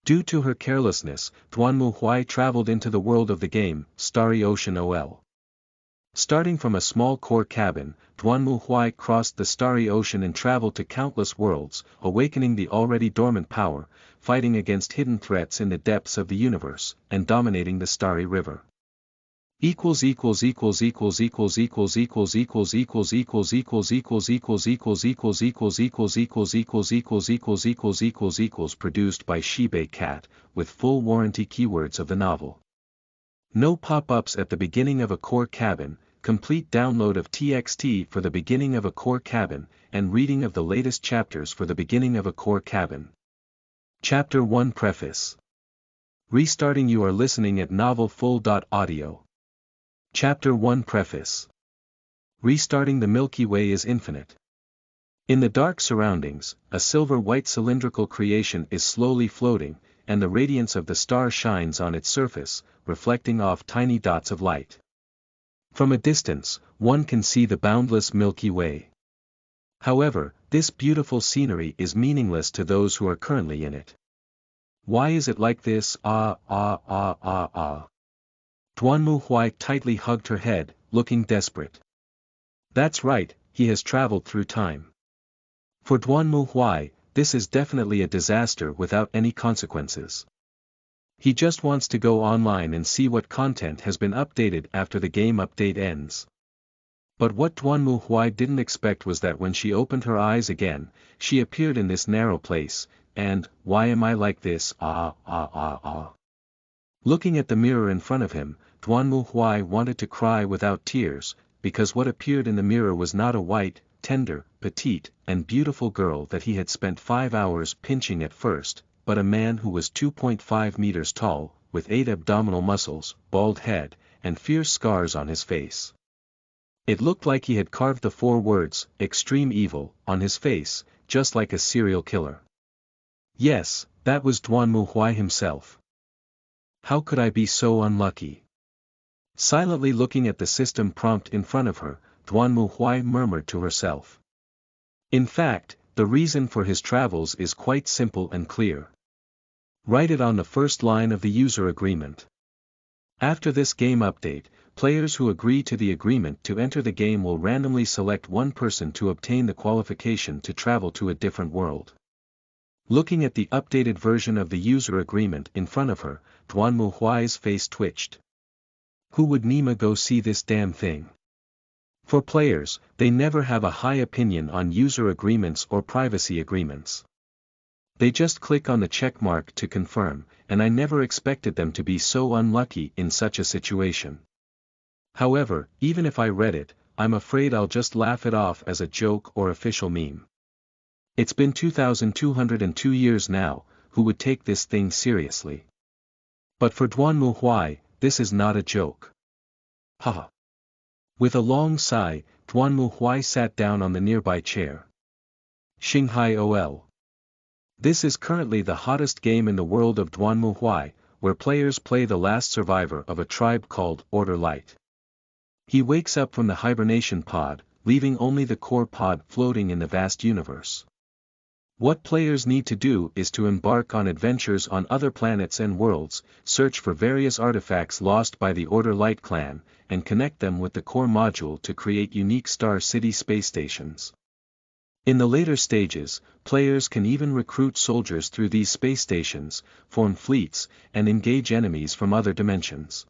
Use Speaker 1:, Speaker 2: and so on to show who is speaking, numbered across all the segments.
Speaker 1: Due to her carelessness, Duanmu Huai traveled into the world of the game, Starry Ocean OL. Starting from a small core cabin, Duanmu Huai crossed the Starry Ocean and traveled to countless worlds, awakening the already dormant power, fighting against hidden threats in the depths of the universe, and dominating the Starry River. Produced by Xibei Cat, with full warranty keywords of the novel. No pop-ups at the beginning of a core cabin, complete download of TXT for the beginning of a core cabin, and reading of the latest chapters for the beginning of a core cabin. Chapter 1 Preface. Restarting. You are listening at novelfull.audio. Chapter 1 Preface. Restarting. The Milky Way is infinite. In the dark surroundings, a silver-white cylindrical creation is slowly floating, and the radiance of the star shines on its surface, reflecting off tiny dots of light. From a distance, one can see the boundless Milky Way. However, this beautiful scenery is meaningless to those who are currently in it. Why is it like this? Duanmu Huai tightly hugged her head, looking desperate. That's right, he has traveled through time. For Duanmu Huai, this is definitely a disaster without any consequences. He just wants to go online and see what content has been updated after the game update ends. But what Duanmu Huai didn't expect was that when she opened her eyes again, she appeared in this narrow place, and, why am I like this? Looking at the mirror in front of him, Duanmu Huai wanted to cry without tears, because what appeared in the mirror was not a white, tender, petite, and beautiful girl that he had spent 5 hours pinching at first, but a man who was 2.5 meters tall, with 8 abdominal muscles, bald head, and fierce scars on his face. It looked like he had carved the 4 words, "Extreme Evil," on his face, just like a serial killer. Yes, that was Duanmu Huai himself. How could I be so unlucky? Silently looking at the system prompt in front of her, Duanmu Huai murmured to herself. In fact, the reason for his travels is quite simple and clear. Write it on the first line of the user agreement. After this game update, players who agree to the agreement to enter the game will randomly select one person to obtain the qualification to travel to a different world. Looking at the updated version of the user agreement in front of her, Duanmu Huai's face twitched. Who would Nima go see this damn thing? For players, they never have a high opinion on user agreements or privacy agreements. They just click on the check mark to confirm, and I never expected them to be so unlucky in such a situation. However, even if I read it, I'm afraid I'll just laugh it off as a joke or official meme. It's been 2,202 years now, who would take this thing seriously? But for Duanmu Huai, this is not a joke. Haha. With a long sigh, Duanmu Huai sat down on the nearby chair. Xibei OL. This is currently the hottest game in the world of Duanmu Huai, where players play the last survivor of a tribe called Order Light. He wakes up from the hibernation pod, leaving only the core pod floating in the vast universe. What players need to do is to embark on adventures on other planets and worlds, search for various artifacts lost by the Order Light clan, and connect them with the core module to create unique Star City space stations. In the later stages, players can even recruit soldiers through these space stations, form fleets, and engage enemies from other dimensions.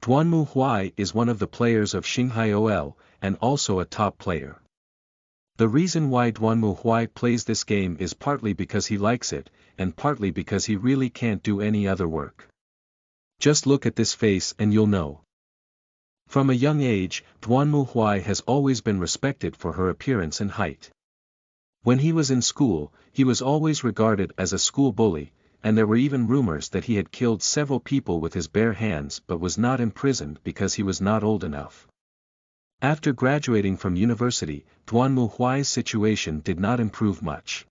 Speaker 1: Duanmu Huai is one of the players of Xibei OL, and also a top player. The reason why Duanmu Huai plays this game is partly because he likes it, and partly because he really can't do any other work. Just look at this face and you'll know. From a young age, Duanmu Huai has always been respected for her appearance and height. When he was in school, he was always regarded as a school bully, and there were even rumors that he had killed several people with his bare hands but was not imprisoned because he was not old enough. After graduating from university, Duanmu Huai's situation did not improve much.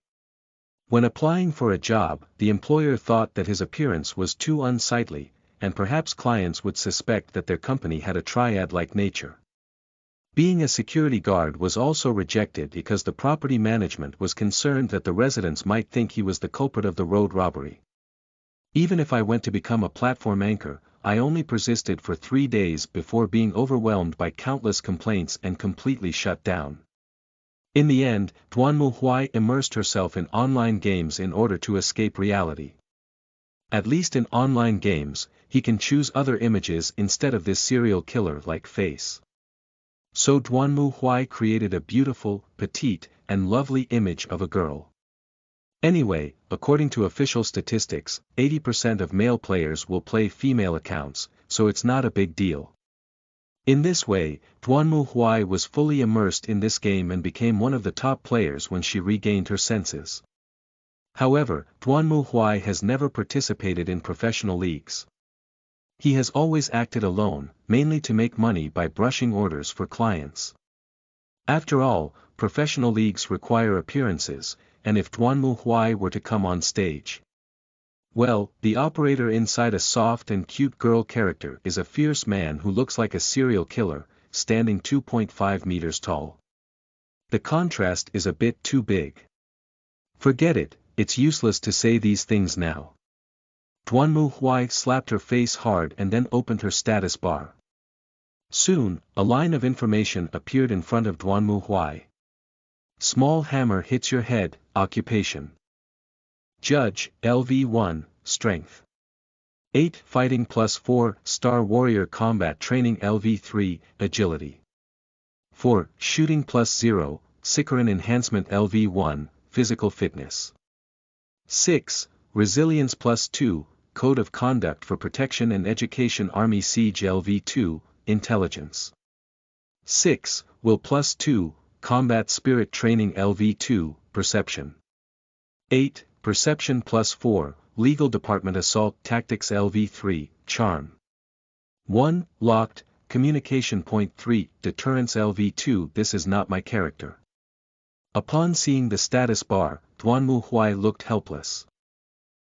Speaker 1: When applying for a job, the employer thought that his appearance was too unsightly, and perhaps clients would suspect that their company had a triad-like nature. Being a security guard was also rejected because the property management was concerned that the residents might think he was the culprit of the road robbery. Even if I went to become a platform anchor, I only persisted for 3 days before being overwhelmed by countless complaints and completely shut down. In the end, Duanmu Huai immersed herself in online games in order to escape reality. At least in online games, he can choose other images instead of this serial killer-like face. So Duanmu Huai created a beautiful, petite, and lovely image of a girl. Anyway, according to official statistics, 80% of male players will play female accounts, so it's not a big deal. In this way, Duanmu Huai was fully immersed in this game and became one of the top players when she regained her senses. However, Duanmu Huai has never participated in professional leagues. He has always acted alone, mainly to make money by brushing orders for clients. After all, professional leagues require appearances, and if Duanmu Huai were to come on stage, well, the operator inside a soft and cute girl character is a fierce man who looks like a serial killer, standing 2.5 meters tall. The contrast is a bit too big. Forget it, it's useless to say these things now. Duanmu Huai slapped her face hard and then opened her status bar. Soon, a line of information appeared in front of Duanmu Huai. Small hammer hits your head, occupation. Judge, LV1, strength. 8 fighting +4, Star Warrior combat training LV3, agility. 4 shooting +0, Sikaran enhancement LV1, physical fitness. 6 resilience +2, code of conduct for protection and education army siege LV2, intelligence. 6 will +2, combat spirit training LV2, perception. 8 perception +4, legal department assault tactics LV3, charm. 1 locked, communication point 3, deterrence LV2. This is not my character. Upon seeing the status bar, Duanmu Huai looked helpless.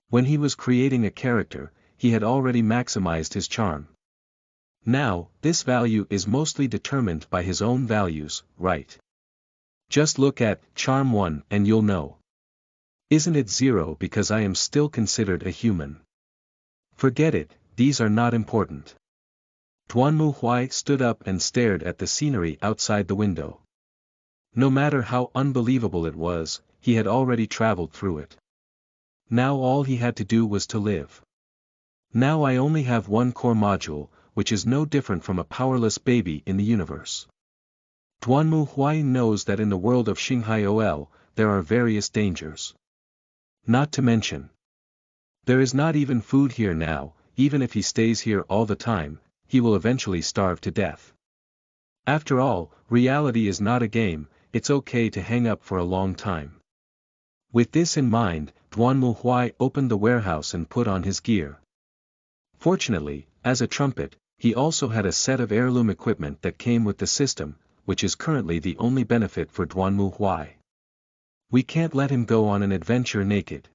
Speaker 1: When he was creating a character, he had already maximized his charm. Now, this value is mostly determined by his own values, right? Just look at charm 1 and you'll know. Isn't it 0 because I am still considered a human? Forget it, these are not important. Duanmu Huai stood up and stared at the scenery outside the window. No matter how unbelievable it was, he had already traveled through it. Now all he had to do was to live. Now I only have one core module, which is no different from a powerless baby in the universe. Duanmu Huai knows that in the world of Xibei OL, there are various dangers. Not to mention, there is not even food here now. Even if he stays here all the time, he will eventually starve to death. After all, reality is not a game, it's okay to hang up for a long time. With this in mind, Duanmu Huai opened the warehouse and put on his gear. Fortunately, as a trumpet, he also had a set of heirloom equipment that came with the system, which is currently the only benefit for Duanmu Huai. We can't let him go on an adventure naked.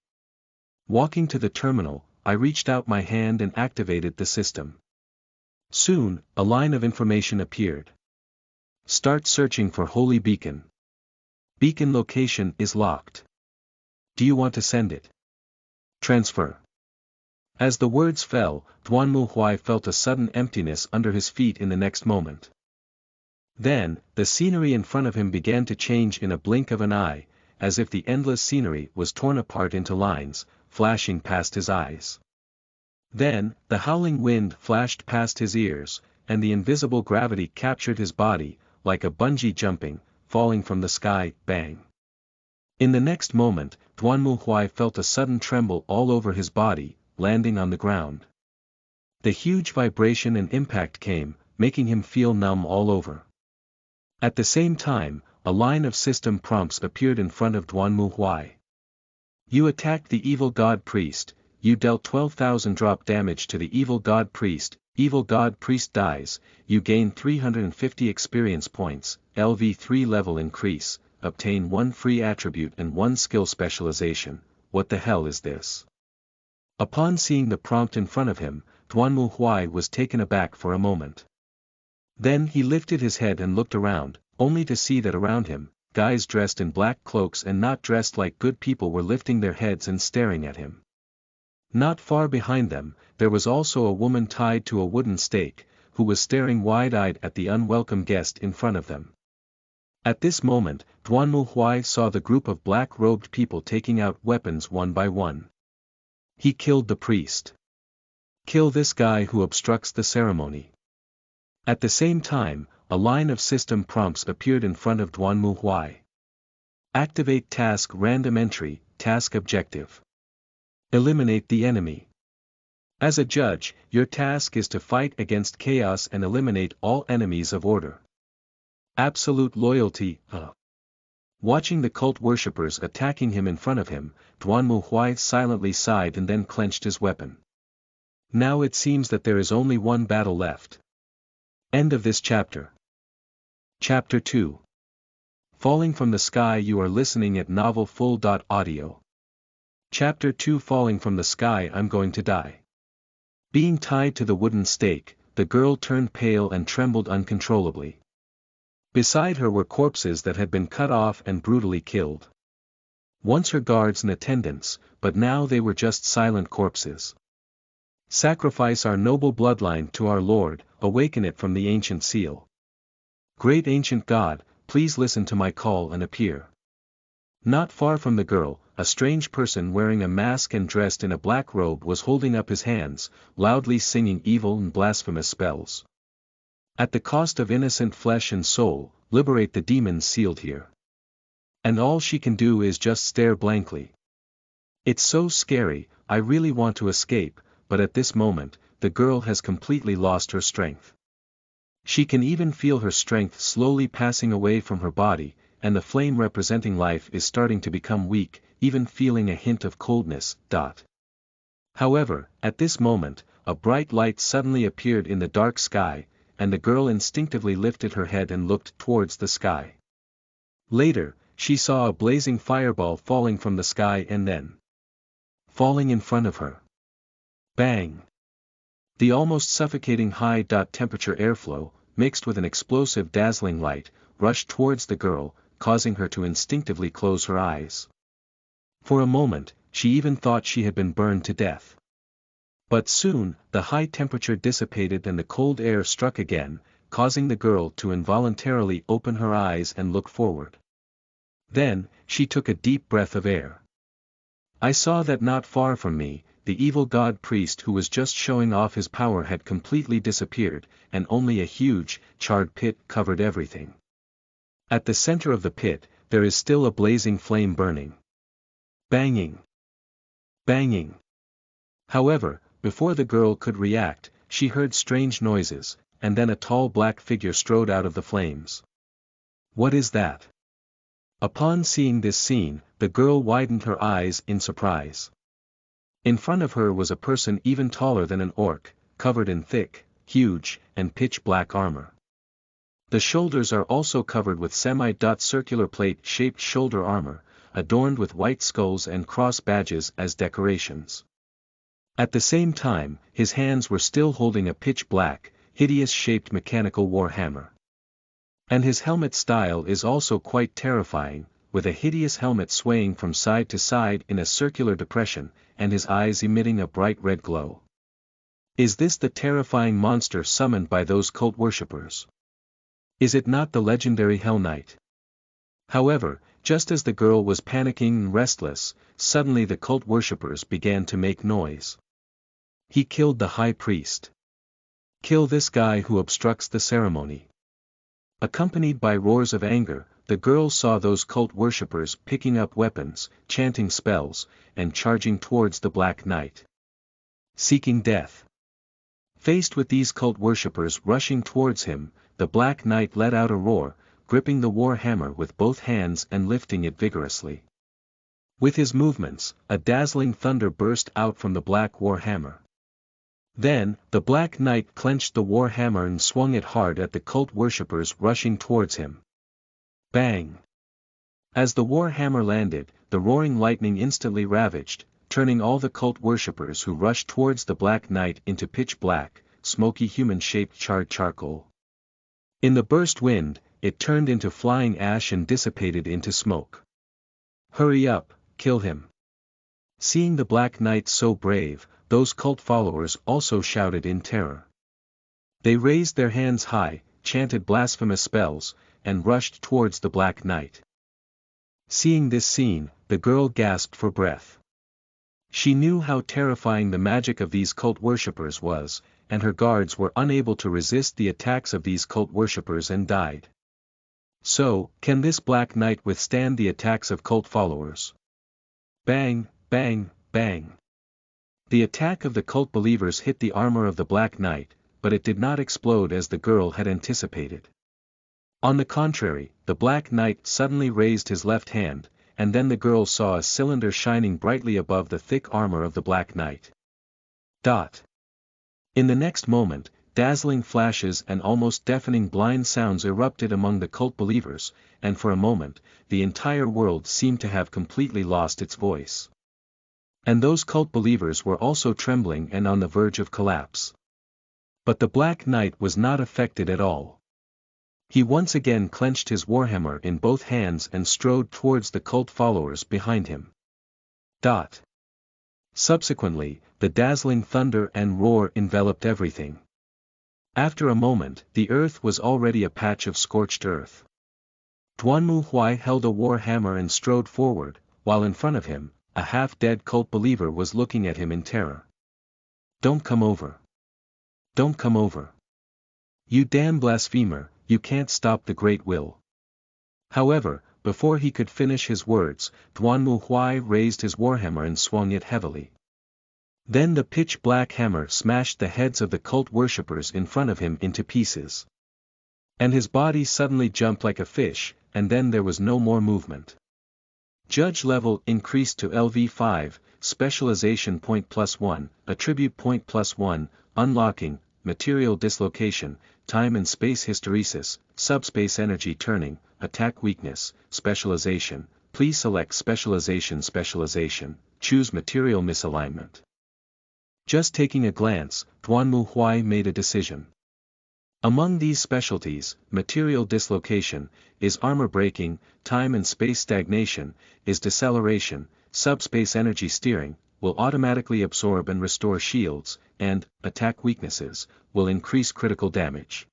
Speaker 1: Walking to the terminal, I reached out my hand and activated the system. Soon, a line of information appeared. Start searching for Holy Beacon. Beacon location is locked. Do you want to send it? Transfer. As the words fell, Duanmu Huai felt a sudden emptiness under his feet in the next moment. Then, the scenery in front of him began to change in a blink of an eye, as if the endless scenery was torn apart into lines, flashing past his eyes. Then, the howling wind flashed past his ears, and the invisible gravity captured his body, like a bungee jumping, falling from the sky, bang. In the next moment, Duanmu Huai felt a sudden tremble all over his body, landing on the ground. The huge vibration and impact came, making him feel numb all over. At the same time, a line of system prompts appeared in front of Duanmu Huai. You attacked the evil god priest, you dealt 12,000 drop damage to the evil god priest dies, you gain 350 experience points, LV3 level increase, obtain 1 free attribute and 1 skill specialization. What the hell is this? Upon seeing the prompt in front of him, Duanmu Huai was taken aback for a moment. Then he lifted his head and looked around, only to see that around him, guys dressed in black cloaks and not dressed like good people were lifting their heads and staring at him. Not far behind them, there was also a woman tied to a wooden stake, who was staring wide-eyed at the unwelcome guest in front of them. At this moment, Duanmu Huai saw the group of black-robed people taking out weapons one by one. He killed the priest. Kill this guy who obstructs the ceremony. At the same time, a line of system prompts appeared in front of Duanmu Huai. Activate task random entry, task objective. Eliminate the enemy. As a judge, your task is to fight against chaos and eliminate all enemies of order. Absolute loyalty. Watching the cult worshippers attacking him in front of him, Duanmu Huai silently sighed and then clenched his weapon. Now it seems that there is only one battle left. End of this chapter. Chapter 2. Falling from the Sky. You are listening at novelfull.audio. Chapter 2. Falling from the sky. I'm going to die. Being tied to the wooden stake, the girl turned pale and trembled uncontrollably. Beside her were corpses that had been cut off and brutally killed. Once her guards and attendants, but now they were just silent corpses. Sacrifice our noble bloodline to our Lord, awaken it from the ancient seal. Great ancient God, please listen to my call and appear. Not far from the girl, a strange person wearing a mask and dressed in a black robe was holding up his hands, loudly singing evil and blasphemous spells. At the cost of innocent flesh and soul, liberate the demons sealed here. And all she can do is just stare blankly. It's so scary, I really want to escape, but at this moment, the girl has completely lost her strength. She can even feel her strength slowly passing away from her body, and the flame representing life is starting to become weak, even feeling a hint of coldness. However, at this moment, a bright light suddenly appeared in the dark sky, and the girl instinctively lifted her head and looked towards the sky. Later, she saw a blazing fireball falling from the sky and then falling in front of her. Bang! The almost suffocating high-temperature airflow, mixed with an explosive dazzling light, rushed towards the girl, causing her to instinctively close her eyes. For a moment, she even thought she had been burned to death. But soon, the high temperature dissipated and the cold air struck again, causing the girl to involuntarily open her eyes and look forward. Then, she took a deep breath of air. I saw that not far from me, the evil god priest who was just showing off his power had completely disappeared, and only a huge, charred pit covered everything. At the center of the pit, there is still a blazing flame burning. Banging! Banging! However, before the girl could react, she heard strange noises, and then a tall black figure strode out of the flames. What is that? Upon seeing this scene, the girl widened her eyes in surprise. In front of her was a person even taller than an orc, covered in thick, huge, and pitch-black armor. The shoulders are also covered with semi-circular plate-shaped shoulder armor, adorned with white skulls and cross badges as decorations. At the same time, his hands were still holding a pitch-black, hideous-shaped mechanical war hammer. And his helmet style is also quite terrifying, with a hideous helmet swaying from side to side in a circular depression, and his eyes emitting a bright red glow. Is this the terrifying monster summoned by those cult worshippers? Is it not the legendary Hell Knight? However, just as the girl was panicking and restless, suddenly the cult worshippers began to make noise. He killed the high priest. Kill this guy who obstructs the ceremony. Accompanied by roars of anger, the girl saw those cult worshippers picking up weapons, chanting spells, and charging towards the Black Knight. Seeking death. Faced with these cult worshippers rushing towards him, the Black Knight let out a roar, gripping the war hammer with both hands and lifting it vigorously. With his movements, a dazzling thunder burst out from the black war hammer. Then, the Black Knight clenched the war hammer and swung it hard at the cult worshippers rushing towards him. Bang! As the war hammer landed, the roaring lightning instantly ravaged, turning all the cult worshippers who rushed towards the Black Knight into pitch-black, smoky human-shaped charred charcoal. In the burst wind, it turned into flying ash and dissipated into smoke. Hurry up, kill him! Seeing the Black Knight so brave, those cult followers also shouted in terror. They raised their hands high, chanted blasphemous spells, and rushed towards the Black Knight. Seeing this scene, the girl gasped for breath. She knew how terrifying the magic of these cult worshippers was, and her guards were unable to resist the attacks of these cult worshippers and died. So, can this Black Knight withstand the attacks of cult followers? Bang, bang, bang. The attack of the cult believers hit the armor of the Black Knight, but it did not explode as the girl had anticipated. On the contrary, the Black Knight suddenly raised his left hand, and then the girl saw a cylinder shining brightly above the thick armor of the Black Knight. In the next moment, dazzling flashes and almost deafening blind sounds erupted among the cult believers, and for a moment, the entire world seemed to have completely lost its voice. And those cult believers were also trembling and on the verge of collapse. But the Black Knight was not affected at all. He once again clenched his warhammer in both hands and strode towards the cult followers behind him. Subsequently, the dazzling thunder and roar enveloped everything. After a moment, the earth was already a patch of scorched earth. Duanmu Huai held a war hammer and strode forward, while in front of him, a half-dead cult believer was looking at him in terror. "Don't come over. Don't come over. You damn blasphemer, you can't stop the great will." However, before he could finish his words, Duanmu Huai raised his warhammer and swung it heavily. Then the pitch-black hammer smashed the heads of the cult worshippers in front of him into pieces. And his body suddenly jumped like a fish, and then there was no more movement. Judge level increased to LV5, specialization point +1, attribute point +1, unlocking, material dislocation, time and space hysteresis, subspace energy turning, attack weakness, specialization. Please select specialization, choose material misalignment. Just taking a glance, Duanmu Huai made a decision. Among these specialties, material dislocation, is armor breaking, time and space stagnation, is deceleration, subspace energy steering, will automatically absorb and restore shields, and, attack weaknesses, will increase critical damage.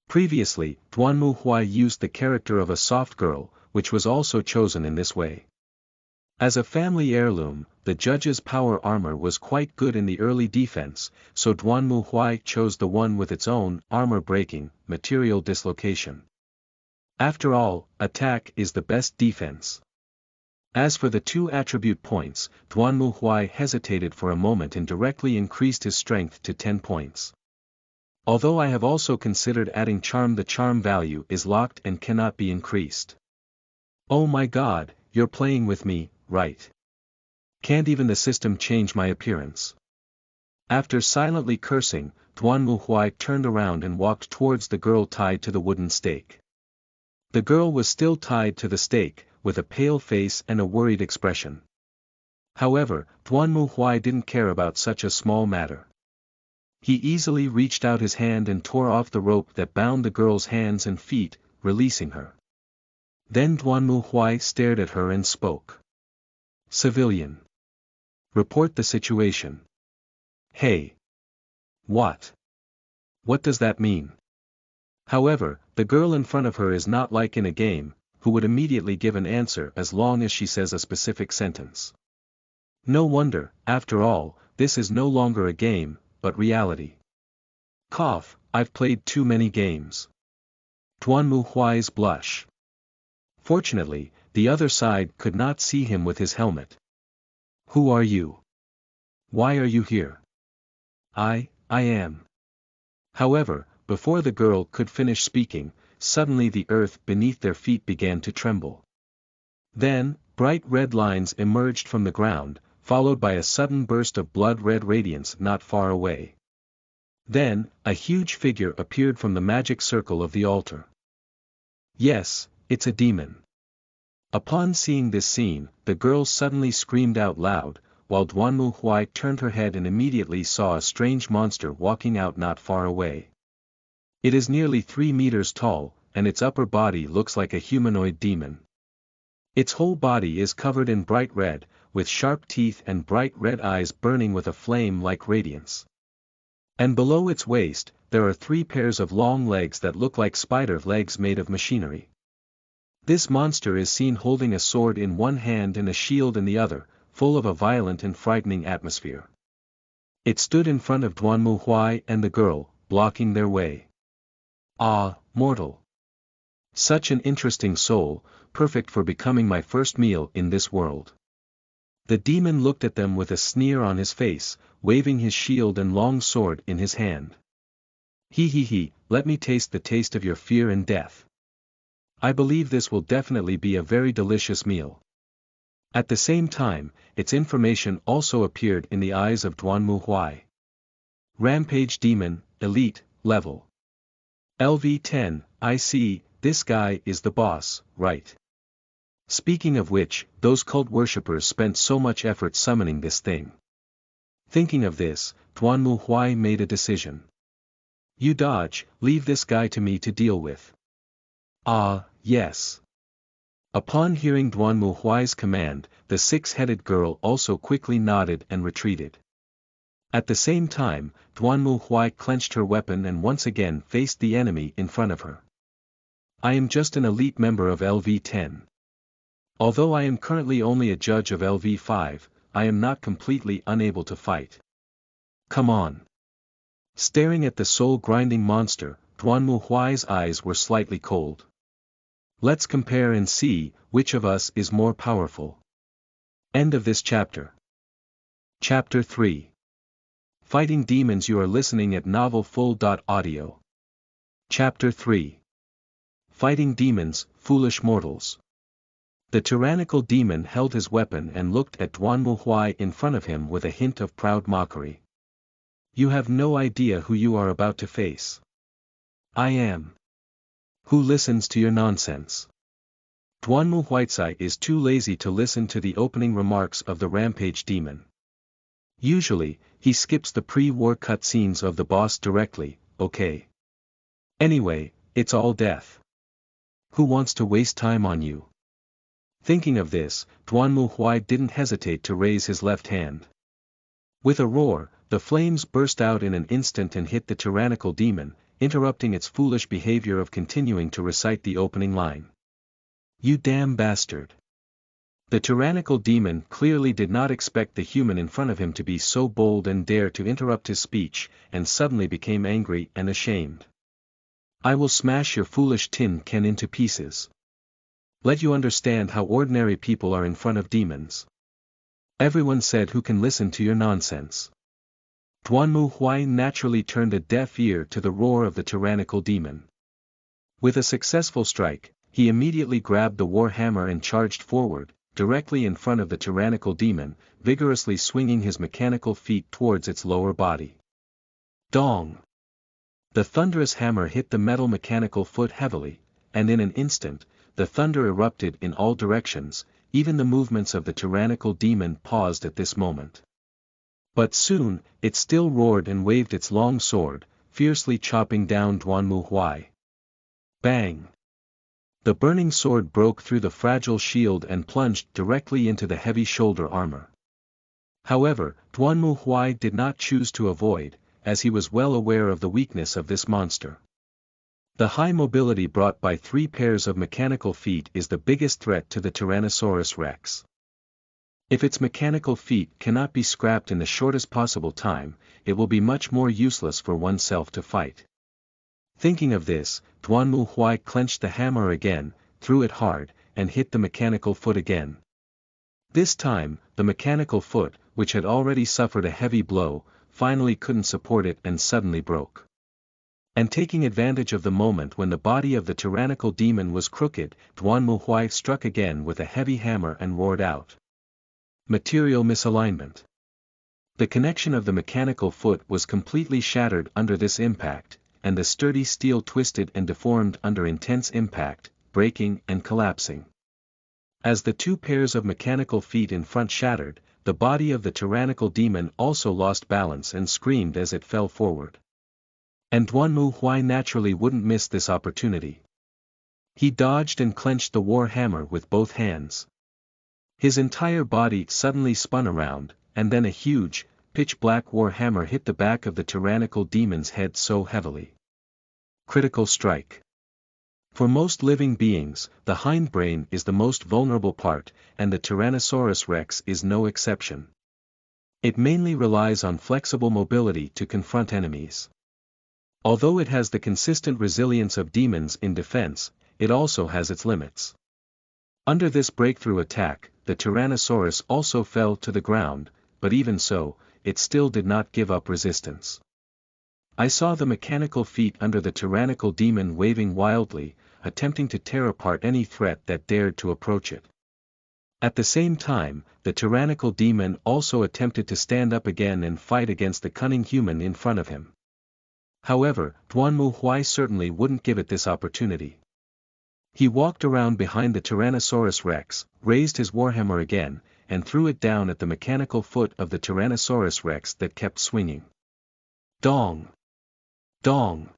Speaker 1: Previously, Duanmu Huai used the character of a soft girl, which was also chosen in this way. As a family heirloom, the judge's power armor was quite good in the early defense, so Duanmu Huai chose the one with its own armor-breaking, material dislocation. After all, attack is the best defense. As for the 2 attribute points, Duanmu Huai hesitated for a moment and directly increased his strength to 10 points. Although I have also considered adding charm, the charm value is locked and cannot be increased. Oh my god, you're playing with me, right? Can't even the system change my appearance? After silently cursing, Duanmu Huai turned around and walked towards the girl tied to the wooden stake. The girl was still tied to the stake, with a pale face and a worried expression. However, Duanmu Huai didn't care about such a small matter. He easily reached out his hand and tore off the rope that bound the girl's hands and feet, releasing her. Then Duanmu Huai stared at her and spoke. "Civilian. Report the situation." "Hey. What? What does that mean?" However, the girl in front of her is not like in a game, who would immediately give an answer as long as she says a specific sentence. No wonder, after all, this is no longer a game, but reality. Cough, I've played too many games. Duanmu Huai's blush. Fortunately, the other side could not see him with his helmet. "Who are you? Why are you here?" I am." However, before the girl could finish speaking, suddenly the earth beneath their feet began to tremble. Then, bright red lines emerged from the ground, followed by a sudden burst of blood-red radiance not far away. Then, a huge figure appeared from the magic circle of the altar. Yes, it's a demon. Upon seeing this scene, the girl suddenly screamed out loud, while Duanmu Huai turned her head and immediately saw a strange monster walking out not far away. It is nearly 3 meters tall, and its upper body looks like a humanoid demon. Its whole body is covered in bright red, with sharp teeth and bright red eyes burning with a flame-like radiance. And below its waist, there are 3 pairs of long legs that look like spider legs made of machinery. This monster is seen holding a sword in one hand and a shield in the other, full of a violent and frightening atmosphere. It stood in front of Duanmu Huai and the girl, blocking their way. Ah, mortal! Such an interesting soul, perfect for becoming my first meal in this world. The demon looked at them with a sneer on his face, waving his shield and long sword in his hand. He, let me taste the taste of your fear and death. I believe this will definitely be a very delicious meal. At the same time, its information also appeared in the eyes of Duanmu Huai. Rampage Demon, Elite, Level. LV10, I see, this guy is the boss, right? Speaking of which, those cult worshippers spent so much effort summoning this thing. Thinking of this, Duanmu Huai made a decision. You dodge, leave this guy to me to deal with. Ah, yes. Upon hearing Duanmu Huai's command, the 6-headed girl also quickly nodded and retreated. At the same time, Duanmu Huai clenched her weapon and once again faced the enemy in front of her. I am just an elite member of LV10. Although I am currently only a judge of LV5, I am not completely unable to fight. Come on. Staring at the soul-grinding monster, Duanmu Huai's eyes were slightly cold. Let's compare and see, which of us is more powerful. End of this chapter. Chapter 3. Fighting Demons. You are listening at novelfull.audio. Chapter 3. Fighting Demons, Foolish Mortals. The tyrannical demon held his weapon and looked at Duanmu Huai in front of him with a hint of proud mockery. You have no idea who you are about to face. I am. Who listens to your nonsense? Duanmu Huai is too lazy to listen to the opening remarks of the rampage demon. Usually, he skips the pre-war cutscenes of the boss directly, okay? Anyway, it's all death. Who wants to waste time on you? Thinking of this, Duanmu Huai didn't hesitate to raise his left hand. With a roar, the flames burst out in an instant and hit the tyrannical demon, interrupting its foolish behavior of continuing to recite the opening line. You damn bastard. The tyrannical demon clearly did not expect the human in front of him to be so bold and dare to interrupt his speech, and suddenly became angry and ashamed. I will smash your foolish tin can into pieces. Let you understand how ordinary people are in front of demons. Everyone said who can listen to your nonsense. Duanmu Huai naturally turned a deaf ear to the roar of the tyrannical demon. With a successful strike, he immediately grabbed the war hammer and charged forward, directly in front of the tyrannical demon, vigorously swinging his mechanical feet towards its lower body. Dong! The thunderous hammer hit the metal mechanical foot heavily, and in an instant, the thunder erupted in all directions. Even the movements of the tyrannical demon paused at this moment. But soon, it still roared and waved its long sword, fiercely chopping down Duanmu Huai. Bang! The burning sword broke through the fragile shield and plunged directly into the heavy shoulder armor. However, Duanmu Huai did not choose to avoid, as he was well aware of the weakness of this monster. The high mobility brought by 3 pairs of mechanical feet is the biggest threat to the Tyrannosaurus Rex. If its mechanical feet cannot be scrapped in the shortest possible time, it will be much more useless for oneself to fight. Thinking of this, Duanmu Huai clenched the hammer again, threw it hard, and hit the mechanical foot again. This time, the mechanical foot, which had already suffered a heavy blow, finally couldn't support it and suddenly broke. And taking advantage of the moment when the body of the tyrannical demon was crooked, Duanmu Huai struck again with a heavy hammer and roared out. Material misalignment. The connection of the mechanical foot was completely shattered under this impact, and the sturdy steel twisted and deformed under intense impact, breaking and collapsing. As the 2 pairs of mechanical feet in front shattered, the body of the tyrannical demon also lost balance and screamed as it fell forward. And Duanmu Huai naturally wouldn't miss this opportunity. He dodged and clenched the war hammer with both hands. His entire body suddenly spun around, and then a huge, pitch-black war hammer hit the back of the tyrannical demon's head so heavily. Critical strike. For most living beings, the hindbrain is the most vulnerable part, and the Tyrannosaurus rex is no exception. It mainly relies on flexible mobility to confront enemies. Although it has the consistent resilience of demons in defense, it also has its limits. Under this breakthrough attack, the Tyrannosaurus also fell to the ground, but even so, it still did not give up resistance. I saw the mechanical feet under the tyrannical demon waving wildly, attempting to tear apart any threat that dared to approach it. At the same time, the tyrannical demon also attempted to stand up again and fight against the cunning human in front of him. However, Duanmu Huai certainly wouldn't give it this opportunity. He walked around behind the Tyrannosaurus rex, raised his warhammer again, and threw it down at the mechanical foot of the Tyrannosaurus rex that kept swinging. Dong! Dong!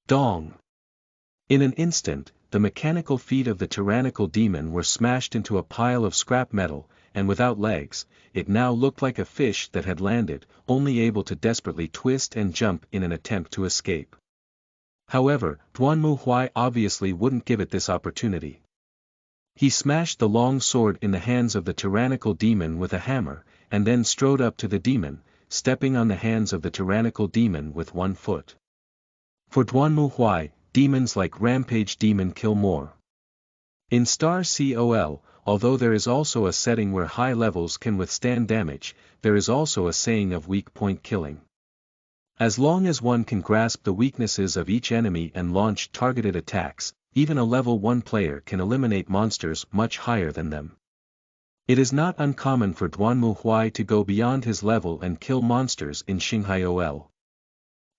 Speaker 1: Dong! In an instant, the mechanical feet of the tyrannical demon were smashed into a pile of scrap metal, and without legs, it now looked like a fish that had landed, only able to desperately twist and jump in an attempt to escape. However, Duanmu Huai obviously wouldn't give it this opportunity. He smashed the long sword in the hands of the tyrannical demon with a hammer, and then strode up to the demon, stepping on the hands of the tyrannical demon with one foot. For Duanmu Huai, demons like Rampage Demon kill more. In Starry OL, although there is also a setting where high levels can withstand damage, there is also a saying of weak point killing. As long as one can grasp the weaknesses of each enemy and launch targeted attacks, even a level 1 player can eliminate monsters much higher than them. It is not uncommon for Duanmu Huai to go beyond his level and kill monsters in Xibei OL.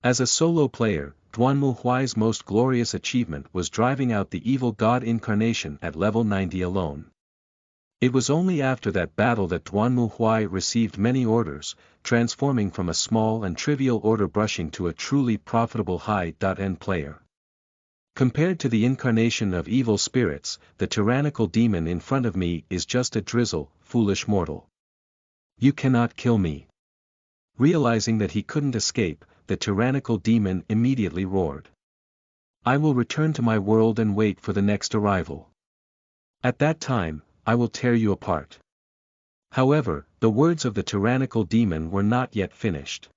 Speaker 1: As a solo player, Duanmu Huai's most glorious achievement was driving out the evil god incarnation at level 90 alone. It was only after that battle that Duanmu Huai received many orders, transforming from a small and trivial order brushing to a truly profitable high-end player. Compared to the incarnation of evil spirits, the tyrannical demon in front of me is just a drizzle, foolish mortal. You cannot kill me. Realizing that he couldn't escape, the tyrannical demon immediately roared. I will return to my world and wait for the next arrival. At that time, I will tear you apart. However, the words of the tyrannical demon were not yet finished.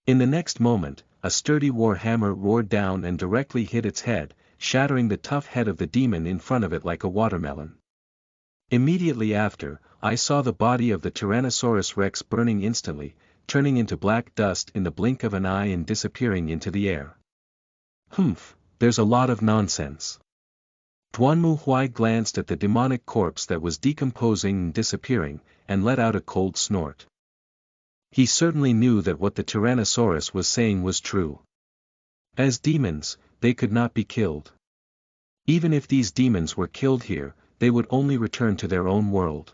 Speaker 1: In the next moment, a sturdy war hammer roared down and directly hit its head, shattering the tough head of the demon in front of it like a watermelon. Immediately after, I saw the body of the Tyrannosaurus rex burning instantly, turning into black dust in the blink of an eye and disappearing into the air. Humph, there's a lot of nonsense. Duanmu Huai glanced at the demonic corpse that was decomposing and disappearing, and let out a cold snort. He certainly knew that what the Tyrannosaurus was saying was true. As demons, they could not be killed. Even if these demons were killed here, they would only return to their own world.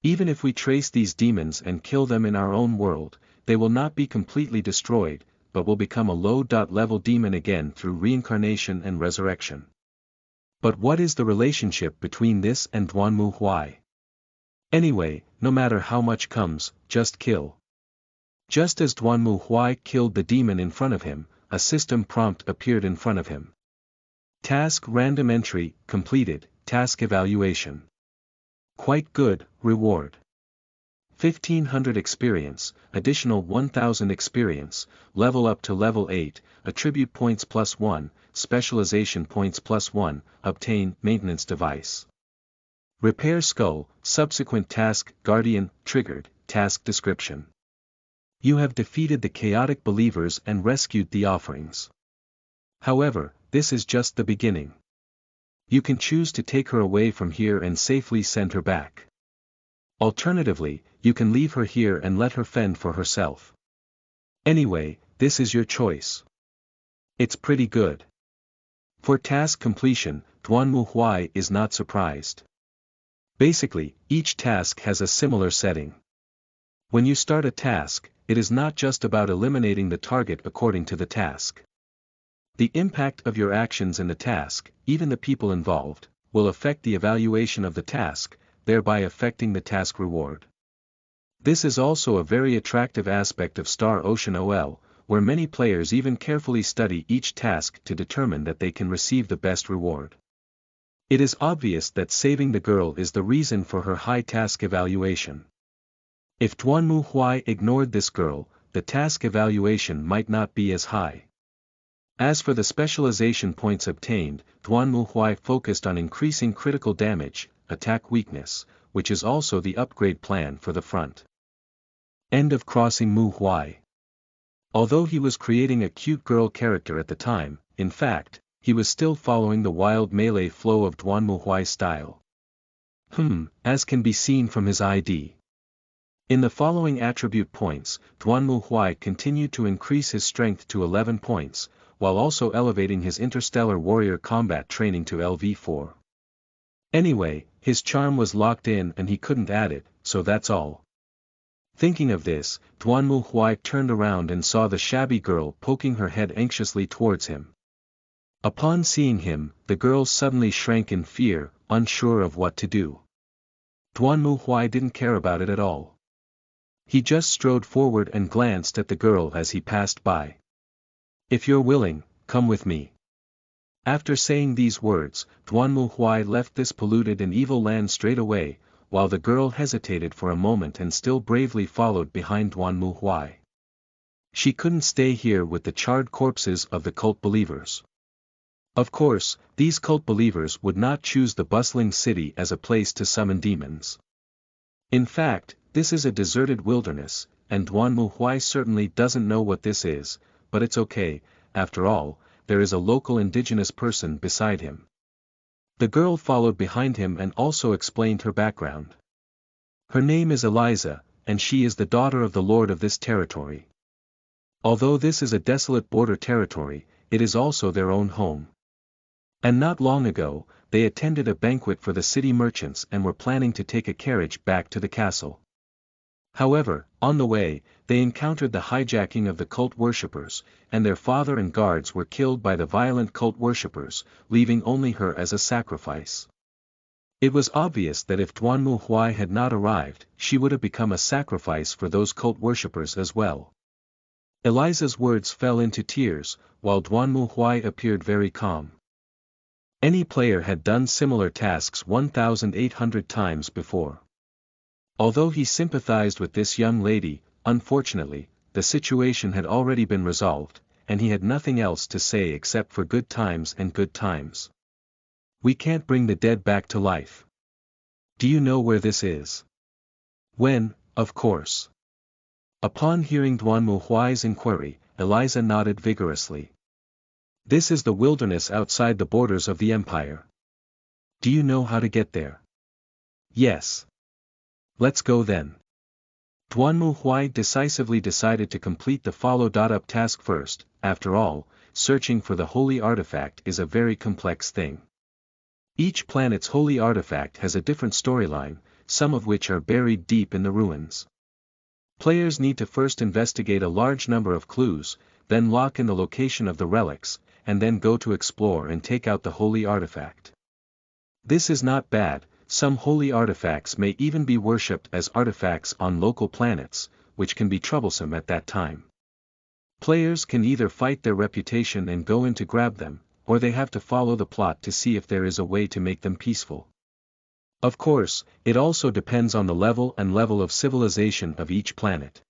Speaker 1: Even if we trace these demons and kill them in our own world, they will not be completely destroyed, but will become a low-level demon again through reincarnation and resurrection. But what is the relationship between this and Duanmu Huai? Anyway, no matter how much comes, just kill. Just as Duanmu Huai killed the demon in front of him, a system prompt appeared in front of him. Task random entry, completed, task evaluation. Quite good, reward. 1500 experience, additional 1000 experience, level up to level 8, attribute points +1, specialization points +1, obtain maintenance device. Repair skull, subsequent task, guardian, triggered, task description. You have defeated the chaotic believers and rescued the offerings. However, this is just the beginning. You can choose to take her away from here and safely send her back. Alternatively, you can leave her here and let her fend for herself. Anyway, this is your choice. It's pretty good. For task completion, Duanmu Huai is not surprised. Basically, each task has a similar setting. When you start a task, it is not just about eliminating the target according to the task. The impact of your actions in the task, even the people involved, will affect the evaluation of the task, thereby affecting the task reward. This is also a very attractive aspect of Starry Ocean OL, where many players even carefully study each task to determine that they can receive the best reward. It is obvious that saving the girl is the reason for her high task evaluation. If Duanmu Huai ignored this girl, the task evaluation might not be as high. As for the specialization points obtained, Duanmu Huai focused on increasing critical damage, attack weakness, which is also the upgrade plan for the front. End of crossing Mu Huai. Although he was creating a cute girl character at the time, in fact, he was still following the wild melee flow of Duanmu Huai style. As can be seen from his ID. In the following attribute points, Duanmu Huai continued to increase his strength to 11 points, while also elevating his interstellar warrior combat training to LV4. Anyway, his charm was locked in and he couldn't add it, so that's all. Thinking of this, Duanmu Huai turned around and saw the shabby girl poking her head anxiously towards him. Upon seeing him, the girl suddenly shrank in fear, unsure of what to do. Duanmu Huai didn't care about it at all. He just strode forward and glanced at the girl as he passed by. "If you're willing, come with me." After saying these words, Duanmu Huai left this polluted and evil land straight away, while the girl hesitated for a moment and still bravely followed behind Duanmu Huai. She couldn't stay here with the charred corpses of the cult believers. Of course, these cult believers would not choose the bustling city as a place to summon demons. In fact, this is a deserted wilderness, and Duanmu Huai certainly doesn't know what this is, but it's okay, after all, there is a local indigenous person beside him. The girl followed behind him and also explained her background. Her name is Eliza, and she is the daughter of the lord of this territory. Although this is a desolate border territory, it is also their own home. And not long ago, they attended a banquet for the city merchants and were planning to take a carriage back to the castle. However, on the way, they encountered the hijacking of the cult worshippers, and their father and guards were killed by the violent cult worshippers, leaving only her as a sacrifice. It was obvious that if Duanmu Huai had not arrived, she would have become a sacrifice for those cult worshippers as well. Eliza's words fell into tears, while Duanmu Huai appeared very calm. Any player had done similar tasks 1,800 times before. Although he sympathized with this young lady, unfortunately, the situation had already been resolved, and he had nothing else to say except for good times and good times. We can't bring the dead back to life. Do you know where this is? When, of course. Upon hearing Duanmu Huai's inquiry, Eliza nodded vigorously. This is the wilderness outside the borders of the empire. Do you know how to get there? Yes. Let's go then. Duanmu Huai decisively decided to complete the follow-up task first. After all, searching for the holy artifact is a very complex thing. Each planet's holy artifact has a different storyline, some of which are buried deep in the ruins. Players need to first investigate a large number of clues, then lock in the location of the relics, and then go to explore and take out the holy artifact. This is not bad. Some holy artifacts may even be worshipped as artifacts on local planets, which can be troublesome at that time. Players can either fight their reputation and go in to grab them, or they have to follow the plot to see if there is a way to make them peaceful. Of course, it also depends on the level of civilization of each planet.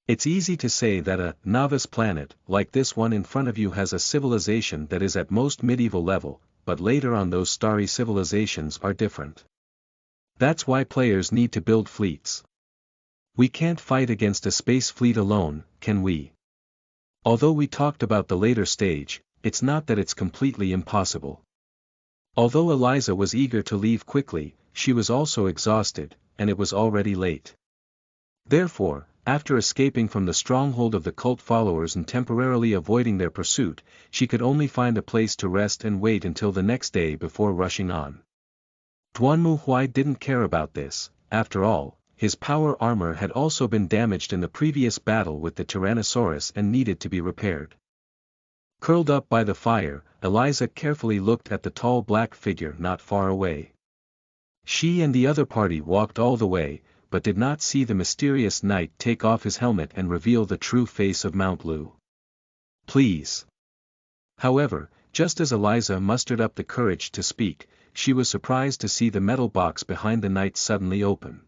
Speaker 1: It's easy to say that a novice planet, like this one in front of you, has a civilization that is at most medieval level, but later on those starry civilizations are different. That's why players need to build fleets. We can't fight against a space fleet alone, can we? Although we talked about the later stage, it's not that it's completely impossible. Although Eliza was eager to leave quickly, she was also exhausted, and it was already late. Therefore, after escaping from the stronghold of the cult followers and temporarily avoiding their pursuit, she could only find a place to rest and wait until the next day before rushing on. Duanmu Huai didn't care about this. After all, his power armor had also been damaged in the previous battle with the Tyrannosaurus and needed to be repaired. Curled up by the fire, Eliza carefully looked at the tall black figure not far away. She and the other party walked all the way, but did not see the mysterious knight take off his helmet and reveal the true face of Mount Lu. Please. However, just as Eliza mustered up the courage to speak, she was surprised to see the metal box behind the knight suddenly open.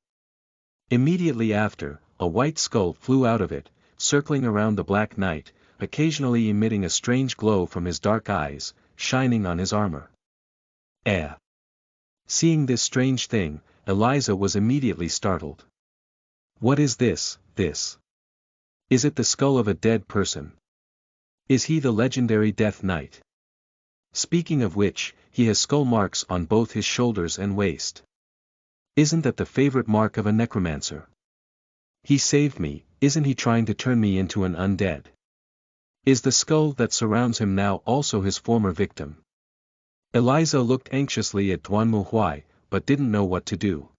Speaker 1: Immediately after, a white skull flew out of it, circling around the black knight, occasionally emitting a strange glow from his dark eyes, shining on his armor. Seeing this strange thing, Eliza was immediately startled. What is this? Is it the skull of a dead person? Is he the legendary Death Knight? Speaking of which, he has skull marks on both his shoulders and waist. Isn't that the favorite mark of a necromancer? He saved me, isn't he trying to turn me into an undead? Is the skull that surrounds him now also his former victim? Eliza looked anxiously at Duanmu Huai, but didn't know what to do.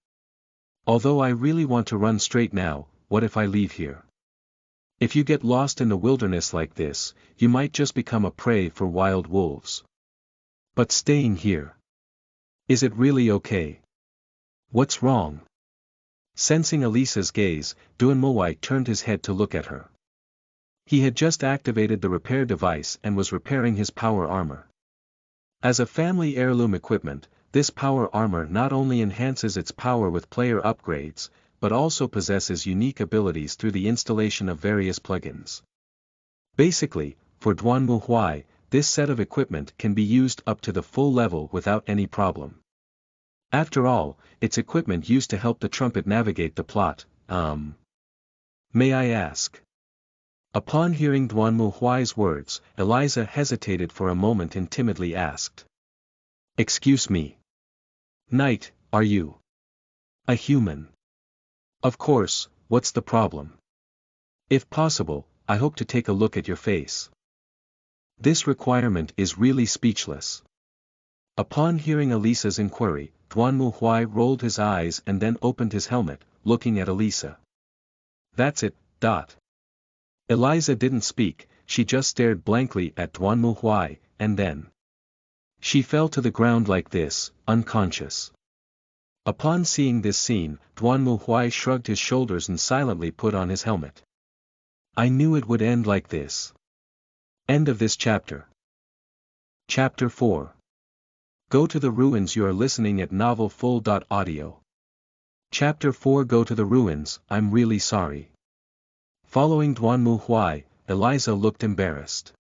Speaker 1: Although I really want to run straight now, what if I leave here? If you get lost in the wilderness like this, you might just become a prey for wild wolves. But staying here. Is it really okay? What's wrong? Sensing Elisa's gaze, Duanmu Huai turned his head to look at her. He had just activated the repair device and was repairing his power armor. As a family heirloom equipment, this power armor not only enhances its power with player upgrades, but also possesses unique abilities through the installation of various plugins. Basically, for Duanmu Huai, this set of equipment can be used up to the full level without any problem. After all, its equipment used to help the trumpet navigate the plot. May I ask? Upon hearing Duanmu Huai's words, Eliza hesitated for a moment and timidly asked. Excuse me. Knight, are you a human? Of course, what's the problem? If possible, I hope to take a look at your face. This requirement is really speechless. Upon hearing Elisa's inquiry, Duanmu Huai rolled his eyes and then opened his helmet, looking at Elisa. That's it. Eliza didn't speak, she just stared blankly at Duanmu Huai, and then she fell to the ground like this, unconscious. Upon seeing this scene, Duanmu Huai shrugged his shoulders and silently put on his helmet. I knew it would end like this. End of this chapter. Chapter 4. Go to the ruins. You are listening at novelfull.audio. Chapter 4. Go to the ruins. I'm really sorry. Following Duanmu Huai, Eliza looked embarrassed.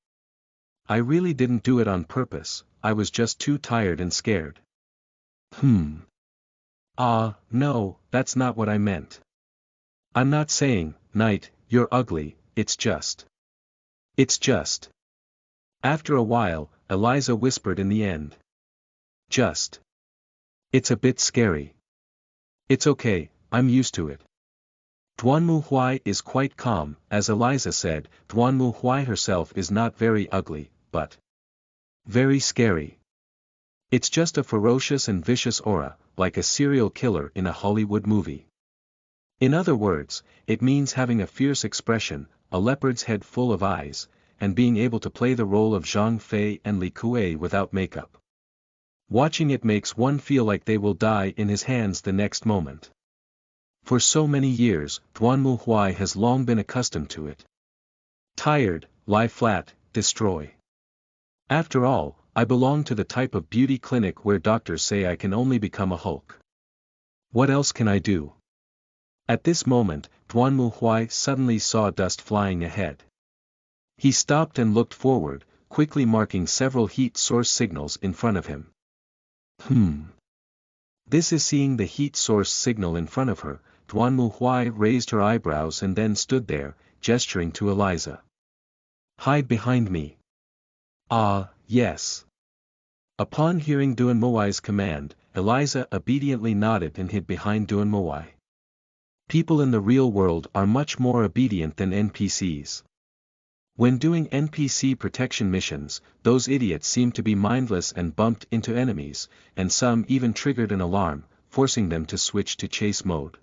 Speaker 1: I really didn't do it on purpose, I was just too tired and scared. No, that's not what I meant. I'm not saying, Knight, you're ugly, it's just. After a while, Eliza whispered in the end. It's a bit scary. It's okay, I'm used to it. Duanmu Huai is quite calm, as Eliza said. Duanmu Huai herself is not very ugly, but very scary. It's just a ferocious and vicious aura, like a serial killer in a Hollywood movie. In other words, it means having a fierce expression, a leopard's head full of eyes, and being able to play the role of Zhang Fei and Li Kuei without makeup. Watching it makes one feel like they will die in his hands the next moment. For so many years, Duanmu Huai has long been accustomed to it. Tired, lie flat, destroy. After all, I belong to the type of beauty clinic where doctors say I can only become a Hulk. What else can I do? At this moment, Duanmu Huai suddenly saw dust flying ahead. He stopped and looked forward, quickly marking several heat source signals in front of him. This is seeing the heat source signal in front of her. Duanmu Huai raised her eyebrows and then stood there, gesturing to Eliza. Hide behind me. Yes. Upon hearing Duanmu Huai's command, Eliza obediently nodded and hid behind Duanmu Huai. People in the real world are much more obedient than NPCs. When doing NPC protection missions, those idiots seem to be mindless and bumped into enemies, and some even triggered an alarm, forcing them to switch to chase mode.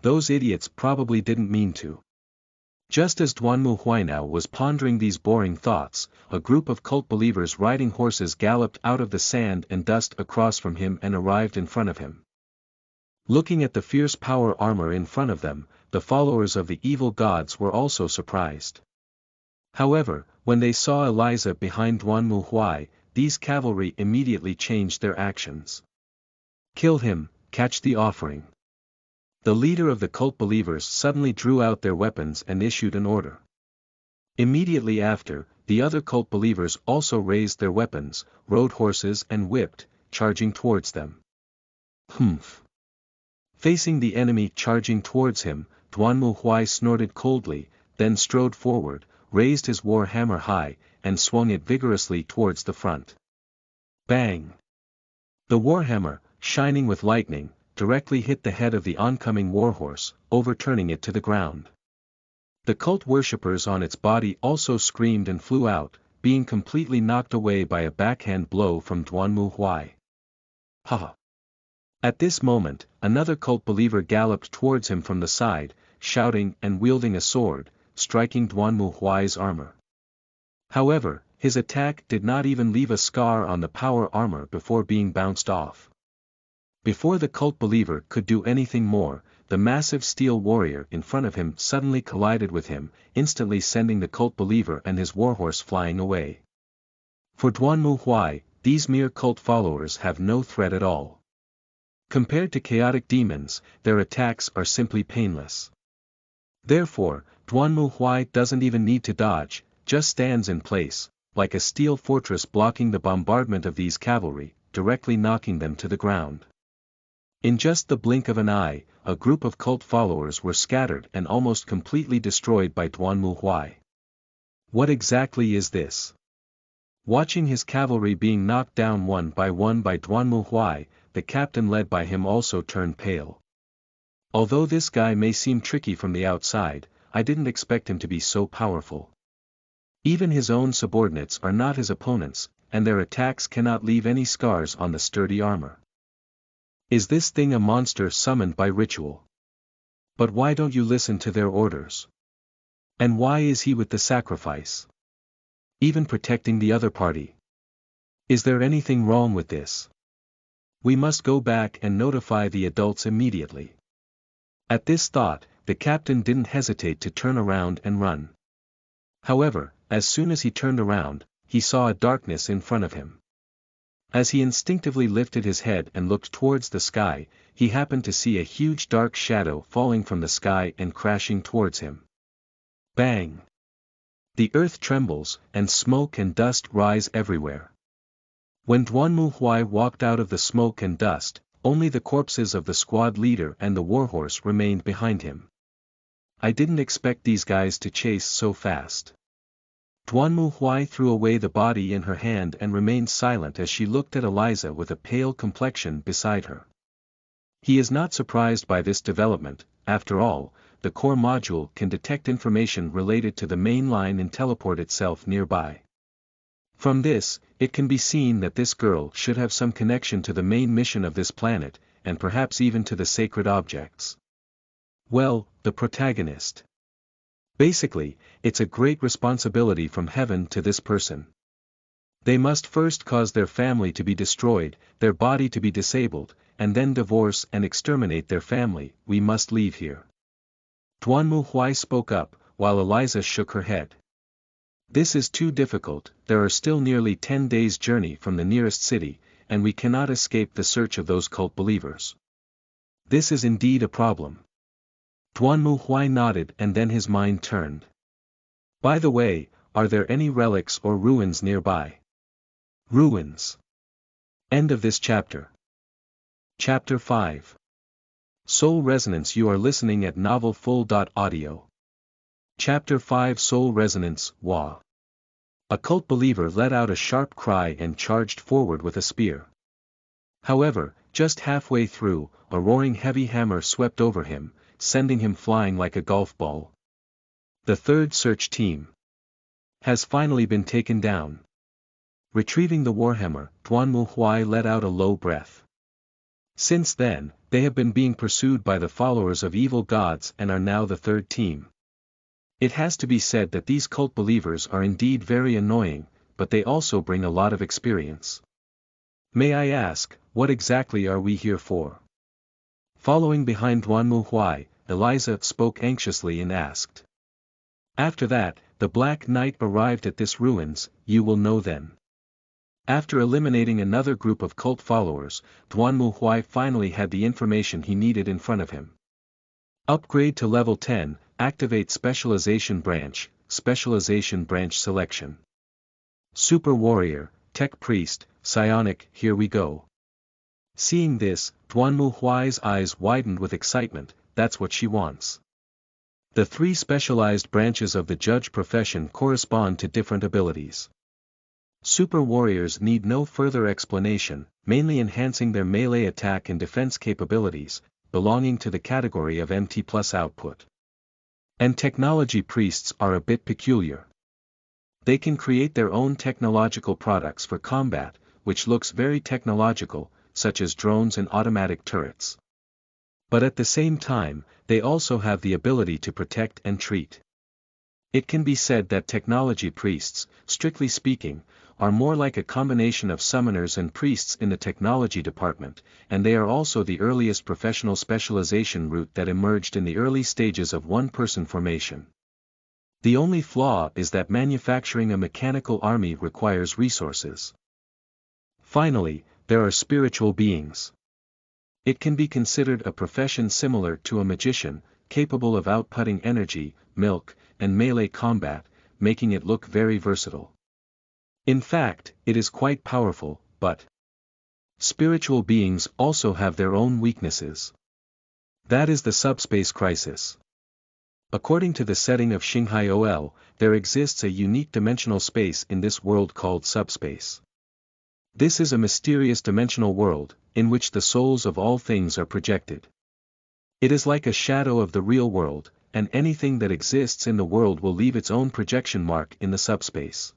Speaker 1: Those idiots probably didn't mean to. Just as Duanmu Huai now was pondering these boring thoughts, a group of cult believers riding horses galloped out of the sand and dust across from him and arrived in front of him. Looking at the fierce power armor in front of them, the followers of the evil gods were also surprised. However, when they saw Eliza behind Duanmu Huai, these cavalry immediately changed their actions. Kill him, catch the offering. The leader of the cult believers suddenly drew out their weapons and issued an order. Immediately after, the other cult believers also raised their weapons, rode horses and whipped, charging towards them. Humph! Facing the enemy charging towards him, Duanmu Huai snorted coldly, then strode forward, raised his war hammer high, and swung it vigorously towards the front. Bang! The warhammer, shining with lightning, directly hit the head of the oncoming warhorse, overturning it to the ground. The cult worshippers on its body also screamed and flew out, being completely knocked away by a backhand blow from Duanmu Huai. Ha! At this moment, another cult believer galloped towards him from the side, shouting and wielding a sword, striking Duanmu Huai's armor. However, his attack did not even leave a scar on the power armor before being bounced off. Before the cult believer could do anything more, the massive steel warrior in front of him suddenly collided with him, instantly sending the cult believer and his warhorse flying away. For Duanmu Huai, these mere cult followers have no threat at all. Compared to chaotic demons, their attacks are simply painless. Therefore, Duanmu Huai doesn't even need to dodge, just stands in place, like a steel fortress blocking the bombardment of these cavalry, directly knocking them to the ground. In just the blink of an eye, a group of cult followers were scattered and almost completely destroyed by Duanmu Huai. What exactly is this? Watching his cavalry being knocked down one by Duanmu Huai, the captain led by him also turned pale. Although this guy may seem tricky from the outside, I didn't expect him to be so powerful. Even his own subordinates are not his opponents, and their attacks cannot leave any scars on the sturdy armor. Is this thing a monster summoned by ritual? But why don't you listen to their orders? And why is he with the sacrifice? Even protecting the other party? Is there anything wrong with this? We must go back and notify the adults immediately. At this thought, the captain didn't hesitate to turn around and run. However, as soon as he turned around, he saw a darkness in front of him. As he instinctively lifted his head and looked towards the sky, he happened to see a huge dark shadow falling from the sky and crashing towards him. Bang! The earth trembles, and smoke and dust rise everywhere. When Duanmu Huai walked out of the smoke and dust, only the corpses of the squad leader and the warhorse remained behind him. I didn't expect these guys to chase so fast. Duanmu Huai threw away the body in her hand and remained silent as she looked at Eliza with a pale complexion beside her. He is not surprised by this development. After all, the core module can detect information related to the main line and teleport itself nearby. From this, it can be seen that this girl should have some connection to the main mission of this planet, and perhaps even to the sacred objects. Well, the protagonist. Basically, it's a great responsibility from heaven to this person. They must first cause their family to be destroyed, their body to be disabled, and then divorce and exterminate their family. We must leave here. Duanmu Huai spoke up, while Eliza shook her head. This is too difficult. There are still nearly 10 days' journey from the nearest city, and we cannot escape the search of those cult believers. This is indeed a problem. Duanmu Huai nodded and then his mind turned. By the way, are there any relics or ruins nearby? Ruins. End of this chapter. Chapter 5. Soul Resonance. You are listening at novelfull.audio. Chapter 5. Soul Resonance. Wah. A cult believer let out a sharp cry and charged forward with a spear. However, just halfway through, a roaring heavy hammer swept over him, sending him flying like a golf ball. The third search team has finally been taken down. Retrieving the warhammer, Duanmu Huai let out a low breath. Since then, they have been being pursued by the followers of evil gods and are now the third team. It has to be said that these cult believers are indeed very annoying, but they also bring a lot of experience. May I ask, what exactly are we here for? Following behind Duanmu Huai, Eliza spoke anxiously and asked. After that, the Black Knight arrived at this ruins, you will know then. After eliminating another group of cult followers, Duanmu Huai finally had the information he needed in front of him. Upgrade to level 10, activate Specialization Branch Selection. Super Warrior, Tech Priest, Psionic, here we go. Seeing this, Duanmu Huai's eyes widened with excitement, that's what she wants. The 3 specialized branches of the judge profession correspond to different abilities. Super warriors need no further explanation, mainly enhancing their melee attack and defense capabilities, belonging to the category of MT+ output. And technology priests are a bit peculiar. They can create their own technological products for combat, which looks very technological, such as drones and automatic turrets. But at the same time, they also have the ability to protect and treat. It can be said that technology priests, strictly speaking, are more like a combination of summoners and priests in the technology department, and they are also the earliest professional specialization route that emerged in the early stages of one-person formation. The only flaw is that manufacturing a mechanical army requires resources. Finally, there are spiritual beings. It can be considered a profession similar to a magician, capable of outputting energy, milk, and melee combat, making it look very versatile. In fact, it is quite powerful, but spiritual beings also have their own weaknesses. That is the subspace crisis. According to the setting of Xibei OL, there exists a unique dimensional space in this world called subspace. This is a mysterious dimensional world, in which the souls of all things are projected. It is like a shadow of the real world, and anything that exists in the world will leave its own projection mark in the subspace.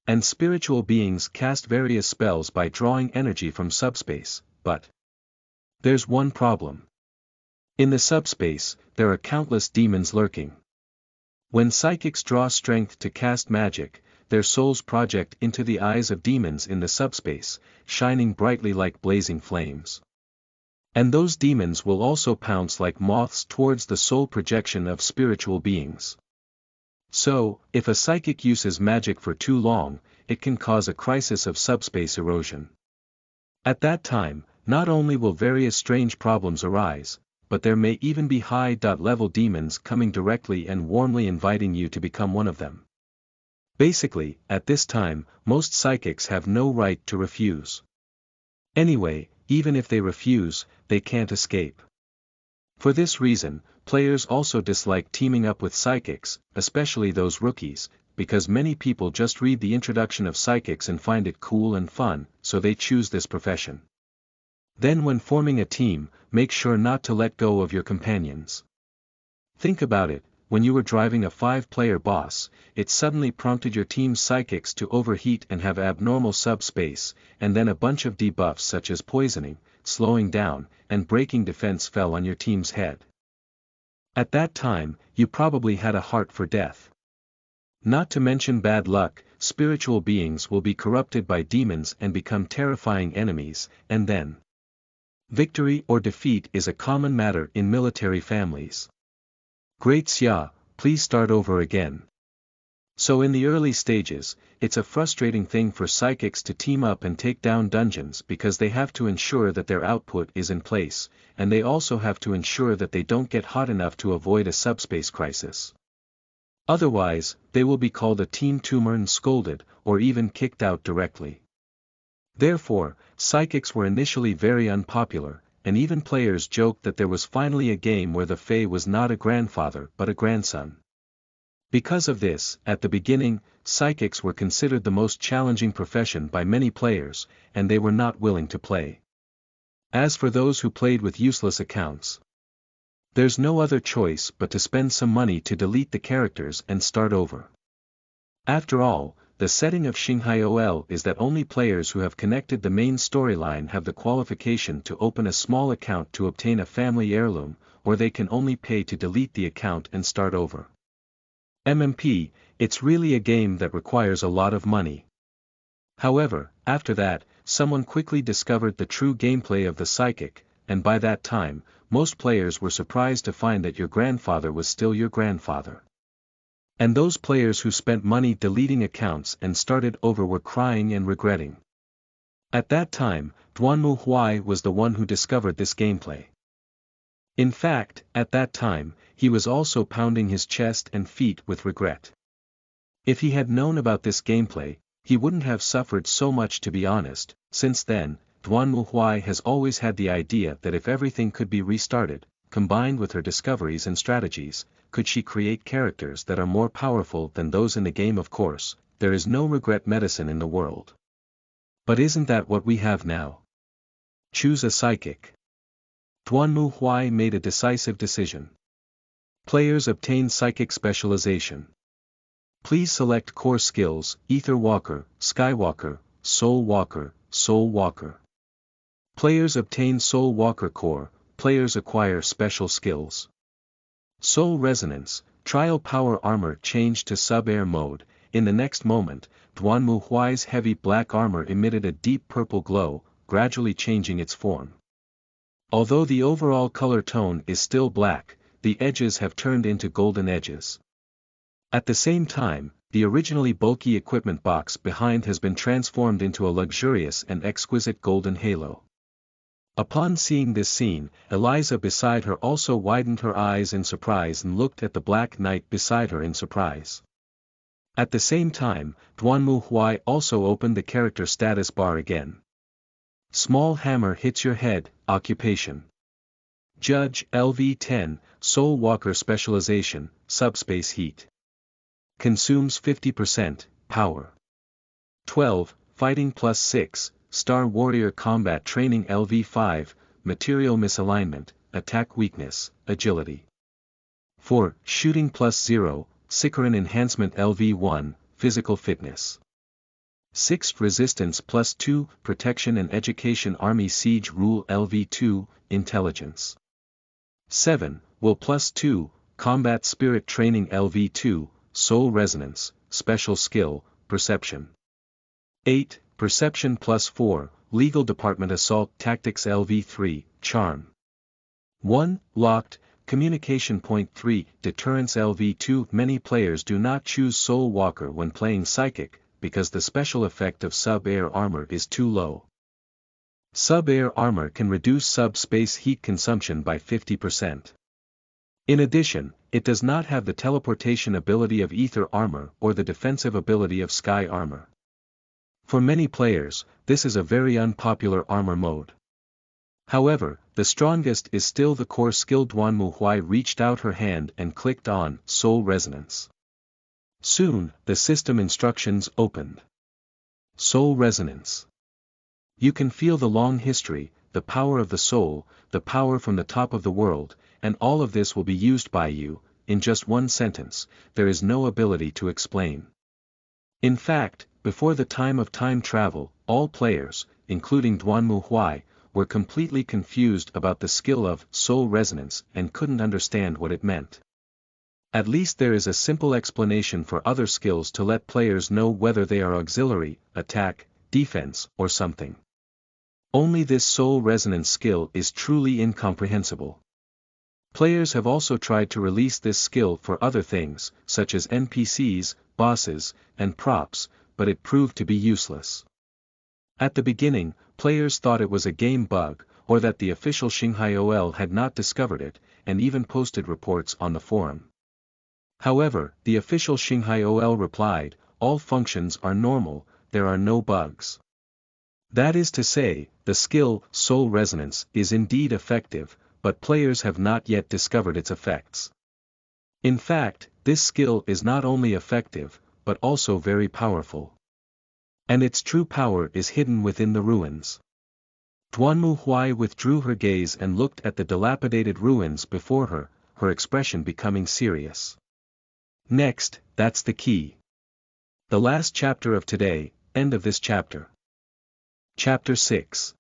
Speaker 1: And spiritual beings cast various spells by drawing energy from subspace, but there's one problem. In the subspace, there are countless demons lurking. When psychics draw strength to cast magic, their souls project into the eyes of demons in the subspace, shining brightly like blazing flames. And those demons will also pounce like moths towards the soul projection of spiritual beings. So, if a psychic uses magic for too long, it can cause a crisis of subspace erosion. At that time, not only will various strange problems arise, but there may even be high-level demons coming directly and warmly inviting you to become one of them. Basically, at this time, most psychics have no right to refuse. Anyway, even if they refuse, they can't escape. For this reason, players also dislike teaming up with psychics, especially those rookies, because many people just read the introduction of psychics and find it cool and fun, so they choose this profession. Then when forming a team, make sure not to let go of your companions. Think about it. When you were driving a 5-player boss, it suddenly prompted your team's psychics to overheat and have abnormal subspace, and then a bunch of debuffs such as poisoning, slowing down, and breaking defense fell on your team's head. At that time, you probably had a heart for death. Not to mention bad luck, spiritual beings will be corrupted by demons and become terrifying enemies, and then victory or defeat is a common matter in military families. Great Xia, please start over again. So in the early stages, it's a frustrating thing for psychics to team up and take down dungeons because they have to ensure that their output is in place, and they also have to ensure that they don't get hot enough to avoid a subspace crisis. Otherwise, they will be called a team tumor and scolded, or even kicked out directly. Therefore, psychics were initially very unpopular, and even players joked that there was finally a game where the Fae was not a grandfather but a grandson. Because of this, at the beginning, psychics were considered the most challenging profession by many players, and they were not willing to play. As for those who played with useless accounts, there's no other choice but to spend some money to delete the characters and start over. After all, the setting of Xibei OL is that only players who have connected the main storyline have the qualification to open a small account to obtain a family heirloom, or they can only pay to delete the account and start over. MMP, it's really a game that requires a lot of money. However, after that, someone quickly discovered the true gameplay of the psychic, and by that time, most players were surprised to find that your grandfather was still your grandfather. And those players who spent money deleting accounts and started over were crying and regretting. At that time, Duanmu Huai was the one who discovered this gameplay. In fact, at that time, he was also pounding his chest and feet with regret. If he had known about this gameplay, he wouldn't have suffered so much, to be honest. Since then, Duanmu Huai has always had the idea that if everything could be restarted, combined with her discoveries and strategies, could she create characters that are more powerful than those in the game. Of course, there is no regret medicine in the world. But isn't that what we have now? Choose a psychic. Duanmu Huai made a decisive decision. Players obtain psychic specialization. Please select core skills: Ether Walker, Skywalker, Soul Walker, Soul Walker. Players obtain Soul Walker core. Players acquire special skills. Soul Resonance, Trial Power Armor changed to Sub-Air mode. In the next moment, Duanmu Huai's heavy black armor emitted a deep purple glow, gradually changing its form. Although the overall color tone is still black, the edges have turned into golden edges. At the same time, the originally bulky equipment box behind has been transformed into a luxurious and exquisite golden halo. Upon seeing this scene, Eliza beside her also widened her eyes in surprise and looked at the Black Knight beside her in surprise. At the same time, Duanmu Huai also opened the character status bar again. Small hammer hits your head, occupation. Judge, LV10, Soul Walker specialization, subspace heat. Consumes 50%, power. 12, fighting plus 6, Star Warrior combat training LV5, material misalignment, attack weakness, agility. 4, shooting plus 0, Sikaran enhancement LV1, physical fitness. 6, resistance plus 2, protection and education army siege rule LV2, intelligence. 7, will plus 2, combat spirit training LV2, soul resonance, special skill, perception. 8, perception plus 4, legal department assault tactics LV3, charm. 1, locked, communication point 3, deterrence LV2. Many players do not choose Soul Walker when playing psychic, because the special effect of sub-air armor is too low. Sub-air armor can reduce subspace heat consumption by 50%. In addition, it does not have the teleportation ability of ether armor or the defensive ability of sky armor. For many players, this is a very unpopular armor mode. However, the strongest is still the core skill. Duanmu Huai reached out her hand and clicked on Soul Resonance. Soon, the system instructions opened. Soul Resonance. You can feel the long history, the power of the soul, the power from the top of the world, and all of this will be used by you. In just one sentence, there is no ability to explain. In fact, before the time of time travel, all players, including Duanmu Huai, were completely confused about the skill of Soul Resonance and couldn't understand what it meant. At least there is a simple explanation for other skills to let players know whether they are auxiliary, attack, defense, or something. Only this Soul Resonance skill is truly incomprehensible. Players have also tried to release this skill for other things, such as NPCs, bosses, and props, but it proved to be useless. At the beginning, players thought it was a game bug, or that the official Xibei OL had not discovered it, and even posted reports on the forum. However, the official Xibei OL replied, "All functions are normal, there are no bugs." That is to say, the skill, Soul Resonance, is indeed effective, but players have not yet discovered its effects. In fact, this skill is not only effective, but also very powerful. And its true power is hidden within the ruins. Duanmu Huai withdrew her gaze and looked at the dilapidated ruins before her, her expression becoming serious. Next, that's the key. The last chapter of today, end of this chapter. Chapter 6.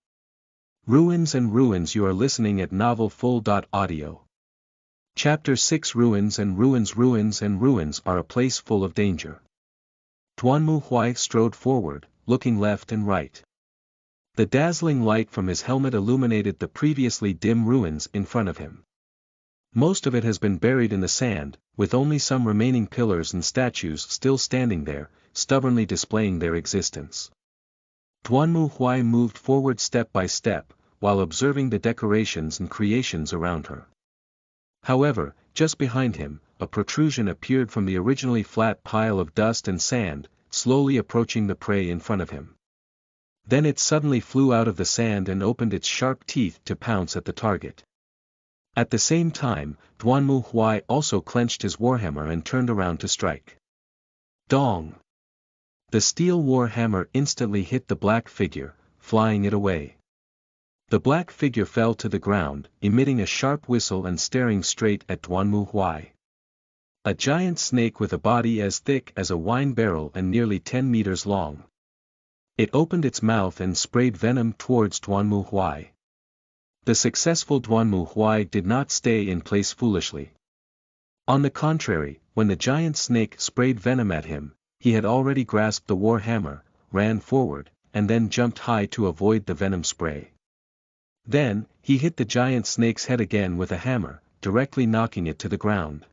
Speaker 1: Ruins and Ruins. You are listening at novelfull.audio. Chapter 6. Ruins and Ruins. Ruins and ruins are a place full of danger. Duanmu Huai strode forward, looking left and right. The dazzling light from his helmet illuminated the previously dim ruins in front of him. Most of it has been buried in the sand, with only some remaining pillars and statues still standing there, stubbornly displaying their existence. Duanmu Huai moved forward step by step, while observing the decorations and creations around her. However, just behind him, a protrusion appeared from the originally flat pile of dust and sand, slowly approaching the prey in front of him. Then it suddenly flew out of the sand and opened its sharp teeth to pounce at the target. At the same time, Duanmu Huai also clenched his warhammer and turned around to strike. Dong! The steel warhammer instantly hit the black figure, flying it away. The black figure fell to the ground, emitting a sharp whistle and staring straight at Duanmu Huai. A giant snake with a body as thick as a wine barrel and nearly 10 meters long. It opened its mouth and sprayed venom towards Duanmu Huai. The successful Duanmu Huai did not stay in place foolishly. On the contrary, when the giant snake sprayed venom at him, he had already grasped the war hammer, ran forward, and then jumped high to avoid the venom spray. Then, he hit the giant snake's head again with a hammer, directly knocking it to the ground.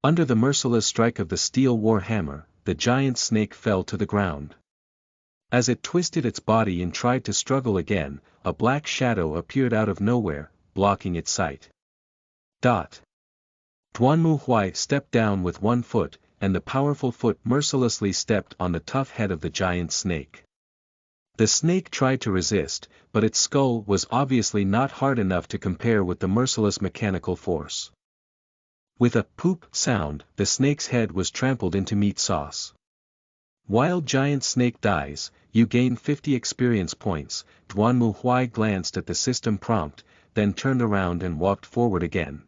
Speaker 1: Under the merciless strike of the steel war hammer, the giant snake fell to the ground. As it twisted its body and tried to struggle again, a black shadow appeared out of nowhere, blocking its sight. Duanmu Huai stepped down with one foot, and the powerful foot mercilessly stepped on the tough head of the giant snake. The snake tried to resist, but its skull was obviously not hard enough to compare with the merciless mechanical force. With a poop sound, the snake's head was trampled into meat sauce. While giant snake dies, you gain 50 experience points. Duanmu Huai glanced at the system prompt, then turned around and walked forward again.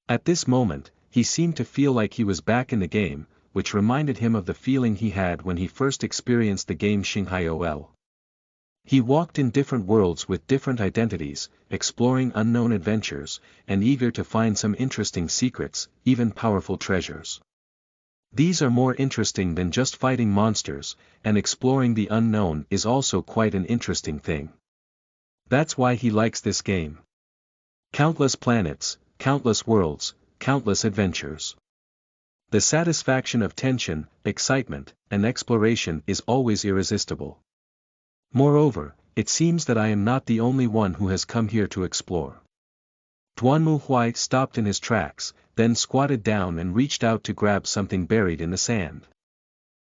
Speaker 1: At this moment, he seemed to feel like he was back in the game, which reminded him of the feeling he had when he first experienced the game Xibei OL. He walked in different worlds with different identities, exploring unknown adventures, and eager to find some interesting secrets, even powerful treasures. These are more interesting than just fighting monsters, and exploring the unknown is also quite an interesting thing. That's why he likes this game. Countless planets, countless worlds, countless adventures. The satisfaction of tension, excitement, and exploration is always irresistible. Moreover, it seems that I am not the only one who has come here to explore. Duanmu Huai stopped in his tracks, then squatted down and reached out to grab something buried in the sand.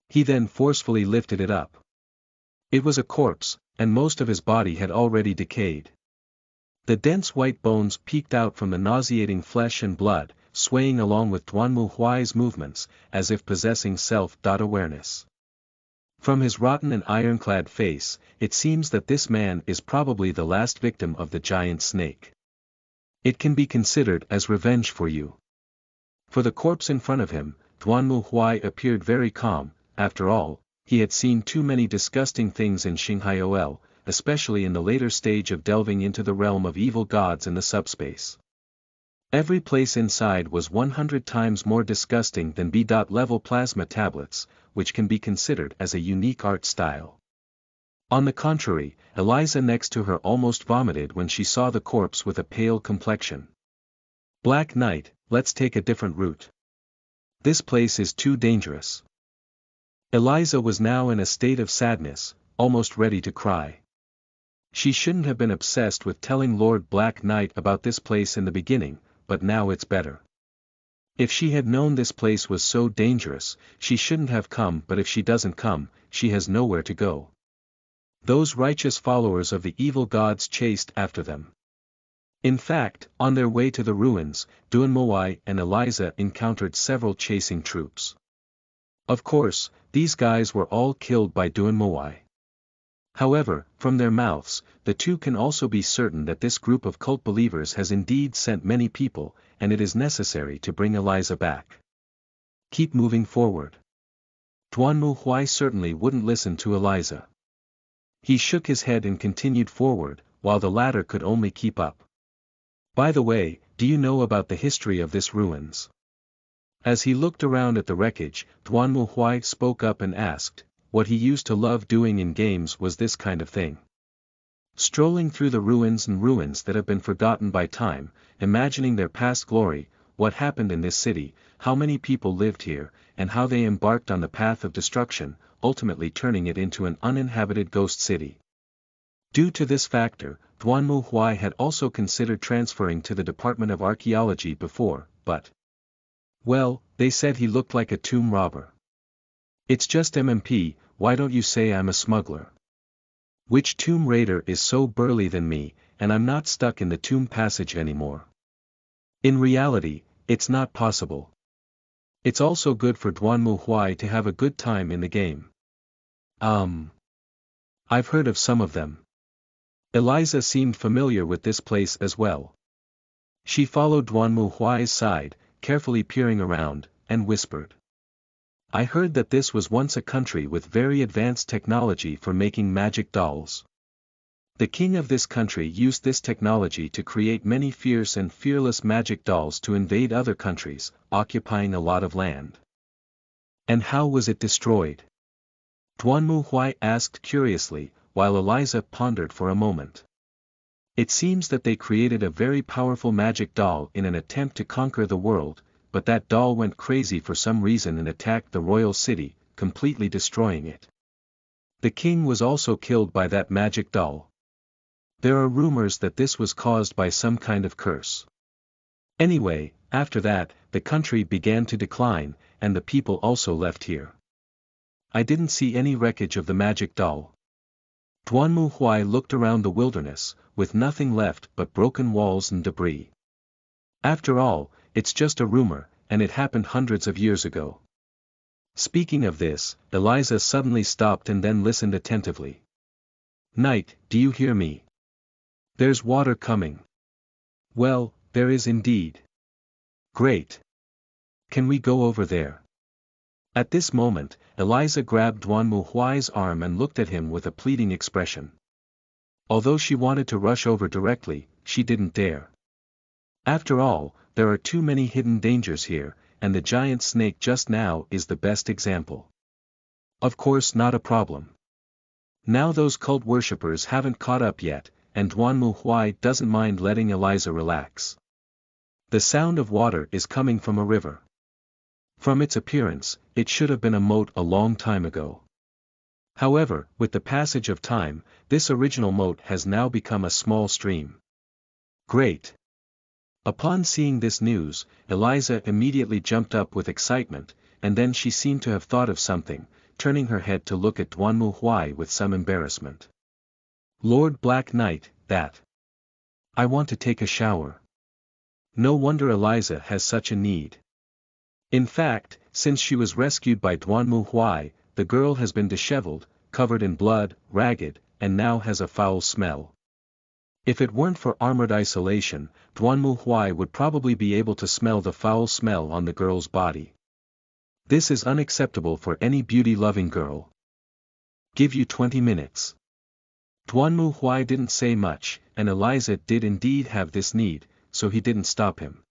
Speaker 1: He then forcefully lifted it up. It was a corpse, and most of his body had already decayed. The dense white bones peeked out from the nauseating flesh and blood, swaying along with Duanmu Huai's movements, as if possessing self-awareness. From his rotten and ironclad face, it seems that this man is probably the last victim of the giant snake. It can be considered as revenge for you. For the corpse in front of him, Duanmu Huai appeared very calm. After all, he had seen too many disgusting things in Xibei OL, especially in the later stage of delving into the realm of evil gods in the subspace. Every place inside was 100 times more disgusting than B.level plasma tablets, which can be considered as a unique art style. On the contrary, Eliza next to her almost vomited when she saw the corpse with a pale complexion. Black Knight, let's take a different route. This place is too dangerous. Eliza was now in a state of sadness, almost ready to cry. She shouldn't have been obsessed with telling Lord Black Knight about this place in the beginning, but now it's better. If she had known this place was so dangerous, she shouldn't have come, but if she doesn't come, she has nowhere to go. Those righteous followers of the evil gods chased after them. In fact, on their way to the ruins, Duanmu Huai and Eliza encountered several chasing troops. Of course, these guys were all killed by Duanmu Huai. However, from their mouths, the two can also be certain that this group of cult believers has indeed sent many people, and it is necessary to bring Eliza back. Keep moving forward. Duanmu Huai certainly wouldn't listen to Eliza. He shook his head and continued forward, while the latter could only keep up. By the way, do you know about the history of this ruins? As he looked around at the wreckage, Duanmu Huai spoke up and asked. What he used to love doing in games was this kind of thing. Strolling through the ruins that have been forgotten by time, imagining their past glory, what happened in this city, how many people lived here, and how they embarked on the path of destruction, ultimately turning it into an uninhabited ghost city. Due to this factor, Duanmu Huai had also considered transferring to the Department of Archaeology before, but... well, they said he looked like a tomb robber. It's just MMP, why don't you say I'm a smuggler? Which tomb raider is so burly than me, and I'm not stuck in the tomb passage anymore? In reality, it's not possible. It's also good for Duanmu Huai to have a good time in the game. I've heard of some of them. Eliza seemed familiar with this place as well. She followed Duanmu Huai's side, carefully peering around, and whispered. I heard that this was once a country with very advanced technology for making magic dolls. The king of this country used this technology to create many fierce and fearless magic dolls to invade other countries, occupying a lot of land. And how was it destroyed? Duanmu Huai asked curiously, while Eliza pondered for a moment. It seems that they created a very powerful magic doll in an attempt to conquer the world, but that doll went crazy for some reason and attacked the royal city, completely destroying it. The king was also killed by that magic doll. There are rumors that this was caused by some kind of curse. Anyway, after that, the country began to decline, and the people also left here. I didn't see any wreckage of the magic doll. Duanmu Huai looked around the wilderness, with nothing left but broken walls and debris. After all, it's just a rumor, and it happened hundreds of years ago. Speaking of this, Eliza suddenly stopped and then listened attentively. Knight, do you hear me? There's water coming. Well, there is indeed. Great. Can we go over there? At this moment, Eliza grabbed Duanmu Huai's arm and looked at him with a pleading expression. Although she wanted to rush over directly, she didn't dare. After all, there are too many hidden dangers here, and the giant snake just now is the best example. Of course, not a problem. Now those cult worshippers haven't caught up yet, and Duanmu Huai doesn't mind letting Eliza relax. The sound of water is coming from a river. From its appearance, it should have been a moat a long time ago. However, with the passage of time, this original moat has now become a small stream. Great! Upon seeing this news, Eliza immediately jumped up with excitement, and then she seemed to have thought of something, turning her head to look at Duanmu Huai with some embarrassment. Lord Black Knight, that. I want to take a shower. No wonder Eliza has such a need. In fact, since she was rescued by Duanmu Huai, the girl has been disheveled, covered in blood, ragged, and now has a foul smell. If it weren't for armored isolation, Duanmu Huai would probably be able to smell the foul smell on the girl's body. This is unacceptable for any beauty-loving girl. Give you 20 minutes. Duanmu Huai didn't say much, and Eliza did indeed have this need, so he didn't stop him.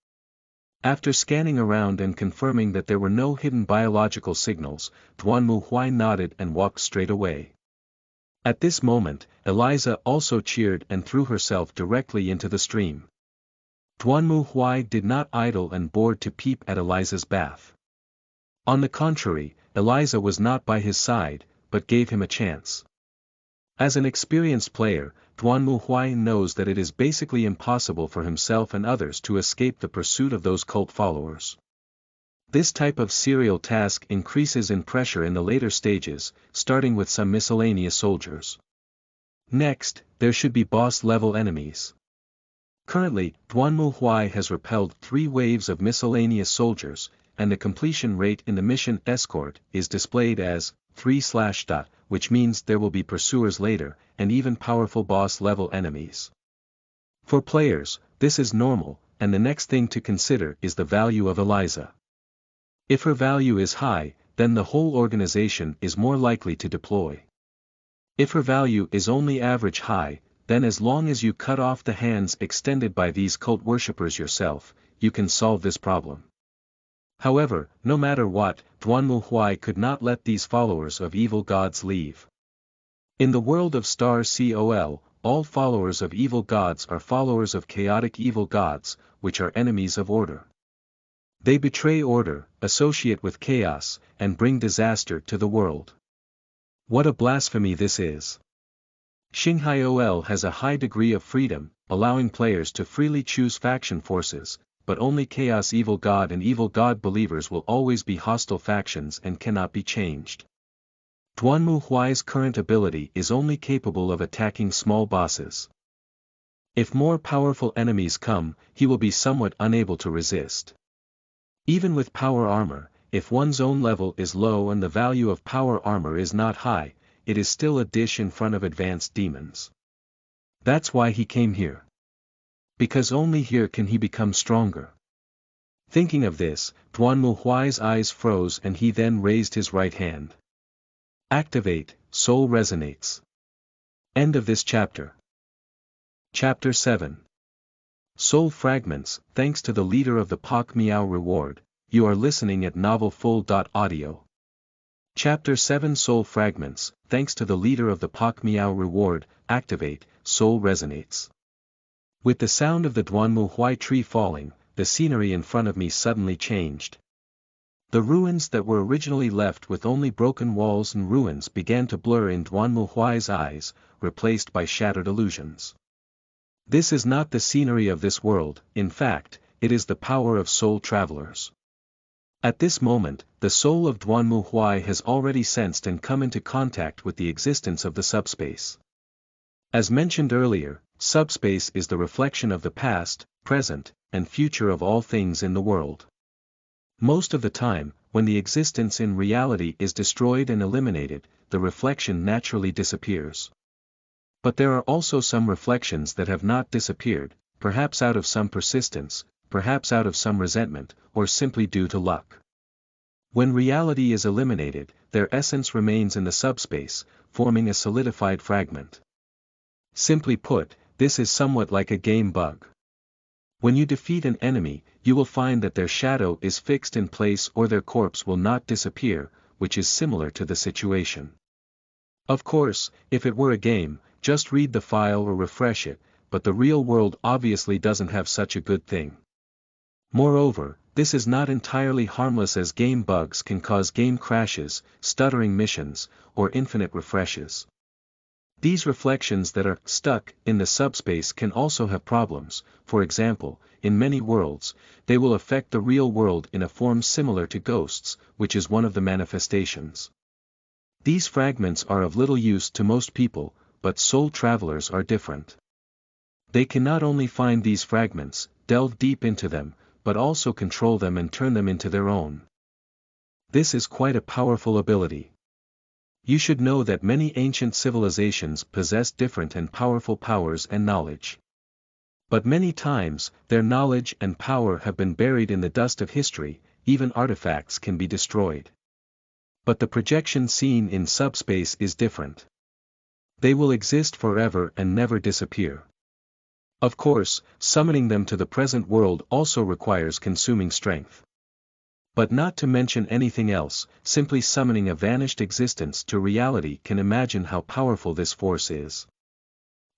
Speaker 1: After scanning around and confirming that there were no hidden biological signals, Duanmu Huai nodded and walked straight away. At this moment, Eliza also cheered and threw herself directly into the stream. Duanmu Huai did not idle and bored to peep at Eliza's bath. On the contrary, Eliza was not by his side, but gave him a chance. As an experienced player, Duanmu Huai knows that it is basically impossible for himself and others to escape the pursuit of those cult followers. This type of serial task increases in pressure in the later stages, starting with some miscellaneous soldiers. Next, there should be boss-level enemies. Currently, Duanmu Huai has repelled 3 waves of miscellaneous soldiers, and the completion rate in the mission escort is displayed as 3/. Which means there will be pursuers later, and even powerful boss-level enemies. For players, this is normal, and the next thing to consider is the value of Eliza. If her value is high, then the whole organization is more likely to deploy. If her value is only average high, then as long as you cut off the hands extended by these cult worshippers yourself, you can solve this problem. However, no matter what, Duanmu Huai could not let these followers of evil gods leave. In the world of Starry OL, all followers of evil gods are followers of chaotic evil gods, which are enemies of order. They betray order, associate with chaos, and bring disaster to the world. What a blasphemy this is! Xibei OL has a high degree of freedom, allowing players to freely choose faction forces, but only Chaos Evil God and Evil God believers will always be hostile factions and cannot be changed. Duanmu Huai's current ability is only capable of attacking small bosses. If more powerful enemies come, he will be somewhat unable to resist. Even with power armor, if one's own level is low and the value of power armor is not high, it is still a dish in front of advanced demons. That's why he came here. Because only here can he become stronger. Thinking of this, Duanmu Huai's eyes froze and he then raised his right hand. Activate, Soul Resonates. End of this chapter. Chapter 7. Soul Fragments. Thanks to the leader of the Meow reward, you are listening at novelfull.audio. Chapter 7 Soul Fragments. Thanks to the leader of the Meow reward, activate, Soul Resonates. With the sound of the Duanmu Huai tree falling, the scenery in front of me suddenly changed. The ruins that were originally left with only broken walls and ruins began to blur in Duanmu Huai's eyes, replaced by shattered illusions. This is not the scenery of this world, in fact, it is the power of soul travelers. At this moment, the soul of Duanmu Huai has already sensed and come into contact with the existence of the subspace. As mentioned earlier, subspace is the reflection of the past, present, and future of all things in the world. Most of the time, when the existence in reality is destroyed and eliminated, the reflection naturally disappears. But there are also some reflections that have not disappeared, perhaps out of some persistence, perhaps out of some resentment, or simply due to luck. When reality is eliminated, their essence remains in the subspace, forming a solidified fragment. Simply put, this is somewhat like a game bug. When you defeat an enemy, you will find that their shadow is fixed in place or their corpse will not disappear, which is similar to the situation. Of course, if it were a game, just read the file or refresh it, but the real world obviously doesn't have such a good thing. Moreover, this is not entirely harmless as game bugs can cause game crashes, stuttering missions, or infinite refreshes. These reflections that are stuck in the subspace can also have problems. For example, in many worlds, they will affect the real world in a form similar to ghosts, which is one of the manifestations. These fragments are of little use to most people, but soul travelers are different. They can not only find these fragments, delve deep into them, but also control them and turn them into their own. This is quite a powerful ability. You should know that many ancient civilizations possess different and powerful powers and knowledge. But many times, their knowledge and power have been buried in the dust of history, even artifacts can be destroyed. But the projection seen in subspace is different. They will exist forever and never disappear. Of course, summoning them to the present world also requires consuming strength. But not to mention anything else, simply summoning a vanished existence to reality can imagine how powerful this force is.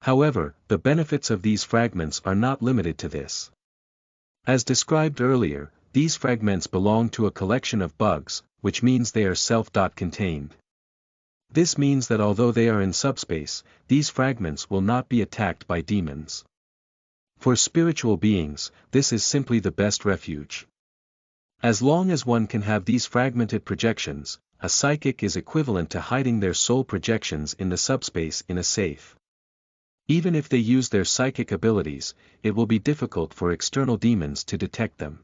Speaker 1: However, the benefits of these fragments are not limited to this. As described earlier, these fragments belong to a collection of bugs, which means they are self-contained. This means that although they are in subspace, these fragments will not be attacked by demons. For spiritual beings, this is simply the best refuge. As long as one can have these fragmented projections, a psychic is equivalent to hiding their soul projections in the subspace in a safe. Even if they use their psychic abilities, it will be difficult for external demons to detect them.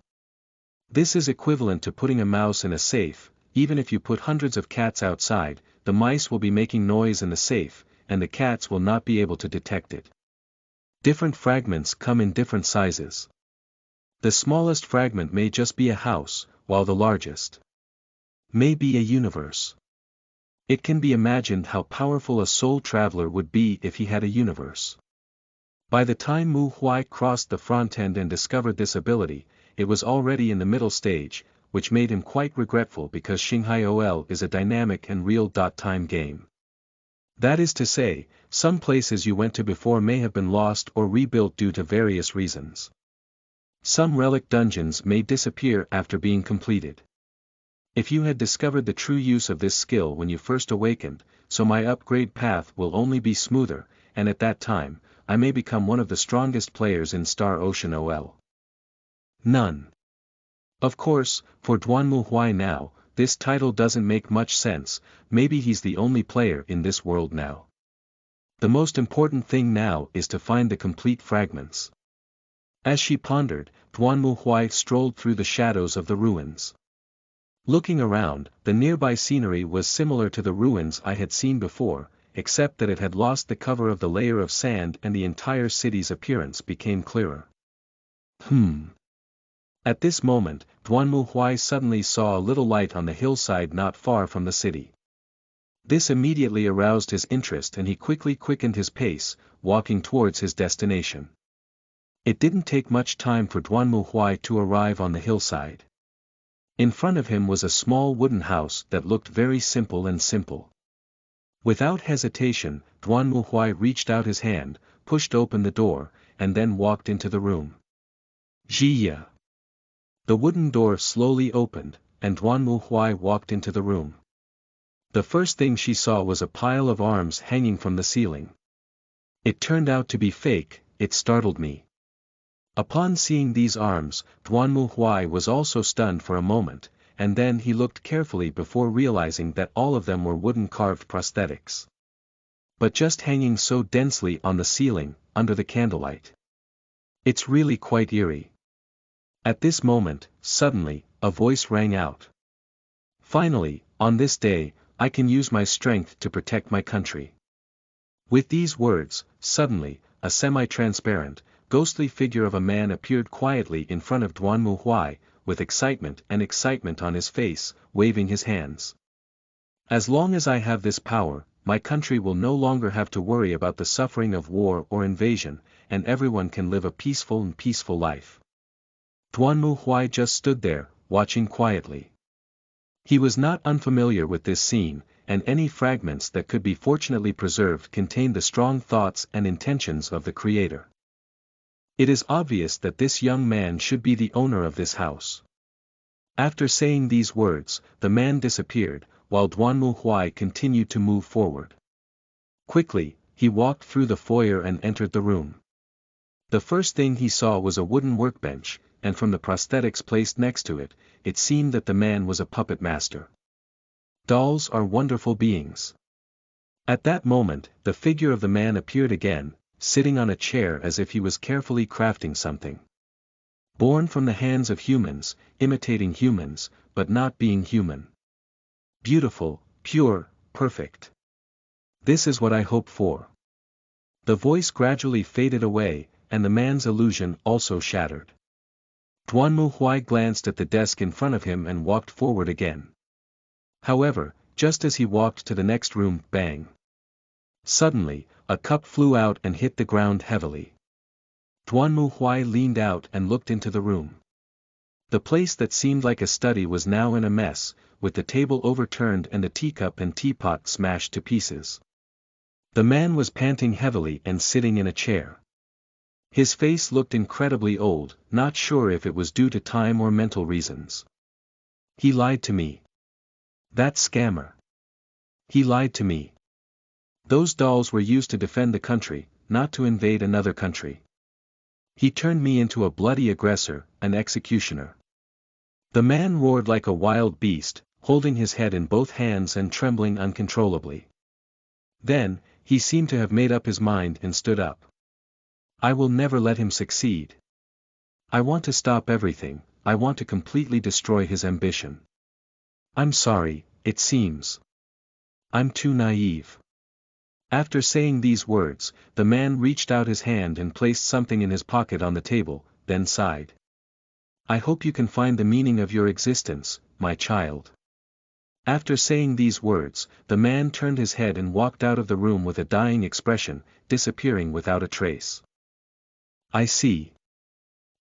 Speaker 1: This is equivalent to putting a mouse in a safe. Even if you put hundreds of cats outside, the mice will be making noise in the safe, and the cats will not be able to detect it. Different fragments come in different sizes. The smallest fragment may just be a house, while the largest may be a universe. It can be imagined how powerful a soul traveler would be if he had a universe. By the time Mu Huai crossed the front end and discovered this ability, it was already in the middle stage, which made him quite regretful because Xibei OL is a dynamic and real-time game. That is to say, some places you went to before may have been lost or rebuilt due to various reasons. Some relic dungeons may disappear after being completed. If you had discovered the true use of this skill when you first awakened, so my upgrade path will only be smoother, and at that time, I may become one of the strongest players in Starry Ocean OL. None. Of course, for Duanmu Huai now, this title doesn't make much sense, maybe he's the only player in this world now. The most important thing now is to find the complete fragments. As she pondered, Duanmu Huai strolled through the shadows of the ruins. Looking around, the nearby scenery was similar to the ruins I had seen before, except that it had lost the cover of the layer of sand and the entire city's appearance became clearer. At this moment, Duanmu Huai suddenly saw a little light on the hillside not far from the city. This immediately aroused his interest and he quickly quickened his pace, walking towards his destination. It didn't take much time for Duanmu Huai to arrive on the hillside. In front of him was a small wooden house that looked very simple and simple. Without hesitation, Duanmu Huai reached out his hand, pushed open the door, and then walked into the room. Zhiya. The wooden door slowly opened, and Duanmu Huai walked into the room. The first thing she saw was a pile of arms hanging from the ceiling. It turned out to be fake, it startled me. Upon seeing these arms, Duanmu Huai was also stunned for a moment, and then he looked carefully before realizing that all of them were wooden carved prosthetics. But just hanging so densely on the ceiling, under the candlelight. It's really quite eerie. At this moment, suddenly, a voice rang out. Finally, on this day, I can use my strength to protect my country. With these words, suddenly, a semi-transparent, ghostly figure of a man appeared quietly in front of Duanmu Huai, with excitement on his face, waving his hands. As long as I have this power, my country will no longer have to worry about the suffering of war or invasion, and everyone can live a peaceful life. Duanmu Huai just stood there, watching quietly. He was not unfamiliar with this scene, and any fragments that could be fortunately preserved contained the strong thoughts and intentions of the creator. It is obvious that this young man should be the owner of this house. After saying these words, the man disappeared, while Duanmu Huai continued to move forward. Quickly, he walked through the foyer and entered the room. The first thing he saw was a wooden workbench, and from the prosthetics placed next to it, it seemed that the man was a puppet master. Dolls are wonderful beings. At that moment, the figure of the man appeared again, sitting on a chair as if he was carefully crafting something. Born from the hands of humans, imitating humans, but not being human. Beautiful, pure, perfect. This is what I hoped for. The voice gradually faded away, and the man's illusion also shattered. Duanmu Huai glanced at the desk in front of him and walked forward again. However, just as he walked to the next room, bang! Suddenly, a cup flew out and hit the ground heavily. Duanmu Huai leaned out and looked into the room. The place that seemed like a study was now in a mess, with the table overturned and the teacup and teapot smashed to pieces. The man was panting heavily and sitting in a chair. His face looked incredibly old, not sure if it was due to time or mental reasons. He lied to me. That scammer. He lied to me. Those dolls were used to defend the country, not to invade another country. He turned me into a bloody aggressor, an executioner. The man roared like a wild beast, holding his head in both hands and trembling uncontrollably. Then, he seemed to have made up his mind and stood up. I will never let him succeed. I want to stop everything, I want to completely destroy his ambition. I'm sorry, it seems. I'm too naive. After saying these words, the man reached out his hand and placed something in his pocket on the table, then sighed. I hope you can find the meaning of your existence, my child. After saying these words, the man turned his head and walked out of the room with a dying expression, disappearing without a trace. I see.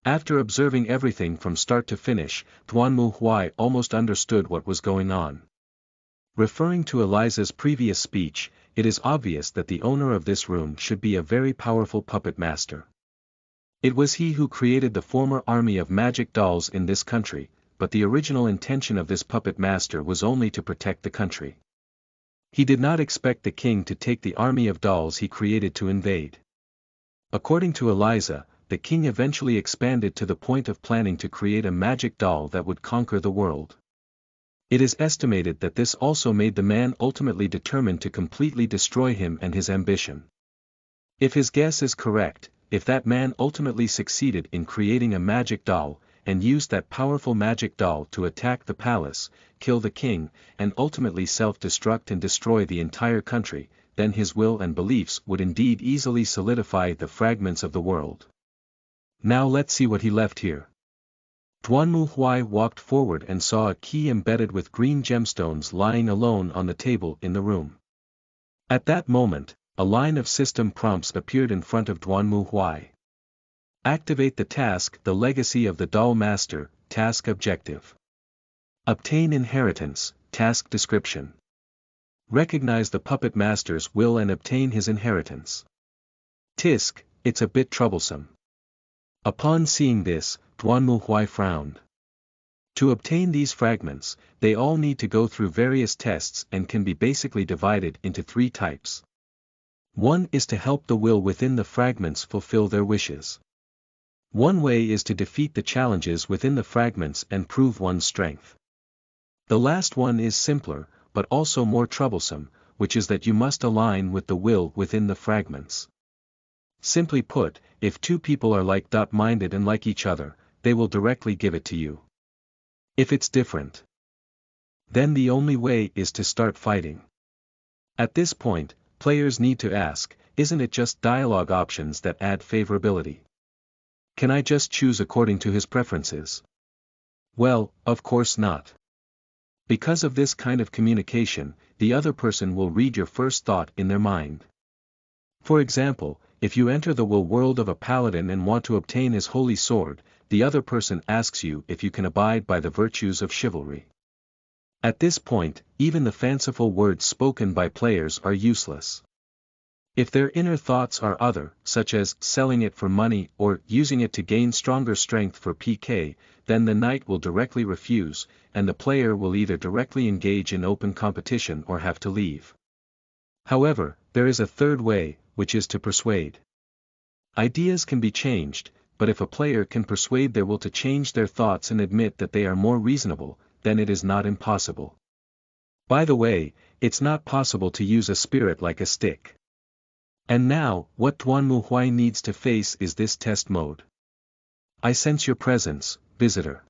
Speaker 1: After observing everything from start to finish, Duanmu Huai almost understood what was going on. Referring to Eliza's previous speech, it is obvious that the owner of this room should be a very powerful puppet master. It was he who created the former army of magic dolls in this country, but the original intention of this puppet master was only to protect the country. He did not expect the king to take the army of dolls he created to invade. According to Eliza, the king eventually expanded to the point of planning to create a magic doll that would conquer the world. It is estimated that this also made the man ultimately determined to completely destroy him and his ambition. If his guess is correct, if that man ultimately succeeded in creating a magic doll, and used that powerful magic doll to attack the palace, kill the king, and ultimately self-destruct and destroy the entire country, then his will and beliefs would indeed easily solidify the fragments of the world. Now let's see what he left here. Duanmu Huai walked forward and saw a key embedded with green gemstones lying alone on the table in the room. At that moment, a line of system prompts appeared in front of Duanmu Huai. Activate the task, the legacy of the doll master, task objective. Obtain inheritance, task description. Recognize the puppet master's will and obtain his inheritance. Tisk, it's a bit troublesome. Upon seeing this, Duanmu Huai frowned. To obtain these fragments, they all need to go through various tests and can be basically divided into 3 types. One is to help the will within the fragments fulfill their wishes. One way is to defeat the challenges within the fragments and prove one's strength. The last one is simpler, but also more troublesome, which is that you must align with the will within the fragments. Simply put, if 2 people are like-minded and like each other, they will directly give it to you. If it's different, then the only way is to start fighting. At this point, players need to ask, isn't it just dialogue options that add favorability? Can I just choose according to his preferences? Well, of course not. Because of this kind of communication, the other person will read your first thought in their mind. For example, if you enter the will world of a paladin and want to obtain his holy sword, the other person asks you if you can abide by the virtues of chivalry. At this point, even the fanciful words spoken by players are useless. If their inner thoughts are other, such as selling it for money or using it to gain stronger strength for PK, then the knight will directly refuse, and the player will either directly engage in open competition or have to leave. However, there is a third way, which is to persuade. Ideas can be changed, but if a player can persuade their will to change their thoughts and admit that they are more reasonable, then it is not impossible. By the way, it's not possible to use a spirit like a stick. And now, what Duanmu Huai needs to face is this test mode. I sense your presence, visitor.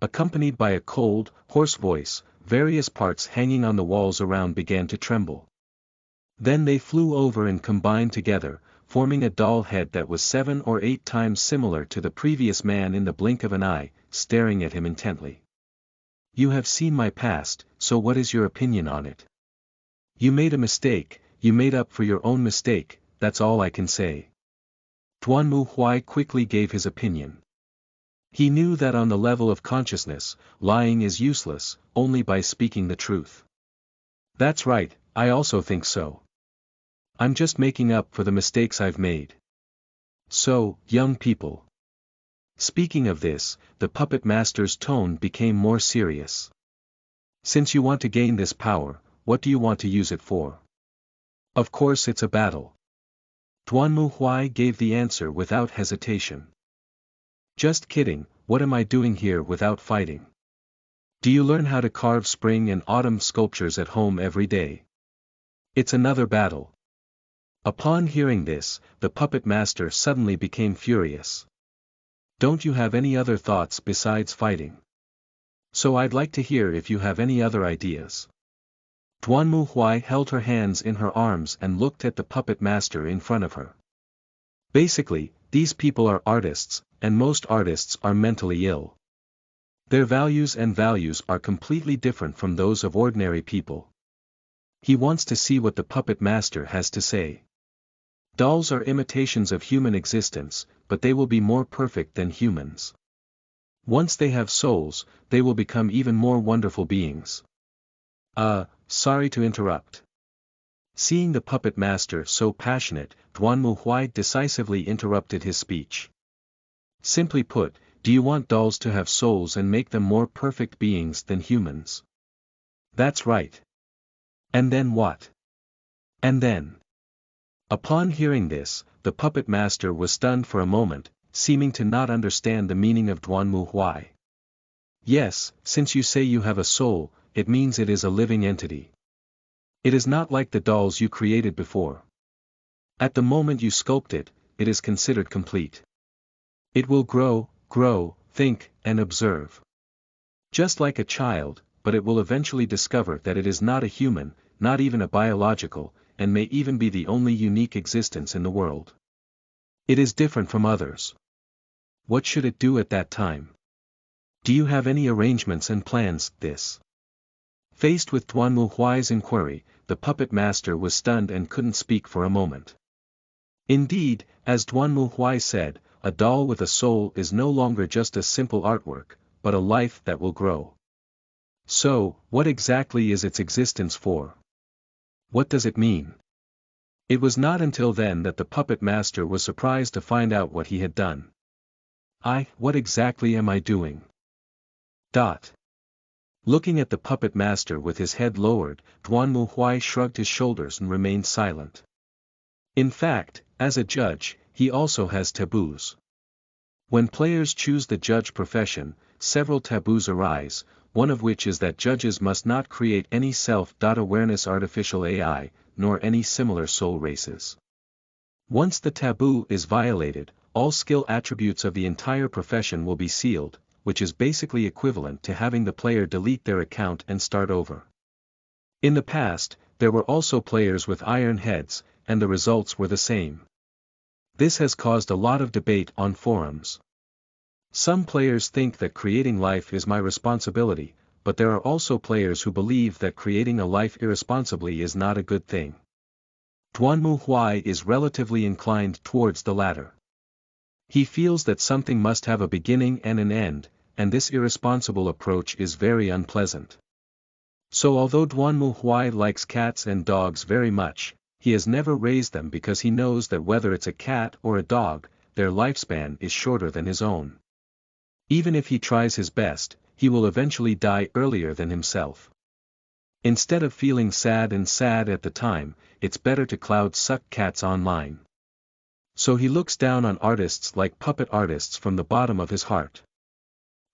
Speaker 1: Accompanied by a cold, hoarse voice, various parts hanging on the walls around began to tremble. Then they flew over and combined together, forming a doll head that was 7 or 8 times similar to the previous man in the blink of an eye, staring at him intently. You have seen my past, so what is your opinion on it? You made a mistake, you made up for your own mistake, that's all I can say. Duanmu Huai quickly gave his opinion. He knew that on the level of consciousness, lying is useless, only by speaking the truth. That's right, I also think so. I'm just making up for the mistakes I've made. So, young people. Speaking of this, the puppet master's tone became more serious. Since you want to gain this power, what do you want to use it for? Of course it's a battle. Duanmu Huai gave the answer without hesitation. Just kidding, what am I doing here without fighting? Do you learn how to carve spring and autumn sculptures at home every day? It's another battle. Upon hearing this, the puppet master suddenly became furious. Don't you have any other thoughts besides fighting? So I'd like to hear if you have any other ideas. Duanmu Huai held her hands in her arms and looked at the puppet master in front of her. Basically, these people are artists, and most artists are mentally ill. Their values are completely different from those of ordinary people. He wants to see what the puppet master has to say. Dolls are imitations of human existence, but they will be more perfect than humans. Once they have souls, they will become even more wonderful beings. Sorry to interrupt. Seeing the puppet master so passionate, Duanmu Huai decisively interrupted his speech. Simply put, do you want dolls to have souls and make them more perfect beings than humans? That's right. And then what? And then? Upon hearing this, the puppet master was stunned for a moment, seeming to not understand the meaning of Duanmu Huai. Yes, since you say you have a soul, it means it is a living entity. It is not like the dolls you created before. At the moment you sculpt it, it is considered complete. It will grow, think, and observe. Just like a child, but it will eventually discover that it is not a human, not even a biological, and may even be the only unique existence in the world. It is different from others. What should it do at that time? Do you have any arrangements and plans? This. Faced with Duanmu Huai's inquiry, the puppet master was stunned and couldn't speak for a moment. Indeed, as Duanmu Huai said, a doll with a soul is no longer just a simple artwork, but a life that will grow. So, what exactly is its existence for? What does it mean? It was not until then that the puppet master was surprised to find out what he had done. What exactly am I doing? Looking at the puppet master with his head lowered, Duanmu Huai shrugged his shoulders and remained silent. In fact, as a judge, he also has taboos. When players choose the judge profession, several taboos arise, one of which is that judges must not create any self-awareness artificial AI, nor any similar soul races. Once the taboo is violated, all skill attributes of the entire profession will be sealed, which is basically equivalent to having the player delete their account and start over. In the past, there were also players with iron heads, and the results were the same. This has caused a lot of debate on forums. Some players think that creating life is my responsibility, but there are also players who believe that creating a life irresponsibly is not a good thing. Duanmu Huai is relatively inclined towards the latter. He feels that something must have a beginning and an end, and this irresponsible approach is very unpleasant. So although Duanmu Huai likes cats and dogs very much, he has never raised them because he knows that whether it's a cat or a dog, their lifespan is shorter than his own. Even if he tries his best, he will eventually die earlier than himself. Instead of feeling sad at the time, it's better to cloud-suck cats online. So he looks down on artists like puppet artists from the bottom of his heart.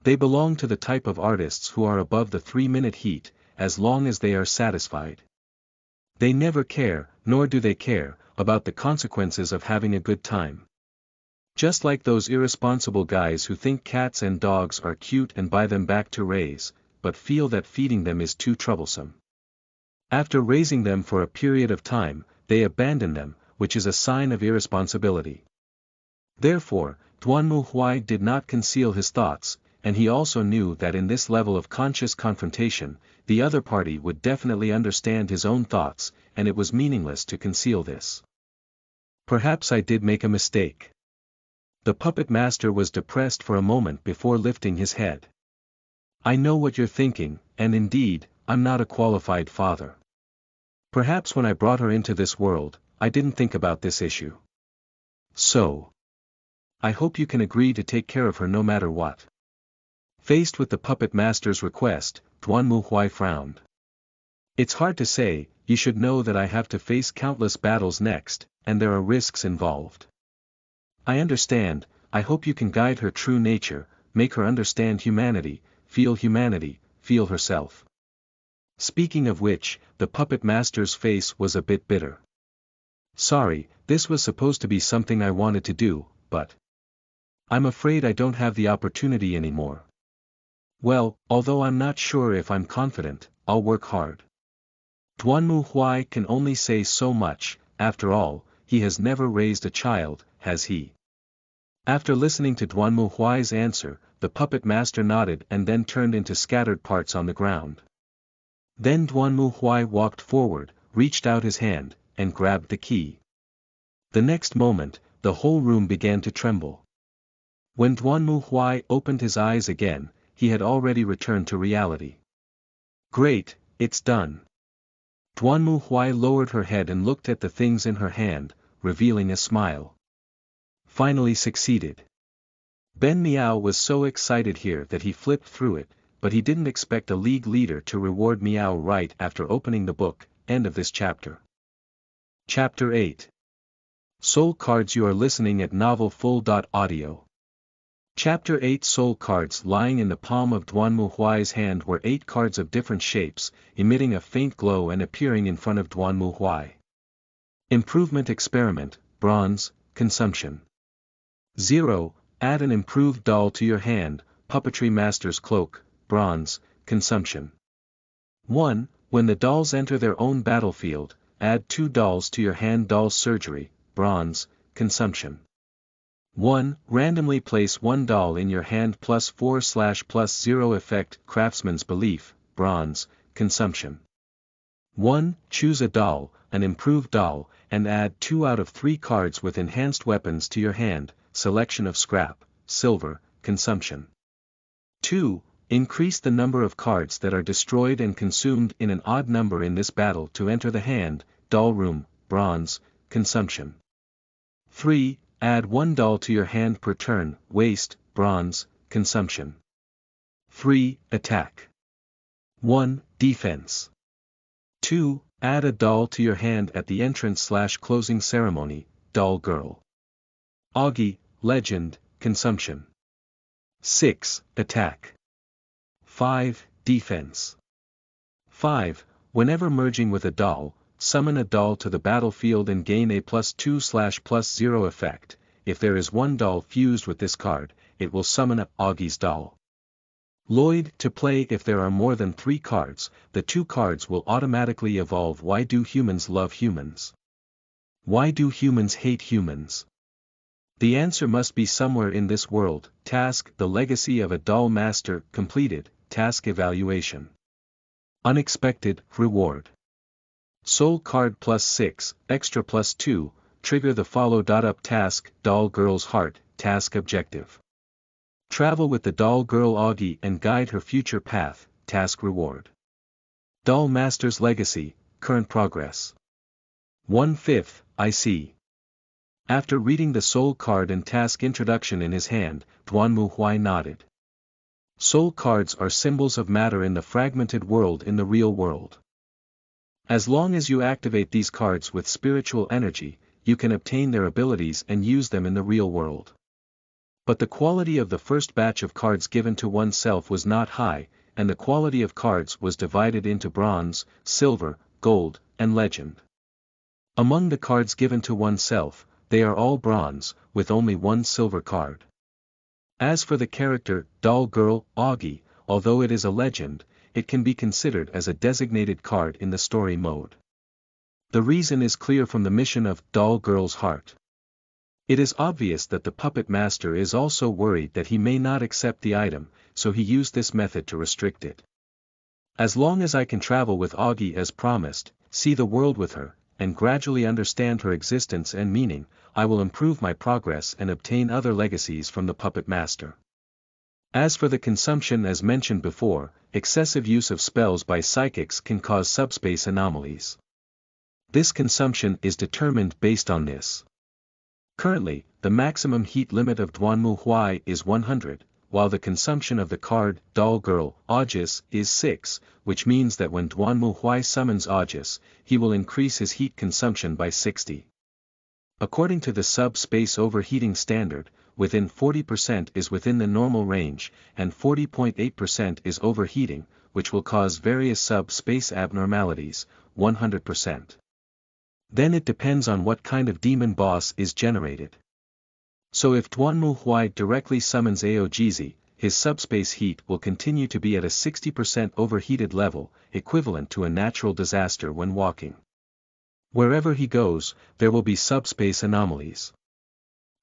Speaker 1: They belong to the type of artists who are above the 3-minute heat, as long as they are satisfied. They never care, nor do they care, about the consequences of having a good time. Just like those irresponsible guys who think cats and dogs are cute and buy them back to raise, but feel that feeding them is too troublesome. After raising them for a period of time, they abandon them, which is a sign of irresponsibility. Therefore, Duanmu Huai did not conceal his thoughts, and he also knew that in this level of conscious confrontation, the other party would definitely understand his own thoughts, and it was meaningless to conceal this. Perhaps I did make a mistake. The puppet master was depressed for a moment before lifting his head. I know what you're thinking, and indeed, I'm not a qualified father. Perhaps when I brought her into this world, I didn't think about this issue. So, I hope you can agree to take care of her no matter what. Faced with the puppet master's request, Duanmu Huai frowned. It's hard to say, you should know that I have to face countless battles next, and there are risks involved. I understand, I hope you can guide her true nature, make her understand humanity, feel herself. Speaking of which, the puppet master's face was a bit bitter. Sorry, this was supposed to be something I wanted to do, but I'm afraid I don't have the opportunity anymore. Well, although I'm not sure if I'm confident, I'll work hard. Duanmu Huai can only say so much, after all, he has never raised a child, has he? After listening to Duanmu Huai's answer, the puppet master nodded and then turned into scattered parts on the ground. Then Duanmu Huai walked forward, reached out his hand, and grabbed the key. The next moment, the whole room began to tremble. When Duanmu Huai opened his eyes again, he had already returned to reality. Great, it's done. Duanmu Huai lowered her head and looked at the things in her hand, revealing a smile. Finally succeeded. Ben Meow was so excited here that he flipped through it, but he didn't expect a league leader to reward Meow right after opening the book. End of this chapter. Chapter 8. Soul Cards. You are listening at novelfull.audio. Chapter 8. Soul Cards. Lying in the palm of Duanmu Huai's hand were 8 cards of different shapes, emitting a faint glow and appearing in front of Duanmu Huai. Improvement Experiment, Bronze, Consumption. 0. Add an improved doll to your hand, Puppetry Master's Cloak, Bronze, Consumption. 1. When the dolls enter their own battlefield, add 2 dolls to your hand. Doll Surgery, Bronze, Consumption. 1. Randomly place 1 doll in your hand +4/+0 effect. Craftsman's Belief, Bronze, Consumption. 1. Choose a doll, an improved doll, and add 2 out of 3 cards with enhanced weapons to your hand. Selection of Scrap, Silver, Consumption. 2. Increase the number of cards that are destroyed and consumed in an odd number in this battle to enter the hand. Doll Room, Bronze, Consumption. 3. Add 1 doll to your hand per turn. Waste, Bronze, Consumption. 3. Attack. 1. Defense. 2. Add a doll to your hand at the entrance/closing ceremony. Doll Girl. Augie, Legend, Consumption. 6. Attack. 5. Defense. 5. Whenever merging with a doll, summon a doll to the battlefield and gain a +2/+0 effect. If there is 1 doll fused with this card, it will summon a Augie's doll. Lloyd. To play if there are more than 3 cards, the 2 cards will automatically evolve. Why do humans love humans? Why do humans hate humans? The answer must be somewhere in this world. Task. The Legacy of a Doll Master. Completed. Task Evaluation. Unexpected Reward. Soul Card +6, Extra +2, Trigger the Follow-up Task. Doll Girl's Heart. Task Objective. Travel with the Doll Girl Augie and guide her future path. Task Reward. Doll Master's Legacy. Current Progress. 1/5, I see. After reading the soul card and task introduction in his hand, Duanmu Huai nodded. Soul cards are symbols of matter in the fragmented world. In the real world, as long as you activate these cards with spiritual energy, you can obtain their abilities and use them in the real world. But the quality of the first batch of cards given to oneself was not high, and the quality of cards was divided into bronze, silver, gold, and legend. Among the cards given to oneself, they are all bronze, with only 1 silver card. As for the character, Doll Girl, Augie, although it is a legend, it can be considered as a designated card in the story mode. The reason is clear from the mission of Doll Girl's Heart. It is obvious that the puppet master is also worried that he may not accept the item, so he used this method to restrict it. As long as I can travel with Augie as promised, see the world with her, and gradually understand her existence and meaning, I will improve my progress and obtain other legacies from the puppet master. As for the consumption, as mentioned before, excessive use of spells by psychics can cause subspace anomalies. This consumption is determined based on this. Currently, the maximum heat limit of Duanmu Huai is 100, while the consumption of the card, Doll Girl, Augis, is 6, which means that when Duanmu Huai summons Augis, he will increase his heat consumption by 60. According to the subspace overheating standard, within 40% is within the normal range, and 40.8% is overheating, which will cause various subspace abnormalities, 100%. Then it depends on what kind of demon boss is generated. So if Duanmu Huai directly summons Aogizi, his subspace heat will continue to be at a 60% overheated level, equivalent to a natural disaster when walking. Wherever he goes, there will be subspace anomalies.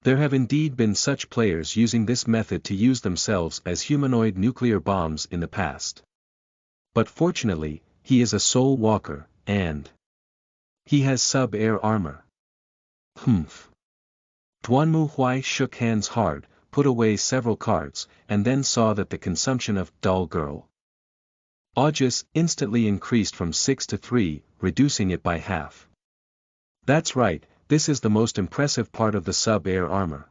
Speaker 1: There have indeed been such players using this method to use themselves as humanoid nuclear bombs in the past. But fortunately, he is a soul walker, and he has sub-air armor. Duanmu Huai shook hands hard, put away several cards, and then saw that the consumption of Doll Girl Aegis instantly increased from 6 to 3, reducing it by half. That's right, this is the most impressive part of the sub-air armor.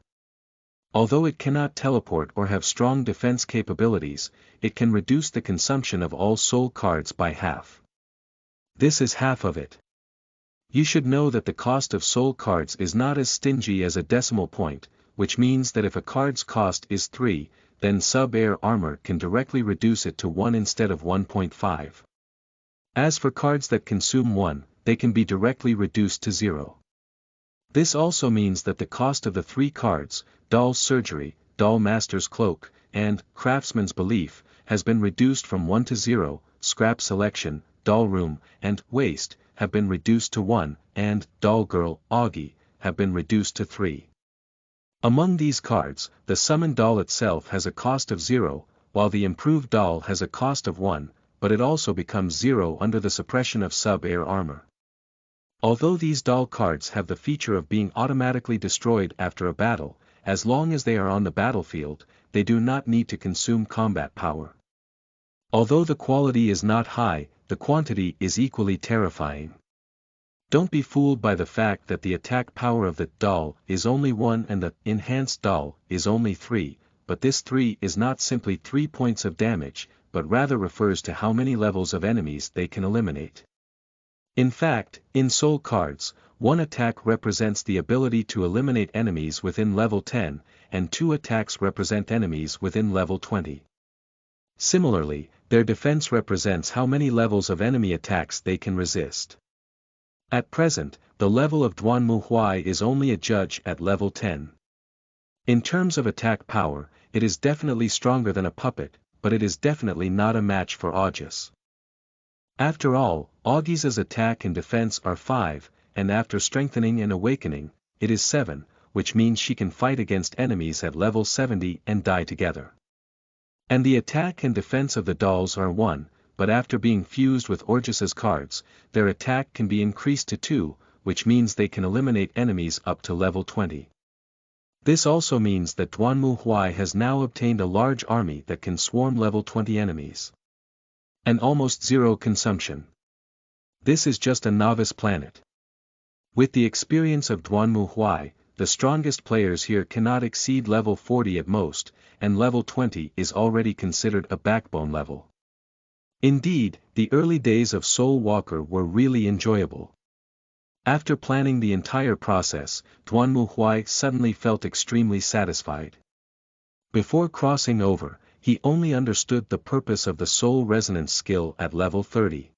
Speaker 1: Although it cannot teleport or have strong defense capabilities, it can reduce the consumption of all soul cards by half. This is half of it. You should know that the cost of soul cards is not as stingy as a decimal point, which means that if a card's cost is 3, then sub-air armor can directly reduce it to 1 instead of 1.5. As for cards that consume 1, they can be directly reduced to 0. This also means that the cost of the 3 cards, Doll's Surgery, Doll Master's Cloak, and Craftsman's Belief, has been reduced from 1 to 0, Scrap Selection, Doll Room, and Waste, have been reduced to 1, and Doll Girl, Augie, have been reduced to 3. Among these cards, the Summoned Doll itself has a cost of 0, while the Improved Doll has a cost of 1, but it also becomes 0 under the suppression of sub-air armor. Although these doll cards have the feature of being automatically destroyed after a battle, as long as they are on the battlefield, they do not need to consume combat power. Although the quality is not high, the quantity is equally terrifying. Don't be fooled by the fact that the attack power of the doll is only 1 and the enhanced doll is only 3, but this 3 is not simply 3 points of damage, but rather refers to how many levels of enemies they can eliminate. In fact, in soul cards, 1 attack represents the ability to eliminate enemies within level 10, and 2 attacks represent enemies within level 20. Similarly, their defense represents how many levels of enemy attacks they can resist. At present, the level of Duanmu Huai is only a judge at level 10. In terms of attack power, it is definitely stronger than a puppet, but it is definitely not a match for Aegis. After all, Augie's attack and defense are 5, and after strengthening and awakening, it is 7, which means she can fight against enemies at level 70 and die together. And the attack and defense of the dolls are 1, but after being fused with Aegis's cards, their attack can be increased to 2, which means they can eliminate enemies up to level 20. This also means that Duanmu Huai has now obtained a large army that can swarm level 20 enemies. And almost 0 consumption. This is just a novice planet. With the experience of Duanmu Huai, the strongest players here cannot exceed level 40 at most, and level 20 is already considered a backbone level. Indeed, the early days of Soul Walker were really enjoyable. After planning the entire process, Duanmu Huai suddenly felt extremely satisfied. Before crossing over, he only understood the purpose of the Soul Resonance skill at level 30.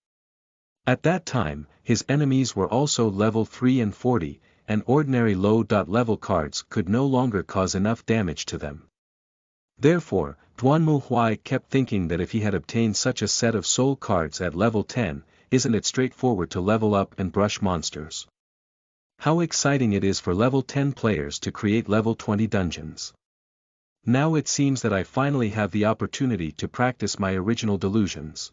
Speaker 1: At that time, his enemies were also level 3 and 40, and ordinary low-level cards could no longer cause enough damage to them. Therefore, Duanmu Huai kept thinking that if he had obtained such a set of soul cards at level 10, isn't it straightforward to level up and brush monsters? How exciting it is for level 10 players to create level 20 dungeons. Now it seems that I finally have the opportunity to practice my original delusions.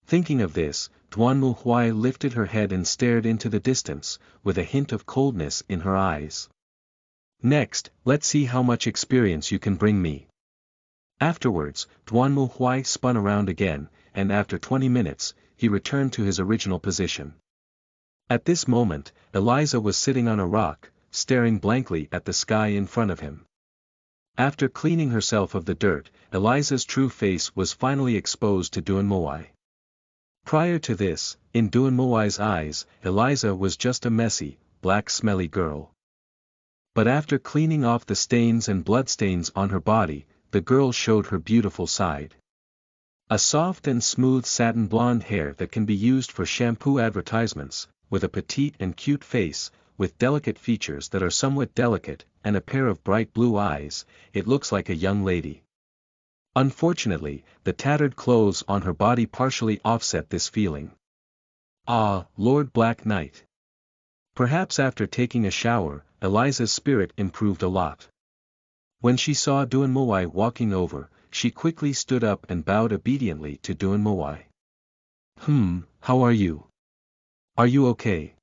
Speaker 1: Thinking of this, Duanmu Huai lifted her head and stared into the distance, with a hint of coldness in her eyes. Next, let's see how much experience you can bring me. Afterwards, Duanmu Huai spun around again, and after 20 minutes, he returned to his original position. At this moment, Eliza was sitting on a rock, staring blankly at the sky in front of him. After cleaning herself of the dirt, Eliza's true face was finally exposed to Duanmu Huai. Prior to this, in Duanmu Huai's eyes, Eliza was just a messy, black smelly girl. But after cleaning off the stains and bloodstains on her body, the girl showed her beautiful side. A soft and smooth satin blonde hair that can be used for shampoo advertisements, with a petite and cute face, with delicate features that are somewhat delicate, and a pair of bright blue eyes, it looks like a young lady. Unfortunately, the tattered clothes on her body partially offset this feeling. Ah, Lord Black Knight. Perhaps after taking a shower, Eliza's spirit improved a lot. When she saw Duanmu Huai walking over, she quickly stood up and bowed obediently to Duanmu Huai. How are you? Are you okay?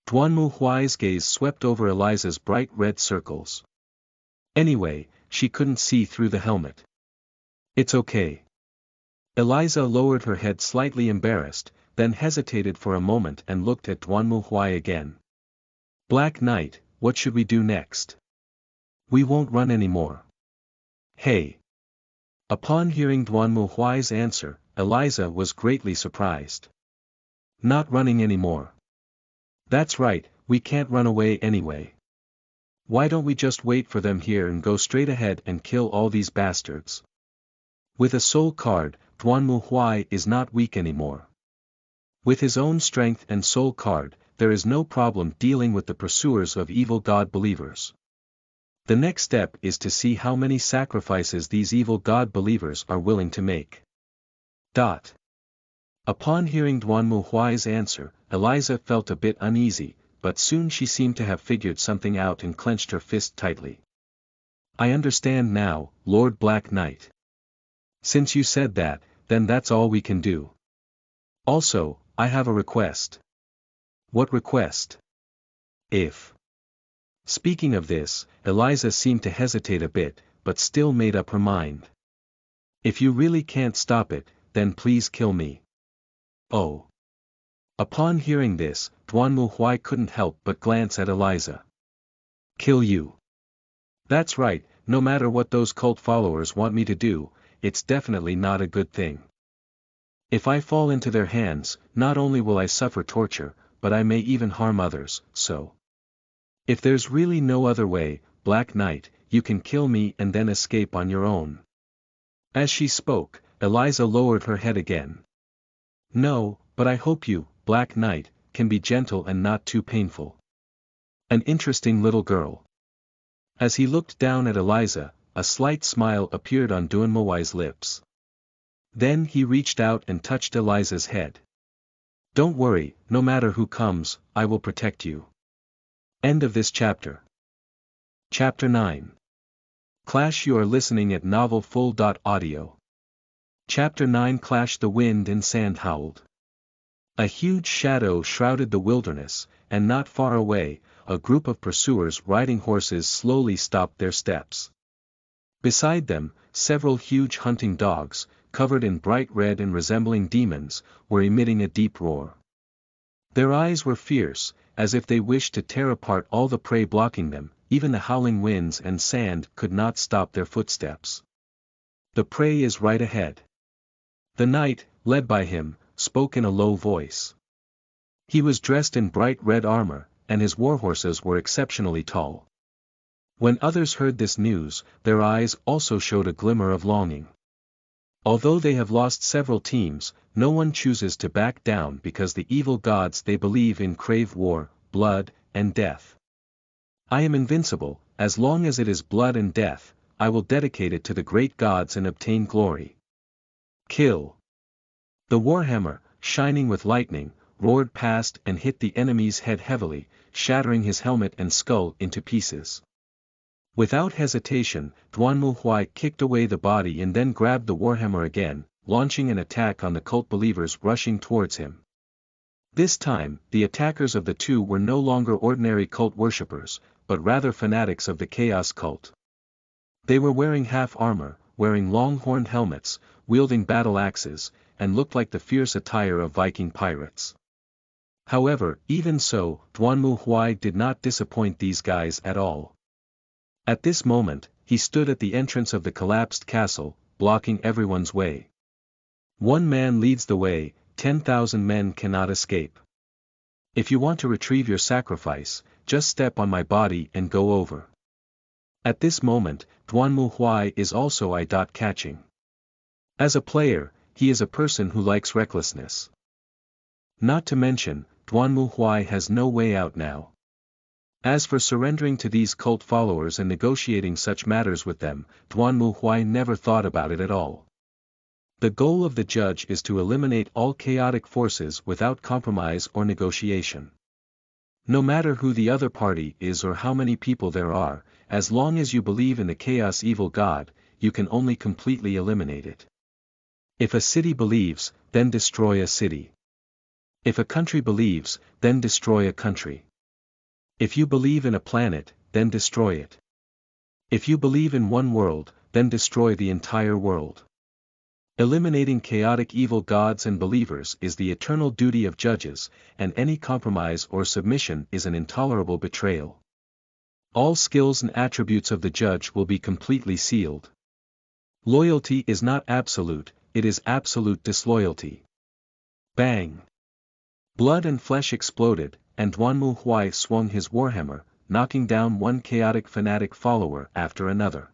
Speaker 1: Duanmu Huai's gaze swept over Eliza's bright red circles. Anyway, she couldn't see through the helmet. It's okay. Eliza lowered her head slightly embarrassed, then hesitated for a moment and looked at Duanmu Huai again. Black Knight, what should we do next? We won't run anymore. Hey! Upon hearing Duanmu Huai's answer, Eliza was greatly surprised. Not running anymore. That's right, we can't run away anyway. Why don't we just wait for them here and go straight ahead and kill all these bastards? With a soul card, Duanmu Huai is not weak anymore. With his own strength and soul card, there is no problem dealing with the pursuers of evil god believers. The next step is to see how many sacrifices these evil god believers are willing to make. Upon hearing Duanmu Huai's answer, Eliza felt a bit uneasy, but soon she seemed to have figured something out and clenched her fist tightly. I understand now, Lord Black Knight. Since you said that, then that's all we can do. Also, I have a request. What request? If. Speaking of this, Eliza seemed to hesitate a bit, but still made up her mind. If you really can't stop it, then please kill me. Oh. Upon hearing this, Duanmu Huai couldn't help but glance at Eliza. Kill you. That's right, no matter what those cult followers want me to do, it's definitely not a good thing. If I fall into their hands, not only will I suffer torture, but I may even harm others, so. If there's really no other way, Black Knight, you can kill me and then escape on your own. As she spoke, Eliza lowered her head again. No, but I hope you, Black Knight, can be gentle and not too painful. An interesting little girl. As he looked down at Eliza, a slight smile appeared on Duanmu Huai's lips. Then he reached out and touched Eliza's head. Don't worry, no matter who comes, I will protect you. End of this chapter. Chapter 9. Clash. You are listening at novelfull.audio. Chapter 9. Clash. The wind and sand howled. A huge shadow shrouded the wilderness, and not far away, a group of pursuers riding horses slowly stopped their steps. Beside them, several huge hunting dogs, covered in bright red and resembling demons, were emitting a deep roar. Their eyes were fierce, as if they wished to tear apart all the prey blocking them. Even the howling winds and sand could not stop their footsteps. The prey is right ahead. The knight, led by him, spoke in a low voice. He was dressed in bright red armor, and his warhorses were exceptionally tall. When others heard this news, their eyes also showed a glimmer of longing. Although they have lost several teams, no one chooses to back down because the evil gods they believe in crave war, blood, and death. I am invincible, as long as it is blood and death, I will dedicate it to the great gods and obtain glory. Kill. The warhammer, shining with lightning, roared past and hit the enemy's head heavily, shattering his helmet and skull into pieces. Without hesitation, Duanmu Huai kicked away the body and then grabbed the warhammer again, launching an attack on the cult believers rushing towards him. This time, the attackers of the two were no longer ordinary cult worshippers, but rather fanatics of the chaos cult. They were wearing half armor, wearing long horned helmets, wielding battle axes, and looked like the fierce attire of Viking pirates. However, even so, Duanmu Huai did not disappoint these guys at all. At this moment, he stood at the entrance of the collapsed castle, blocking everyone's way. One man leads the way, 10,000 men cannot escape. If you want to retrieve your sacrifice, just step on my body and go over. At this moment, Duanmu Huai is also eye-catching. As a player, he is a person who likes recklessness. Not to mention, Duanmu Huai has no way out now. As for surrendering to these cult followers and negotiating such matters with them, Duanmu Huai never thought about it at all. The goal of the judge is to eliminate all chaotic forces without compromise or negotiation. No matter who the other party is or how many people there are, as long as you believe in the chaos evil god, you can only completely eliminate it. If a city believes, then destroy a city. If a country believes, then destroy a country. If you believe in a planet, then destroy it. If you believe in one world, then destroy the entire world. Eliminating chaotic evil gods and believers is the eternal duty of judges, and any compromise or submission is an intolerable betrayal. All skills and attributes of the judge will be completely sealed. Loyalty is not absolute, it is absolute disloyalty. Bang! Blood and flesh exploded, and Duanmu Huai swung his warhammer, knocking down one chaotic fanatic follower after another.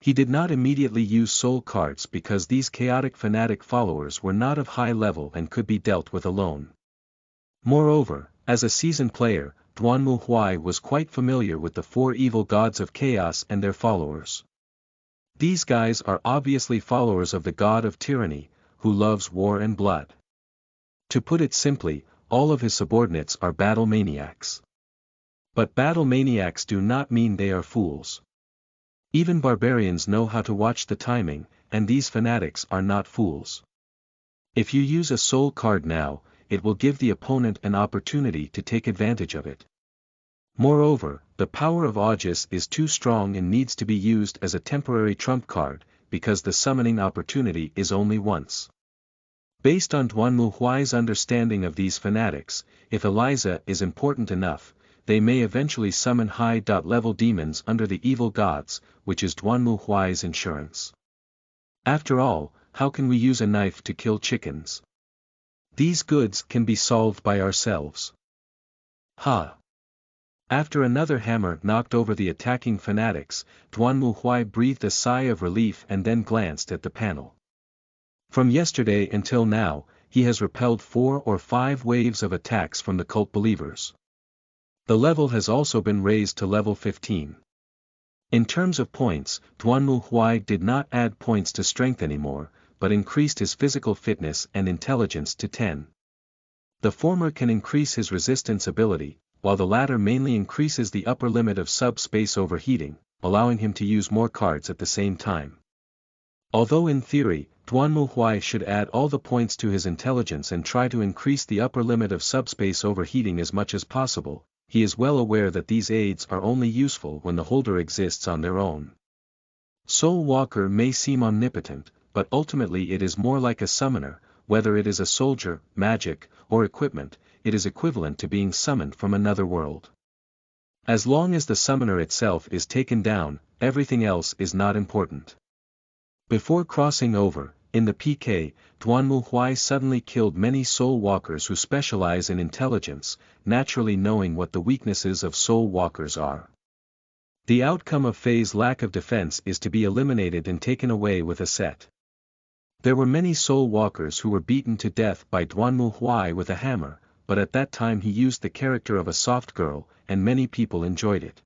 Speaker 1: He did not immediately use soul cards because these chaotic fanatic followers were not of high level and could be dealt with alone. Moreover, as a seasoned player, Duanmu Huai was quite familiar with the four evil gods of chaos and their followers. These guys are obviously followers of the god of tyranny, who loves war and blood. To put it simply, all of his subordinates are battle maniacs. But battle maniacs do not mean they are fools. Even barbarians know how to watch the timing, and these fanatics are not fools. If you use a soul card now, it will give the opponent an opportunity to take advantage of it. Moreover, the power of Aegis is too strong and needs to be used as a temporary trump card, because the summoning opportunity is only once. Based on Duanmu Huai's understanding of these fanatics, if Eliza is important enough, they may eventually summon high-level demons under the evil gods, which is Duanmu Huai's insurance. After all, how can we use a knife to kill chickens? These goods can be solved by ourselves. Ha! After another hammer knocked over the attacking fanatics, Duanmu Huai breathed a sigh of relief and then glanced at the panel. From yesterday until now, he has repelled 4 or 5 waves of attacks from the cult believers. The level has also been raised to level 15. In terms of points, Duanmu Huai did not add points to strength anymore, but increased his physical fitness and intelligence to 10. The former can increase his resistance ability, while the latter mainly increases the upper limit of subspace overheating, allowing him to use more cards at the same time. Although in theory, Duanmu Huai should add all the points to his intelligence and try to increase the upper limit of subspace overheating as much as possible, he is well aware that these aids are only useful when the holder exists on their own. Soul Walker may seem omnipotent, but ultimately it is more like a summoner, whether it is a soldier, magic, or equipment, it is equivalent to being summoned from another world. As long as the summoner itself is taken down, everything else is not important. Before crossing over, in the PK, Duanmu Huai suddenly killed many soul walkers who specialize in intelligence, naturally knowing what the weaknesses of soul walkers are. The outcome of Fei's lack of defense is to be eliminated and taken away with a set. There were many soul walkers who were beaten to death by Duanmu Huai with a hammer, but at that time he used the character of a soft girl, and many people enjoyed it.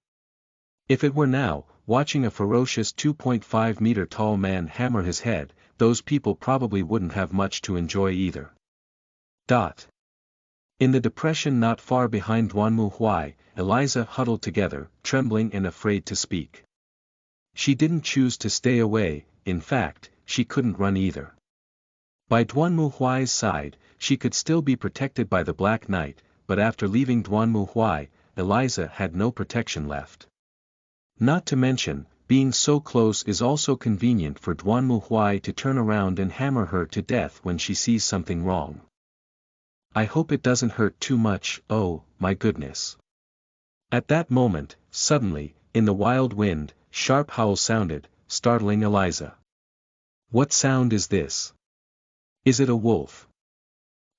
Speaker 1: If it were now, watching a ferocious 2.5-meter tall man hammer his head, those people probably wouldn't have much to enjoy either. In the depression not far behind Duanmu Huai, Eliza huddled together, trembling and afraid to speak. She didn't choose to stay away, in fact, she couldn't run either. By Duanmu Huai's side, she could still be protected by the Black Knight, but after leaving Duanmu Huai, Eliza had no protection left. Not to mention, being so close is also convenient for Duanmu Huai to turn around and hammer her to death when she sees something wrong. I hope it doesn't hurt too much, oh, my goodness. At that moment, suddenly, in the wild wind, sharp howls sounded, startling Eliza. What sound is this? Is it a wolf?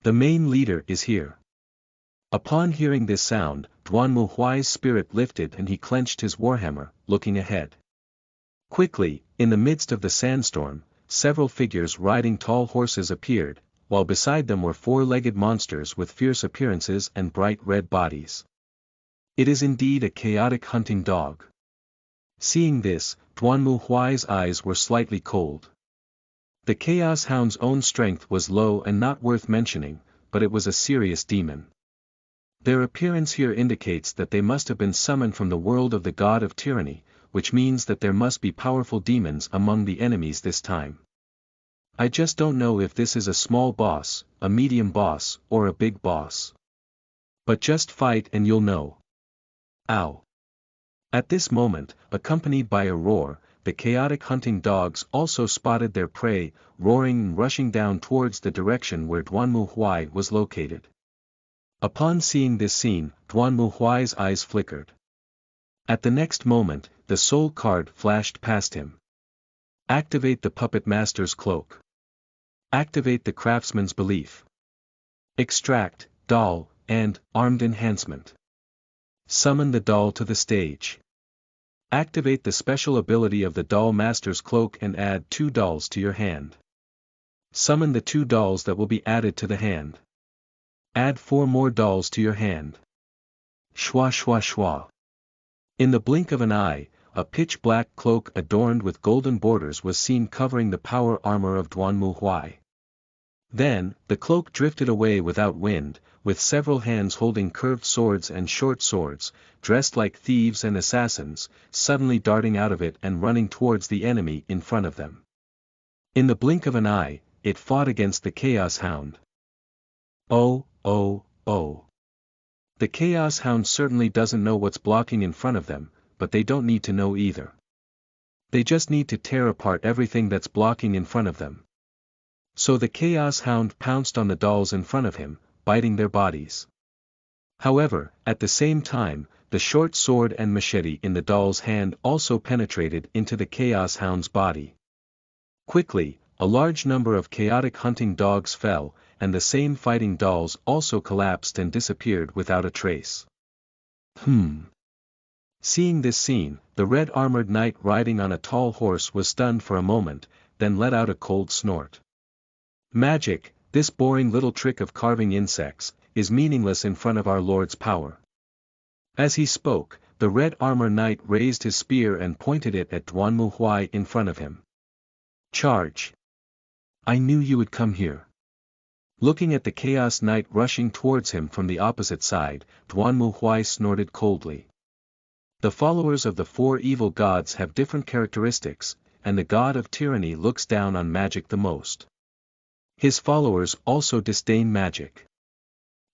Speaker 1: The main leader is here. Upon hearing this sound, Duanmu Huai's spirit lifted and he clenched his warhammer, looking ahead. Quickly, in the midst of the sandstorm, several figures riding tall horses appeared, while beside them were 4-legged monsters with fierce appearances and bright red bodies. It is indeed a chaotic hunting dog. Seeing this, Duanmu Huai's eyes were slightly cold. The Chaos Hound's own strength was low and not worth mentioning, but it was a serious demon. Their appearance here indicates that they must have been summoned from the world of the god of tyranny, which means that there must be powerful demons among the enemies this time. I just don't know if this is a small boss, a medium boss, or a big boss. But just fight and you'll know. Ow! At this moment, accompanied by a roar, the chaotic hunting dogs also spotted their prey, roaring and rushing down towards the direction where Duanmu Huai was located. Upon seeing this scene, Duanmu Huai's eyes flickered. At the next moment, the soul card flashed past him. Activate the puppet master's cloak. Activate the craftsman's belief. Extract, doll, and armed enhancement. Summon the doll to the stage. Activate the special ability of the doll master's cloak and add 2 dolls to your hand. Summon the 2 dolls that will be added to the hand. Add 4 more dolls to your hand. Shwa shwa shwa. In the blink of an eye, a pitch-black cloak adorned with golden borders was seen covering the power armor of Duanmu Huai. Then, the cloak drifted away without wind, with several hands holding curved swords and short swords, dressed like thieves and assassins, suddenly darting out of it and running towards the enemy in front of them. In the blink of an eye, it fought against the Chaos Hound. Oh, oh, oh. The Chaos Hound certainly doesn't know what's blocking in front of them, but they don't need to know either. They just need to tear apart everything that's blocking in front of them. So the Chaos Hound pounced on the dolls in front of him, biting their bodies. However, at the same time, the short sword and machete in the doll's hand also penetrated into the Chaos Hound's body. Quickly, a large number of chaotic hunting dogs fell, and the same fighting dolls also collapsed and disappeared without a trace. Seeing this scene, the red-armored knight riding on a tall horse was stunned for a moment, then let out a cold snort. Magic, this boring little trick of carving insects, is meaningless in front of our Lord's power. As he spoke, the red armor knight raised his spear and pointed it at Duanmu Huai in front of him. Charge! I knew you would come here. Looking at the Chaos Knight rushing towards him from the opposite side, Duanmu Huai snorted coldly. The followers of the 4 evil gods have different characteristics, and the god of tyranny looks down on magic the most. His followers also disdain magic.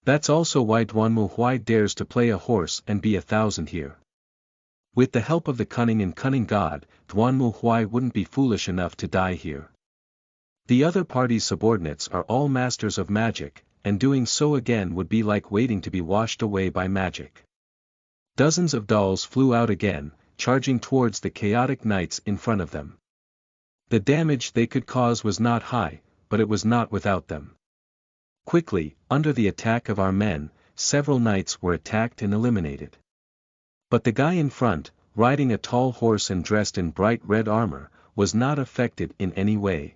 Speaker 1: That's also why Duanmu Huai dares to play a horse and be 1,000 here. With the help of the cunning god, Duanmu Huai wouldn't be foolish enough to die here. The other party's subordinates are all masters of magic, and doing so again would be like waiting to be washed away by magic. Dozens of dolls flew out again, charging towards the chaotic knights in front of them. The damage they could cause was not high, but it was not without them. Quickly, under the attack of our men, several knights were attacked and eliminated. But the guy in front, riding a tall horse and dressed in bright red armor, was not affected in any way.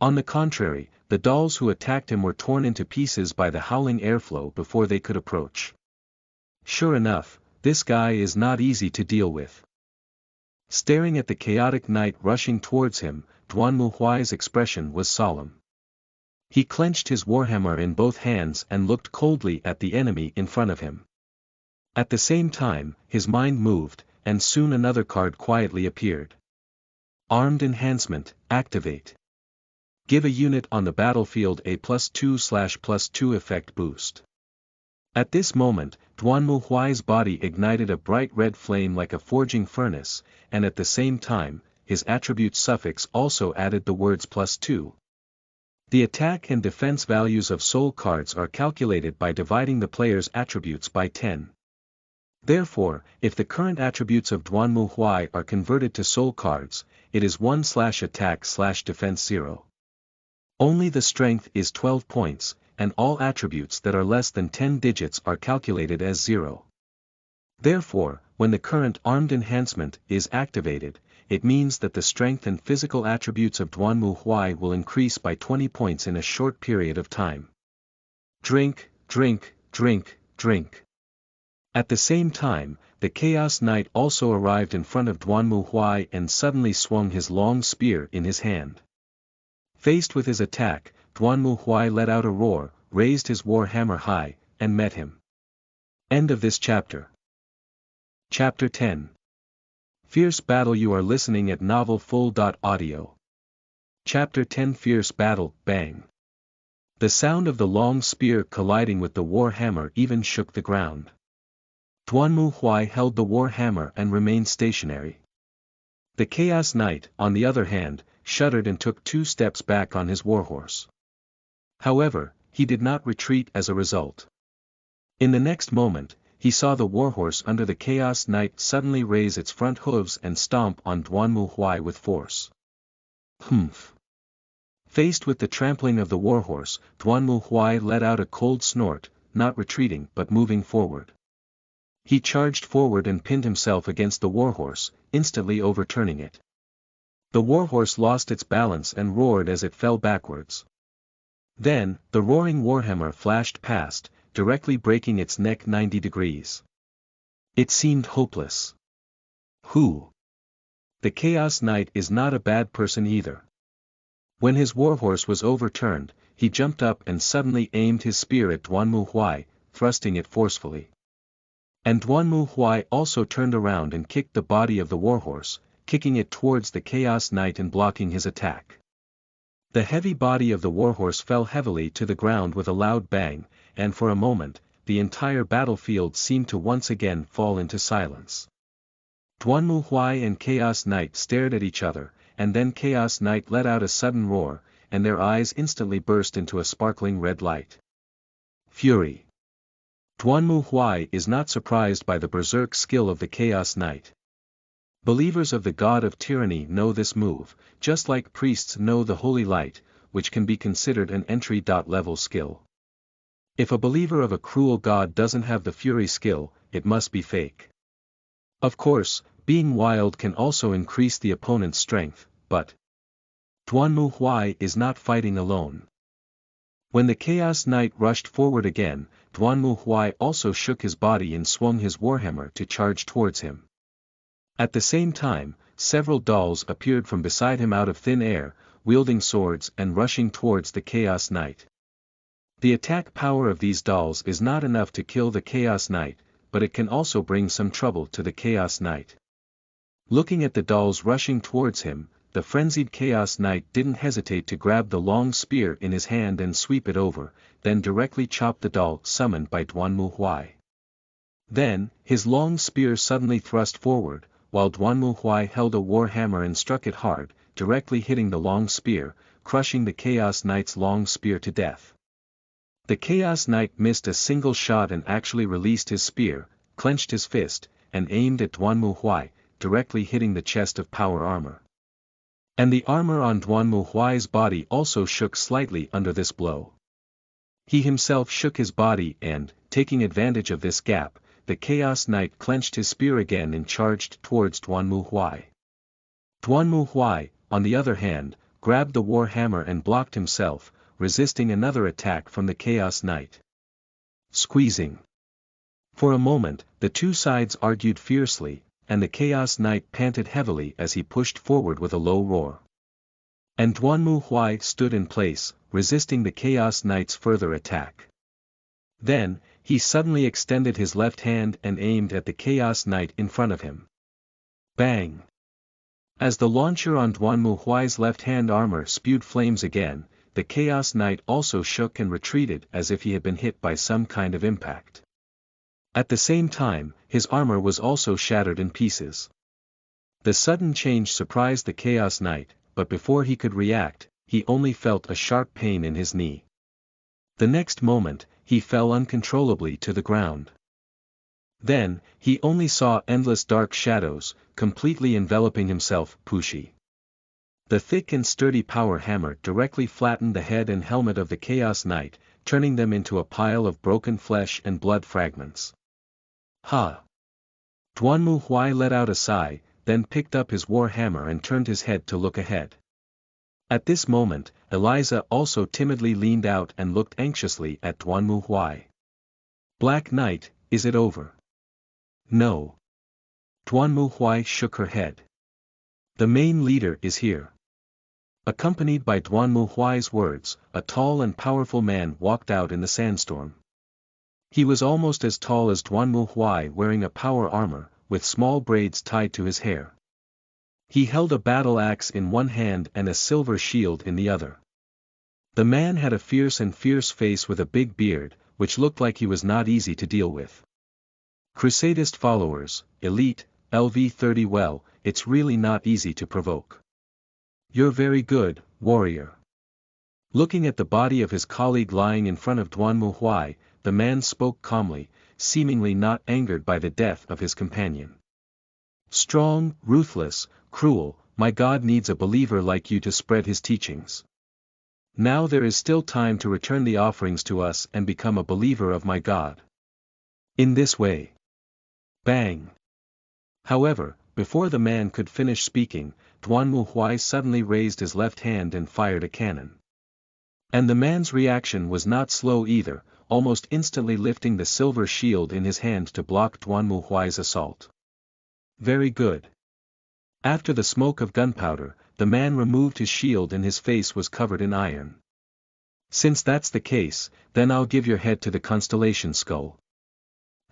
Speaker 1: On the contrary, the dolls who attacked him were torn into pieces by the howling airflow before they could approach. Sure enough, this guy is not easy to deal with. Staring at the chaotic knight rushing towards him, Duanmu Huai's expression was solemn. He clenched his warhammer in both hands and looked coldly at the enemy in front of him. At the same time, his mind moved, and soon another card quietly appeared. Armed Enhancement, activate. Give a unit on the battlefield a +2/+2 effect boost. At this moment, Duanmu Huai's body ignited a bright red flame like a forging furnace, and at the same time, his attribute suffix also added the words +2. The attack and defense values of soul cards are calculated by dividing the player's attributes by 10. Therefore, if the current attributes of Duanmu Huai are converted to soul cards, it is 1/attack/defense 0. Only the strength is 12 points, and all attributes that are less than 10 digits are calculated as 0. Therefore, when the current armed enhancement is activated, it means that the strength and physical attributes of Duanmu Huai will increase by 20 points in a short period of time. Drink, drink, drink, drink. At the same time, the Chaos Knight also arrived in front of Duanmu Huai and suddenly swung his long spear in his hand. Faced with his attack, Duanmu Huai let out a roar, raised his war hammer high, and met him. End of this chapter. Chapter 10. Fierce Battle. You are listening at novelfull.audio. Chapter 10. Fierce Battle, bang. The sound of the long spear colliding with the war hammer even shook the ground. Duanmu Huai held the war hammer and remained stationary. The Chaos Knight, on the other hand, shuddered and took 2 steps back on his warhorse. However, he did not retreat as a result. In the next moment, he saw the warhorse under the Chaos Knight suddenly raise its front hooves and stomp on Duanmu Huai with force. Humph! Faced with the trampling of the warhorse, Duanmu Huai let out a cold snort, not retreating but moving forward. He charged forward and pinned himself against the warhorse, instantly overturning it. The warhorse lost its balance and roared as it fell backwards. Then, the roaring warhammer flashed past, directly breaking its neck 90 degrees. It seemed hopeless. Who? The Chaos Knight is not a bad person either. When his warhorse was overturned, he jumped up and suddenly aimed his spear at Duanmu Huai, thrusting it forcefully. And Duanmu Huai also turned around and kicked the body of the warhorse, kicking it towards the Chaos Knight and blocking his attack. The heavy body of the warhorse fell heavily to the ground with a loud bang, and for a moment, the entire battlefield seemed to once again fall into silence. Duanmu Huai and Chaos Knight stared at each other, and then Chaos Knight let out a sudden roar, and their eyes instantly burst into a sparkling red light. Fury. Duanmu Huai is not surprised by the berserk skill of the Chaos Knight. Believers of the god of tyranny know this move, just like priests know the holy light, which can be considered an entry-level skill. If a believer of a cruel god doesn't have the fury skill, it must be fake. Of course, being wild can also increase the opponent's strength, but Duanmu Huai is not fighting alone. When the Chaos Knight rushed forward again, Duanmu Huai also shook his body and swung his warhammer to charge towards him. At the same time, several dolls appeared from beside him out of thin air, wielding swords and rushing towards the Chaos Knight. The attack power of these dolls is not enough to kill the Chaos Knight, but it can also bring some trouble to the Chaos Knight. Looking at the dolls rushing towards him, the frenzied Chaos Knight didn't hesitate to grab the long spear in his hand and sweep it over, then directly chop the doll summoned by Duanmu Huai. Then, his long spear suddenly thrust forward, while Duanmu Huai held a war hammer and struck it hard, directly hitting the long spear, crushing the Chaos Knight's long spear to death. The Chaos Knight missed a single shot and actually released his spear, clenched his fist, and aimed at Duanmu Huai, directly hitting the chest of power armor. And the armor on Duanmu Huai's body also shook slightly under this blow. He himself shook his body and, taking advantage of this gap, the Chaos Knight clenched his spear again and charged towards Duanmu Huai. Duanmu Huai, on the other hand, grabbed the war hammer and blocked himself, resisting another attack from the Chaos Knight. Squeezing. For a moment, the two sides argued fiercely, and the Chaos Knight panted heavily as he pushed forward with a low roar. And Duanmu Huai stood in place, resisting the Chaos Knight's further attack. Then, he suddenly extended his left hand and aimed at the Chaos Knight in front of him. Bang! As the launcher on Duanmu Huai's left-hand armor spewed flames again, the Chaos Knight also shook and retreated as if he had been hit by some kind of impact. At the same time, his armor was also shattered in pieces. The sudden change surprised the Chaos Knight, but before he could react, he only felt a sharp pain in his knee. The next moment, he fell uncontrollably to the ground. Then, he only saw endless dark shadows, completely enveloping himself, Pushi. The thick and sturdy power hammer directly flattened the head and helmet of the Chaos Knight, turning them into a pile of broken flesh and blood fragments. Ha! Duanmu Huai let out a sigh, then picked up his war hammer and turned his head to look ahead. At this moment, Eliza also timidly leaned out and looked anxiously at Duanmu Huai. Black Knight, is it over? No. Duanmu Huai shook her head. The main leader is here. Accompanied by Duanmu Huai's words, a tall and powerful man walked out in the sandstorm. He was almost as tall as Duanmu Huai, wearing a power armor, with small braids tied to his hair. He held a battle axe in one hand and a silver shield in the other. The man had a fierce face with a big beard, which looked like he was not easy to deal with. Crusadist followers, elite, LV30. Well, it's really not easy to provoke. You're very good, warrior. Looking at the body of his colleague lying in front of Duanmu Huai, the man spoke calmly, seemingly not angered by the death of his companion. Strong, ruthless, cruel, my God needs a believer like you to spread his teachings. Now there is still time to return the offerings to us and become a believer of my God. In this way. Bang. However, before the man could finish speaking, Duanmu Huai suddenly raised his left hand and fired a cannon. And the man's reaction was not slow either, almost instantly lifting the silver shield in his hand to block Duanmu Huai's assault. Very good. After the smoke of gunpowder, the man removed his shield and his face was covered in iron. Since that's the case, then I'll give your head to the constellation skull.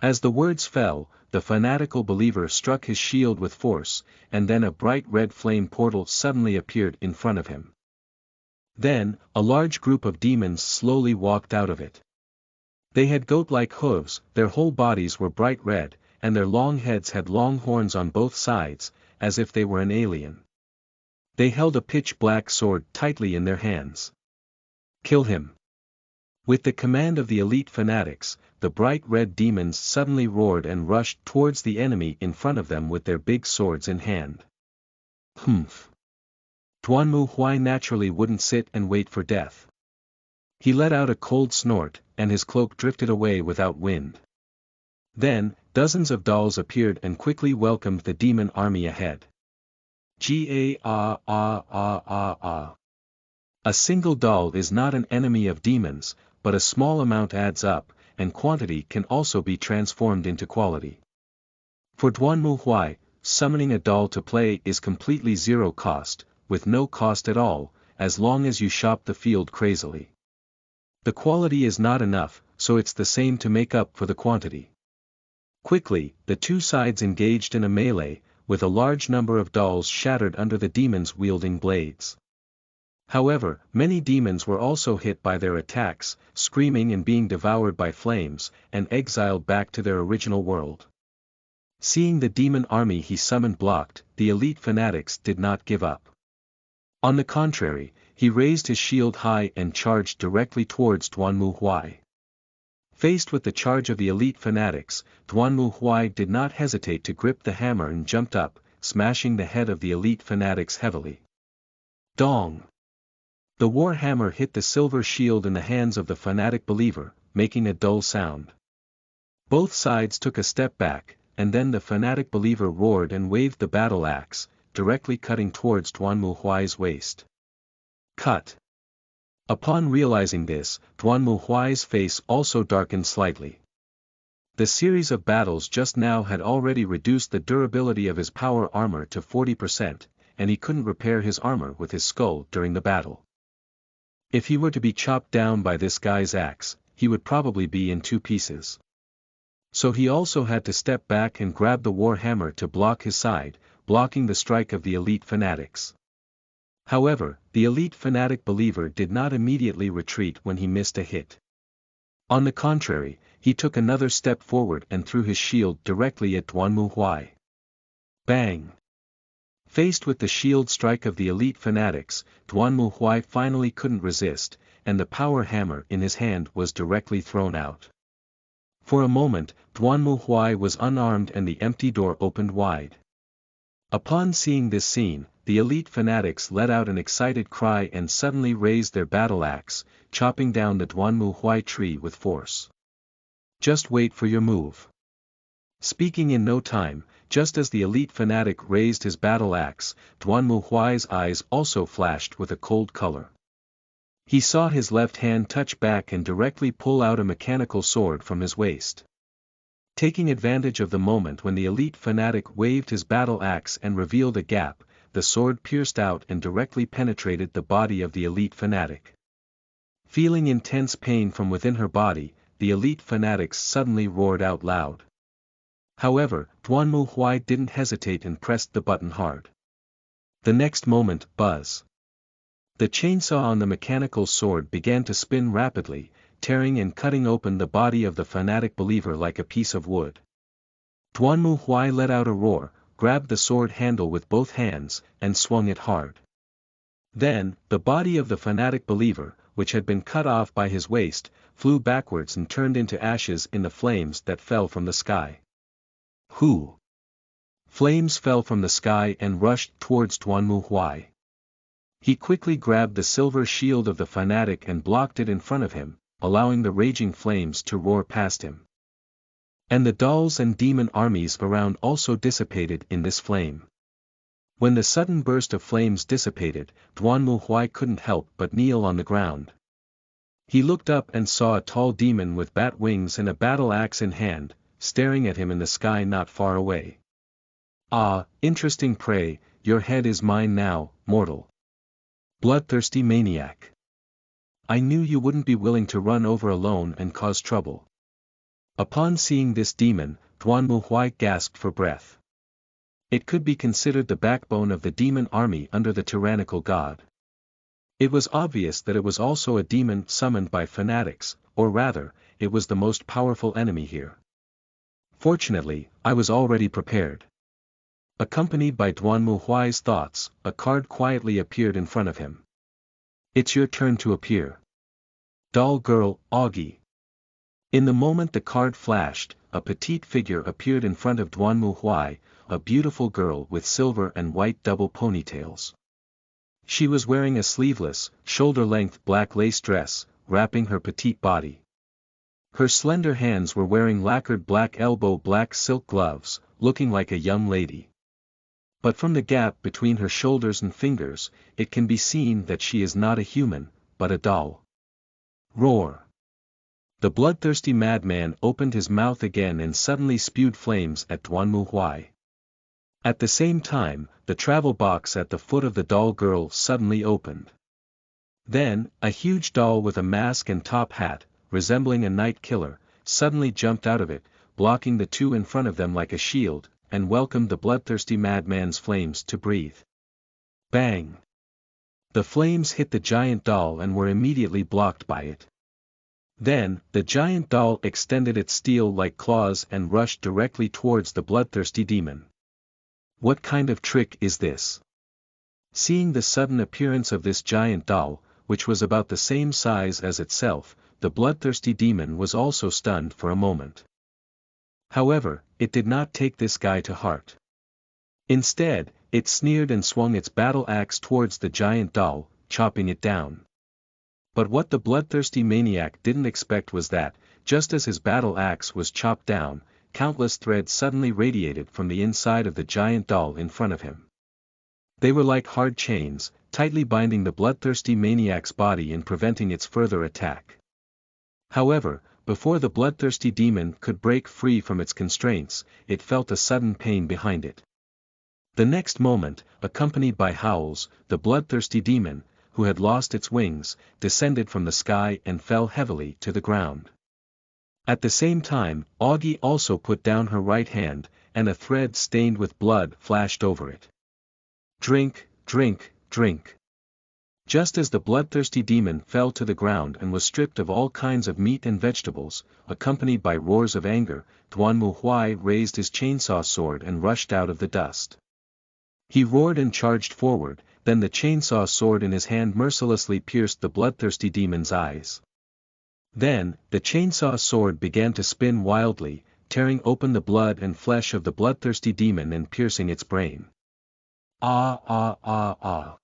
Speaker 1: As the words fell, the fanatical believer struck his shield with force, and then a bright red flame portal suddenly appeared in front of him. Then, a large group of demons slowly walked out of it. They had goat-like hooves, their whole bodies were bright red, and their long heads had long horns on both sides, as if they were an alien. They held a pitch-black sword tightly in their hands. Kill him. With the command of the elite fanatics, the bright red demons suddenly roared and rushed towards the enemy in front of them with their big swords in hand. Humph. Duanmu Huai naturally wouldn't sit and wait for death. He let out a cold snort, and his cloak drifted away without wind. Then, dozens of dolls appeared and quickly welcomed the demon army ahead. A single doll is not an enemy of demons, but a small amount adds up, and quantity can also be transformed into quality. For Duanmu Huai, summoning a doll to play is completely zero cost, with no cost at all, as long as you shop the field crazily. The quality is not enough, so it's the same to make up for the quantity. Quickly, the two sides engaged in a melee, with a large number of dolls shattered under the demons wielding blades. However, many demons were also hit by their attacks, screaming and being devoured by flames, and exiled back to their original world. Seeing the demon army he summoned blocked, the elite fanatics did not give up. On the contrary, he raised his shield high and charged directly towards Duanmu Huai. Faced with the charge of the elite fanatics, Duanmu Huai did not hesitate to grip the hammer and jumped up, smashing the head of the elite fanatics heavily. Dong! The war hammer hit the silver shield in the hands of the fanatic believer, making a dull sound. Both sides took a step back, and then the fanatic believer roared and waved the battle axe, directly cutting towards Duanmu Huai's waist. Cut! Upon realizing this, Duanmu Huai's face also darkened slightly. The series of battles just now had already reduced the durability of his power armor to 40%, and he couldn't repair his armor with his skull during the battle. If he were to be chopped down by this guy's axe, he would probably be in two pieces. So he also had to step back and grab the war hammer to block his side, blocking the strike of the elite fanatics. However, the elite fanatic believer did not immediately retreat when he missed a hit. On the contrary, he took another step forward and threw his shield directly at Duanmu Huai. Bang! Faced with the shield strike of the elite fanatics, Duanmu Huai finally couldn't resist, and the power hammer in his hand was directly thrown out. For a moment, Duanmu Huai was unarmed and the empty door opened wide. Upon seeing this scene, the elite fanatics let out an excited cry and suddenly raised their battle axe, chopping down the Duanmu Huai tree with force. Just wait for your move. Speaking in no time, just as the elite fanatic raised his battle axe, Duanmu Huai's eyes also flashed with a cold color. He saw his left hand touch back and directly pull out a mechanical sword from his waist. Taking advantage of the moment when the elite fanatic waved his battle axe and revealed a gap, the sword pierced out and directly penetrated the body of the elite fanatic. Feeling intense pain from within her body, the elite fanatic suddenly roared out loud. However, Duanmu Huai didn't hesitate and pressed the button hard. The next moment, buzz! The chainsaw on the mechanical sword began to spin rapidly, tearing and cutting open the body of the fanatic believer like a piece of wood. Duanmu Huai let out a roar, grabbed the sword handle with both hands, and swung it hard. Then, the body of the fanatic believer, which had been cut off by his waist, flew backwards and turned into ashes in the flames that fell from the sky. Who? Flames fell from the sky and rushed towards Duanmu Huai. He quickly grabbed the silver shield of the fanatic and blocked it in front of him, allowing the raging flames to roar past him. And the dolls and demon armies around also dissipated in this flame. When the sudden burst of flames dissipated, Duanmu Huai couldn't help but kneel on the ground. He looked up and saw a tall demon with bat wings and a battle axe in hand, staring at him in the sky not far away. "Ah, interesting prey, your head is mine now, mortal. Bloodthirsty maniac. I knew you wouldn't be willing to run over alone and cause trouble." Upon seeing this demon, Duanmu Huai gasped for breath. It could be considered the backbone of the demon army under the tyrannical god. It was obvious that it was also a demon summoned by fanatics, or rather, it was the most powerful enemy here. Fortunately, I was already prepared. Accompanied by Duanmu Huai's thoughts, a card quietly appeared in front of him. "It's your turn to appear. Doll girl, Augie." In the moment the card flashed, a petite figure appeared in front of Duanmu Huai, a beautiful girl with silver and white double ponytails. She was wearing a sleeveless, shoulder-length black lace dress, wrapping her petite body. Her slender hands were wearing lacquered black elbow black silk gloves, looking like a young lady. But from the gap between her shoulders and fingers, it can be seen that she is not a human, but a doll. Roar! The bloodthirsty madman opened his mouth again and suddenly spewed flames at Duanmu Huai. At the same time, the travel box at the foot of the doll girl suddenly opened. Then, a huge doll with a mask and top hat, resembling a night killer, suddenly jumped out of it, blocking the two in front of them like a shield, and welcomed the bloodthirsty madman's flames to breathe. Bang! The flames hit the giant doll and were immediately blocked by it. Then, the giant doll extended its steel-like claws and rushed directly towards the bloodthirsty demon. What kind of trick is this? Seeing the sudden appearance of this giant doll, which was about the same size as itself, the bloodthirsty demon was also stunned for a moment. However, it did not take this guy to heart. Instead, it sneered and swung its battle axe towards the giant doll, chopping it down. But what the bloodthirsty maniac didn't expect was that, just as his battle axe was chopped down, countless threads suddenly radiated from the inside of the giant doll in front of him. They were like hard chains, tightly binding the bloodthirsty maniac's body and preventing its further attack. However, before the bloodthirsty demon could break free from its constraints, it felt a sudden pain behind it. The next moment, accompanied by howls, the bloodthirsty demon, who had lost its wings, descended from the sky and fell heavily to the ground. At the same time, Augie also put down her right hand, and a thread stained with blood flashed over it. Drink, drink, drink. Just as the bloodthirsty demon fell to the ground and was stripped of all kinds of meat and vegetables, accompanied by roars of anger, Duanmu Huai raised his chainsaw sword and rushed out of the dust. He roared and charged forward, then the chainsaw sword in his hand mercilessly pierced the bloodthirsty demon's eyes. Then, the chainsaw sword began to spin wildly, tearing open the blood and flesh of the bloodthirsty demon and piercing its brain. Ah ah ah ah.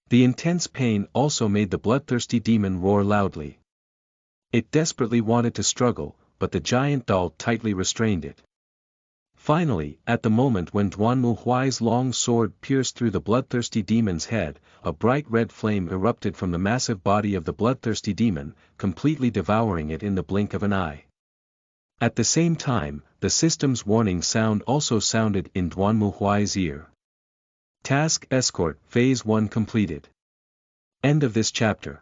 Speaker 1: The intense pain also made the bloodthirsty demon roar loudly. It desperately wanted to struggle, but the giant doll tightly restrained it. Finally, at the moment when Duanmu Huai's long sword pierced through the bloodthirsty demon's head, a bright red flame erupted from the massive body of the bloodthirsty demon, completely devouring it in the blink of an eye. At the same time, the system's warning sound also sounded in Duanmu Huai's ear. Task Escort Phase 1 completed. End of this chapter.